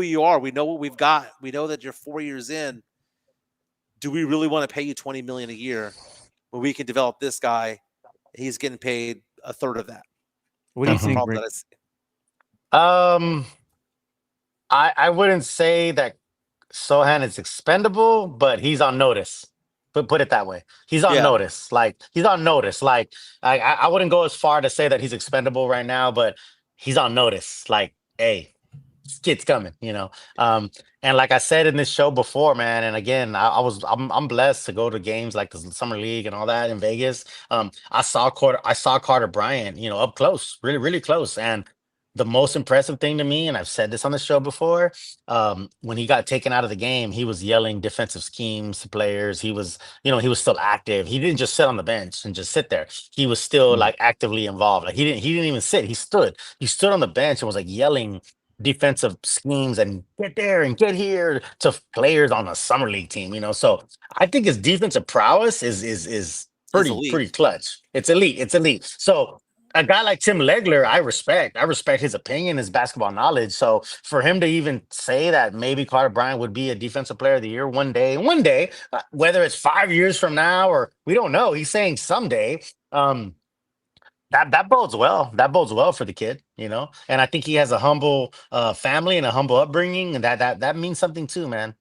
Speaker 2: you are. We know what we've got. We know that you're 4 years in. Do we really want to pay you $20 million a year when we can develop this guy? He's getting paid a third of that.
Speaker 3: What do you think, Rick?
Speaker 1: I wouldn't say that Sohan is expendable, but he's on notice. Put it that way. He's on notice. He's on notice. I wouldn't go as far to say that he's expendable right now, but he's on notice. Hey, this kid's coming, and like I said in this show before, man, and again, I'm blessed to go to games like the summer league and all that in Vegas. I saw Carter Bryant, up close, really, really close. And the most impressive thing to me, and I've said this on the show before, when he got taken out of the game, he was yelling defensive schemes to players. He was, he was still active. He didn't just sit on the bench and just sit there. He was still actively involved. He didn't even sit. He stood on the bench and was yelling defensive schemes and get there and get here to players on a summer league team. So I think his defensive prowess is pretty clutch. It's elite. So a guy like Tim Legler, I respect his opinion, his basketball knowledge. So for him to even say that maybe Carter Bryant would be a defensive player of the year one day, whether it's 5 years from now or we don't know, he's saying someday. That bodes well. That bodes well for the kid, and I think he has a humble family and a humble upbringing, and that means something too, man.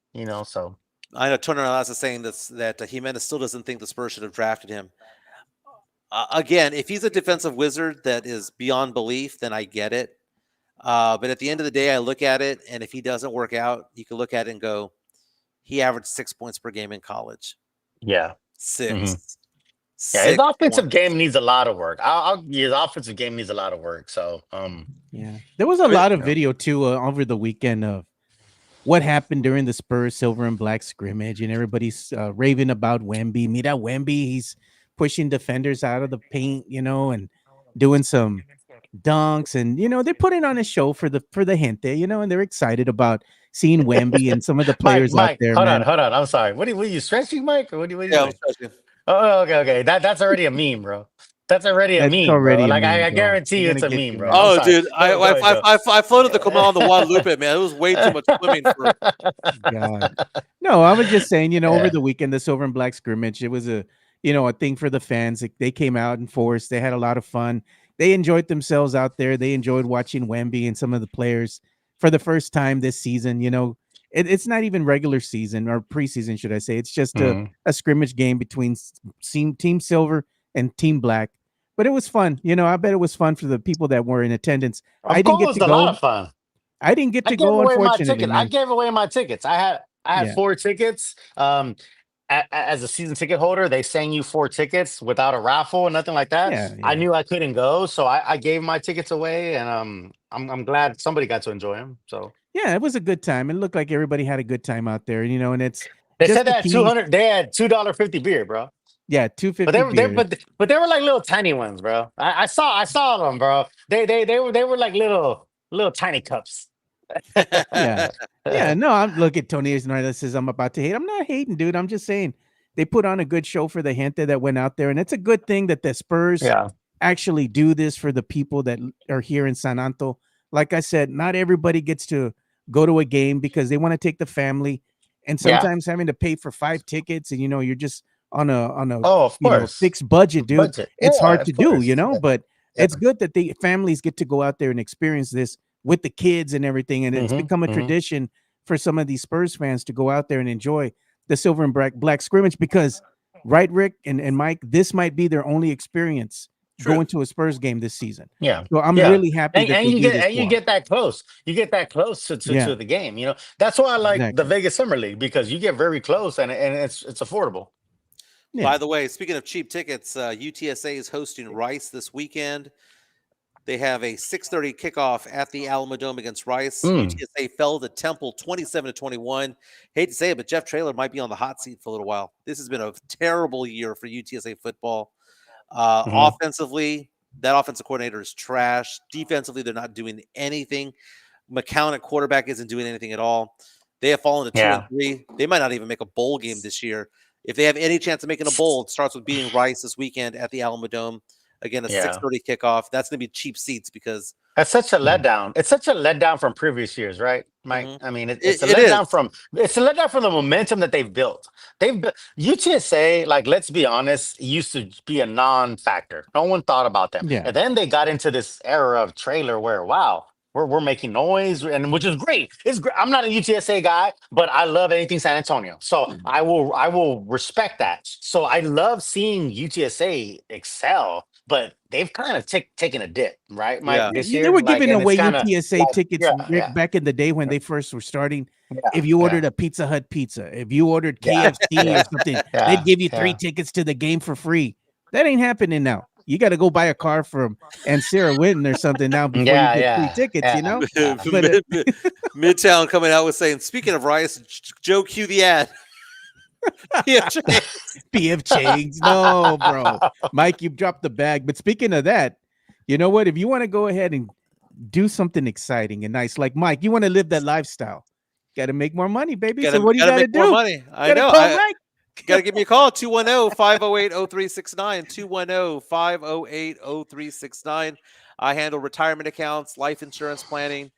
Speaker 1: So
Speaker 2: I know Turner Lass is saying that Jimenez still doesn't think the Spurs should have drafted him. Again, if he's a defensive wizard that is beyond belief, then I get it. But at the end of the day, I look at it, and if he doesn't work out, you can look at it and go, he averaged 6 points per game in college.
Speaker 1: Yeah. Mhm.
Speaker 2: Six.
Speaker 1: Yeah, his
Speaker 2: 6
Speaker 1: offensive
Speaker 2: points.
Speaker 1: game needs a lot of work. His offensive game needs a lot of work. So,
Speaker 3: Yeah, there was a
Speaker 2: But
Speaker 3: lot of
Speaker 1: yeah.
Speaker 3: video too over the weekend of what happened during the Spurs silver and black scrimmage, and everybody's raving about Wemby. Mira Wemby, he's pushing defenders out of the paint, and doing some dunks, and they're putting on a show for the gente, and they're excited about seeing Wemby and some of the
Speaker 1: Mike,
Speaker 3: players out
Speaker 1: Mike,
Speaker 3: there,
Speaker 1: hold on,
Speaker 3: man.
Speaker 1: hold on. I'm sorry. What are you stretching, Mike, or what are you
Speaker 2: yeah, I'm
Speaker 1: doing?
Speaker 2: stretching.
Speaker 1: Oh, okay, okay. That's already a meme, bro. That's already a
Speaker 3: That's
Speaker 1: meme, bro.
Speaker 3: already a
Speaker 1: Like
Speaker 3: meme,
Speaker 1: I
Speaker 3: bro.
Speaker 1: guarantee
Speaker 3: They're
Speaker 1: you,
Speaker 3: gonna
Speaker 1: it's a
Speaker 3: get
Speaker 1: meme,
Speaker 3: you,
Speaker 1: bro. I'm
Speaker 3: man.
Speaker 2: Oh,
Speaker 1: sorry.
Speaker 2: dude,
Speaker 1: Go ahead, Joe.
Speaker 2: I floated the Kamal on the Guadalupe, man. It was way too much swimming for.
Speaker 3: God. No, I was just saying, over
Speaker 1: Yeah,
Speaker 3: the weekend, the silver and black scrimmage, it was a thing for the fans. Like, they came out in force. They had a lot of fun. They enjoyed themselves out there. They enjoyed watching Wemby and some of the players for the first time this season. It's not even regular season or preseason, should I say. It's just
Speaker 1: Mhm.
Speaker 3: a scrimmage game between Team Silver and Team Black. But it was fun. I bet it was fun for the people that were in attendance. I
Speaker 1: Of
Speaker 3: didn't get
Speaker 1: course,
Speaker 3: to
Speaker 1: a lot
Speaker 3: go.
Speaker 1: of fun.
Speaker 3: I didn't get
Speaker 1: I
Speaker 3: to
Speaker 1: gave
Speaker 3: go,
Speaker 1: away my
Speaker 3: unfortunately,
Speaker 1: ticket. I
Speaker 3: man.
Speaker 1: gave away my tickets. I had
Speaker 3: Yeah.
Speaker 1: 4 tickets. As a season ticket holder, they sang you 4 tickets without a raffle or nothing like that.
Speaker 3: Yeah,
Speaker 1: I
Speaker 3: yeah.
Speaker 1: knew I couldn't go, so I gave my tickets away, and I'm glad somebody got to enjoy them. So
Speaker 3: Yeah, it was a good time. It looked like everybody had a good time out there, and it's
Speaker 1: they said
Speaker 3: just
Speaker 1: they
Speaker 3: the
Speaker 1: had
Speaker 3: keys.
Speaker 1: 200. They had $2.50 beer, bro.
Speaker 3: Yeah,
Speaker 1: But
Speaker 3: 250 beers.
Speaker 1: but they were like little tiny ones, bro. I saw them, bro. They were like little tiny cups.
Speaker 3: Yeah. Yeah, no, I'm look at Tony Isnarda says I'm about to hate. I'm not hating, dude. I'm just saying they put on a good show for the gente that went out there, and it's a good thing that the Spurs
Speaker 1: Yeah,
Speaker 3: actually do this for the people that are here in San Anto. Like I said, not everybody gets to go to a game because they want to take the family, and
Speaker 1: yeah.
Speaker 3: sometimes having to pay for 5 tickets, and you're just on a
Speaker 1: Oh, of course.
Speaker 3: fixed budget, dude.
Speaker 1: Budget.
Speaker 3: It's
Speaker 1: Yeah,
Speaker 3: hard
Speaker 1: of
Speaker 3: to do,
Speaker 1: course. Yeah,
Speaker 3: but
Speaker 1: yeah.
Speaker 3: it's good that the families get to go out there and experience this with the kids and everything. And it's
Speaker 1: Hmm.
Speaker 3: become a
Speaker 1: Hmm.
Speaker 3: tradition for some of these Spurs fans to go out there and enjoy the silver and black scrimmage because, right, Rick and Mike, this might be their only experience
Speaker 2: True.
Speaker 3: going to a Spurs game this season.
Speaker 1: Yeah,
Speaker 3: So I'm
Speaker 1: yeah.
Speaker 3: really happy
Speaker 1: And,
Speaker 3: that
Speaker 1: and
Speaker 3: they
Speaker 1: you
Speaker 3: do
Speaker 1: get
Speaker 3: this
Speaker 1: and you
Speaker 3: for 'em.
Speaker 1: get that close. You get that close to
Speaker 3: Yeah,
Speaker 1: the game. That's why I like the
Speaker 3: exactly.
Speaker 1: Vegas Summer League because you get very close and it's affordable.
Speaker 3: Yeah.
Speaker 2: By the way, speaking of cheap tickets, UTSA is hosting Rice this weekend. They have a 6:30 kickoff at the Alamo Dome against Rice.
Speaker 1: Mm,
Speaker 2: UTSA fell to Temple 27-21. Hate to say it, but Jeff Traylor might be on the hot seat for a little while. This has been a terrible year for UTSA football.
Speaker 1: hmm.
Speaker 2: Offensively, that offensive coordinator is trash. Defensively, they're not doing anything. McCown at quarterback isn't doing anything at all. They have fallen to 2 and
Speaker 1: Yeah,
Speaker 2: 3. They might not even make a bowl game this year. If they have any chance of making a bowl, it starts with beating Rice this weekend at the Alamo Dome. Again, a
Speaker 1: yeah.
Speaker 2: 6:30 kickoff. That's going to be cheap seats because
Speaker 1: That's such a
Speaker 3: Yeah.
Speaker 1: letdown. It's such a letdown from previous years, right, Mike?
Speaker 2: mhm,
Speaker 1: I mean, it's a
Speaker 2: it is.
Speaker 1: letdown from the momentum that they've built. UTSA, like, let's be honest, used to be a non-factor. No one thought about them,
Speaker 3: Yeah.
Speaker 1: and then they got into this era of trailer where, wow, we're making noise, and which is great. It's great. I'm not a UTSA guy, but I love anything San Antonio, so I will respect that. So I love seeing UTSA excel, but they've kind of taken a dip, right, Mike,
Speaker 2: Yeah.
Speaker 1: this
Speaker 3: They
Speaker 1: year.
Speaker 3: were
Speaker 1: Like,
Speaker 3: giving
Speaker 1: and it's
Speaker 3: away
Speaker 1: kind of
Speaker 3: UTSA
Speaker 1: like,
Speaker 3: tickets,
Speaker 1: yeah,
Speaker 3: Rick,
Speaker 1: yeah,
Speaker 3: back in the day when they first were starting.
Speaker 1: yeah,
Speaker 3: If you
Speaker 1: yeah,
Speaker 3: ordered a Pizza Hut pizza, if you ordered
Speaker 1: yeah,
Speaker 3: KFC or
Speaker 1: yeah,
Speaker 3: something, they'd
Speaker 1: yeah,
Speaker 3: give you three
Speaker 1: yeah.
Speaker 3: tickets to the game for free. That ain't happening now. You got to go buy a car from and Sarah Winton or something now before you
Speaker 1: Yeah,
Speaker 3: get free
Speaker 1: yeah,
Speaker 3: tickets,
Speaker 1: yeah, yeah.
Speaker 3: But
Speaker 2: Midtown coming out with saying, speaking of Rice, Joe, cue the ad. Yeah,
Speaker 3: PF Chang's, no, bro. Mike, you've dropped the bag. But speaking of that, you know what? If you want to go ahead and do something exciting and nice, like Mike, you want to live that lifestyle, got to make more money, baby. So what do you
Speaker 2: gotta
Speaker 3: got to
Speaker 2: make more
Speaker 3: do?
Speaker 2: money. I
Speaker 3: Got to
Speaker 2: know.
Speaker 3: call Mike.
Speaker 2: Got to give me a call, 210-508-0369, 210-508-0369. I handle retirement accounts, life insurance planning,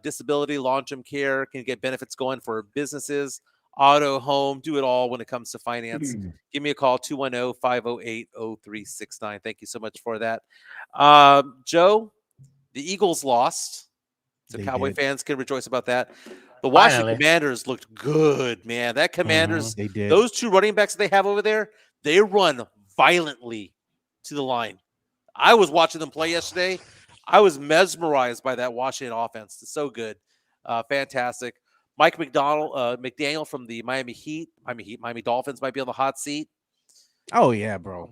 Speaker 2: disability, long-term care, can get benefits going for businesses, auto, home, do it all when it comes to finance. Give me a call, 210-508-0369. Thank you so much for that. Joe, the Eagles lost, so
Speaker 3: They
Speaker 2: Cowboy
Speaker 3: did.
Speaker 2: fans can rejoice about that. The Washington
Speaker 1: Finally.
Speaker 2: Commanders looked good, man. That
Speaker 1: Hmm.
Speaker 2: Commanders,
Speaker 3: They did.
Speaker 2: those two running backs that they have over there, they run violently to the line. I was watching them play yesterday. I was mesmerized by that Washington offense. It's so good. Fantastic. Mike McDaniel from the Miami Dolphins might be on the hot seat.
Speaker 3: Oh yeah, bro.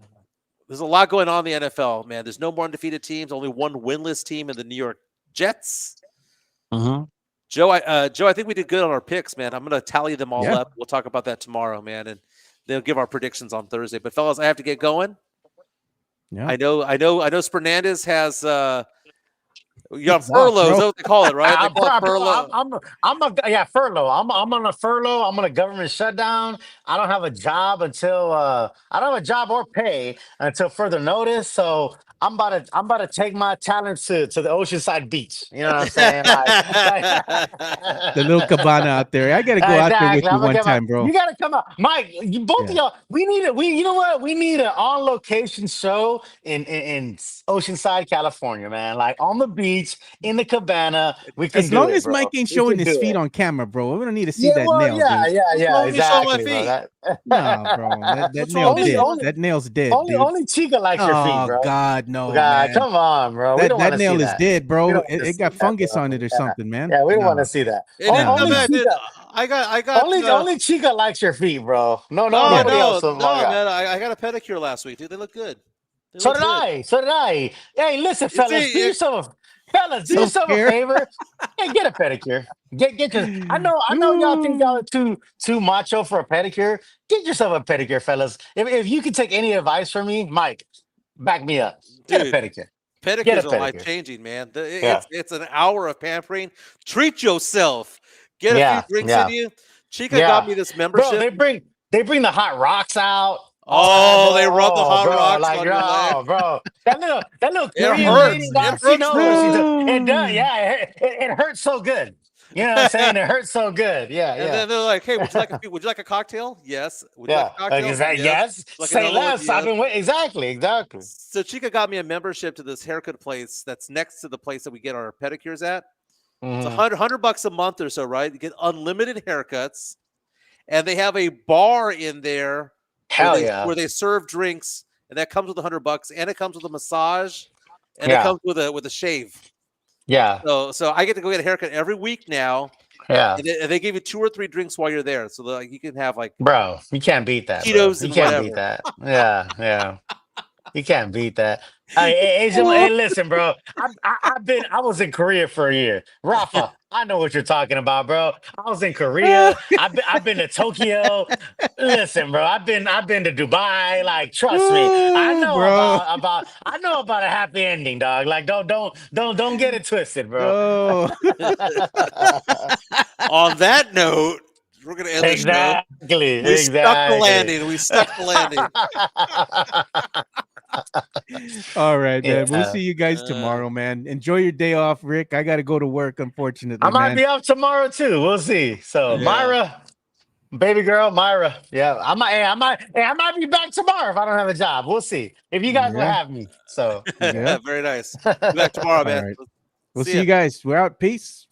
Speaker 2: There's a lot going on in the NFL, man. There's no more undefeated teams. Only one winless team in the New York Jets.
Speaker 1: Mhm.
Speaker 2: Joe, I think we did good on our picks, man. I'm gonna tally them all
Speaker 3: Yeah.
Speaker 2: up. We'll talk about that tomorrow, man, and they'll give our predictions on Thursday. But fellas, I have to get going.
Speaker 3: Yeah.
Speaker 2: I know Fernandez has you're on
Speaker 3: He's off,
Speaker 2: furlough. Is
Speaker 3: bro.
Speaker 2: that what they call it, right? They call it
Speaker 1: Bro,
Speaker 2: furlough.
Speaker 1: yeah, furlough. I'm on a furlough. I'm on a government shutdown. I don't have a job until I don't have a job or pay until further notice. So I'm about to take my talents to the Oceanside Beach. You know what I'm saying? Like
Speaker 3: The little cabana out there. I gotta go out there with
Speaker 1: exactly.
Speaker 3: you
Speaker 1: I'm gonna
Speaker 3: one
Speaker 1: get my.
Speaker 3: time, bro.
Speaker 1: You gotta come out, Mike. You, both of
Speaker 3: Yeah.
Speaker 1: y'all. We need it. You know what? We need an on location show in Oceanside, California, man. Like on the beach in the cabana. We can
Speaker 3: As
Speaker 1: do
Speaker 3: long
Speaker 1: it,
Speaker 3: as
Speaker 1: bro.
Speaker 3: Mike ain't
Speaker 1: We
Speaker 3: showing
Speaker 1: can
Speaker 3: his
Speaker 1: do
Speaker 3: feet
Speaker 1: it.
Speaker 3: on camera, bro. We don't need to see
Speaker 1: Yeah,
Speaker 3: that
Speaker 1: well,
Speaker 3: nail, dude.
Speaker 2: What's wrong with me showing my
Speaker 1: exactly, bro.
Speaker 2: feet?
Speaker 3: No, bro. That
Speaker 2: What's wrong
Speaker 3: nail
Speaker 2: with me
Speaker 1: Only,
Speaker 3: dead.
Speaker 2: showing?
Speaker 1: only,
Speaker 3: That nail's dead, dude.
Speaker 1: only Chica likes your feet,
Speaker 3: Oh
Speaker 1: bro.
Speaker 3: God, no,
Speaker 1: God,
Speaker 3: man.
Speaker 1: come on, bro. We don't want
Speaker 3: That
Speaker 1: to see
Speaker 3: nail is
Speaker 1: that.
Speaker 3: dead,
Speaker 1: We
Speaker 3: bro.
Speaker 1: don't want
Speaker 3: It,
Speaker 1: to
Speaker 3: it
Speaker 1: see
Speaker 3: got
Speaker 1: that,
Speaker 3: fungus
Speaker 1: bro.
Speaker 3: on it or
Speaker 1: Yeah,
Speaker 3: something, man.
Speaker 1: yeah, we don't want to
Speaker 3: No.
Speaker 1: see that.
Speaker 2: It is not
Speaker 1: Only
Speaker 2: bad, dude.
Speaker 1: Chica,
Speaker 2: I got.
Speaker 1: only Chica likes your feet, bro. No,
Speaker 2: No,
Speaker 3: Yeah.
Speaker 1: nobody else.
Speaker 2: no,
Speaker 1: Oh my
Speaker 2: no,
Speaker 1: God.
Speaker 2: man. I got a pedicure last week, dude. They look good. They
Speaker 1: So
Speaker 2: look
Speaker 1: did
Speaker 2: good.
Speaker 1: I. So did I. Hey, listen,
Speaker 2: You
Speaker 1: fellas, do
Speaker 2: see,
Speaker 1: yourself do
Speaker 3: Self
Speaker 1: yourself a
Speaker 3: care.
Speaker 1: favor. Hey, get a pedicure. Get your. I know y'all think y'all are too macho for a pedicure. Get yourself a pedicure, fellas. If you could take any advice from me, Mike, back me up. Get a
Speaker 2: dude.
Speaker 1: pedicure. Get a
Speaker 2: Pedicures are life
Speaker 1: pedicure.
Speaker 2: changing, man.
Speaker 1: Yeah.
Speaker 2: It's an hour of pampering. Treat yourself. Get a few
Speaker 1: Yeah.
Speaker 2: drinks in
Speaker 1: Yeah.
Speaker 2: you. Chica got
Speaker 1: Yeah.
Speaker 2: me this
Speaker 1: Bro,
Speaker 2: membership.
Speaker 1: they bring the hot rocks out. All that, bro.
Speaker 2: Oh, they rub the
Speaker 1: Oh,
Speaker 2: hot
Speaker 1: bro.
Speaker 2: rocks
Speaker 1: Like,
Speaker 2: on your leg.
Speaker 1: oh, bro. That little
Speaker 2: It
Speaker 1: Korean lady,
Speaker 2: hurts. It
Speaker 1: dog. She
Speaker 2: hurts
Speaker 1: knows what she's
Speaker 2: though.
Speaker 1: doing. It does. Yeah. It hurts so good. You know what I'm saying? It hurts so good. Yeah.
Speaker 2: And
Speaker 1: Yeah.
Speaker 2: then they're like, "Hey, would you like a cocktail? Yes. Would you like
Speaker 1: Yeah.
Speaker 2: a cocktail? Yes.
Speaker 1: Yes.
Speaker 2: Like
Speaker 1: Say
Speaker 2: another one?
Speaker 1: less. I've
Speaker 2: Yes."
Speaker 1: been waiting. Exactly. Exactly.
Speaker 2: So Chica got me a membership to this haircut place that's next to the place that we get our pedicures at. It's
Speaker 1: Mhm.
Speaker 2: $100 a month or so, right? You get unlimited haircuts, and they have a bar in there
Speaker 1: Hell yeah.
Speaker 2: where they serve drinks, and that comes with $100, and it comes with a massage, and it
Speaker 1: Yeah.
Speaker 2: comes with a shave.
Speaker 1: Yeah.
Speaker 2: So I get to go get a haircut every week now,
Speaker 1: Yeah.
Speaker 2: and they give you 2 or 3 drinks while you're there, so like you can have like
Speaker 1: Bro, you can't beat that, bro.
Speaker 2: Cheetos
Speaker 1: You
Speaker 2: and
Speaker 1: can't beat
Speaker 2: whatever.
Speaker 1: that. Yeah. Yeah. You can't beat that. Hey, listen, bro. I was in Korea for a year. Rafa, I know what you're talking about, bro. I was in Korea. I've been to Tokyo. Listen, bro. I've been to Dubai. Like, trust me.
Speaker 3: Bro.
Speaker 1: I know about a happy ending, dog. Like, don't get it twisted, bro.
Speaker 3: Oh.
Speaker 2: On that note, we're gonna end the show.
Speaker 1: Exactly.
Speaker 2: We stuck the
Speaker 1: Exactly.
Speaker 2: landing. We stuck the landing.
Speaker 3: All right, man. We'll
Speaker 1: Yeah.
Speaker 3: see you guys tomorrow, man. Enjoy your day off, Rick. I got to go to work, unfortunately,
Speaker 1: I might
Speaker 3: man.
Speaker 1: be off tomorrow too. We'll see. So
Speaker 2: Yeah.
Speaker 1: Myra, baby girl, Myra. Yeah, I might be back tomorrow if I don't have a job. We'll see. If you guys will
Speaker 3: Yeah.
Speaker 1: have me. So
Speaker 3: Yeah.
Speaker 2: Very nice. Be back tomorrow,
Speaker 3: All
Speaker 2: man.
Speaker 3: right. We'll
Speaker 2: See
Speaker 3: see
Speaker 2: ya.
Speaker 3: you guys. We're out. Peace.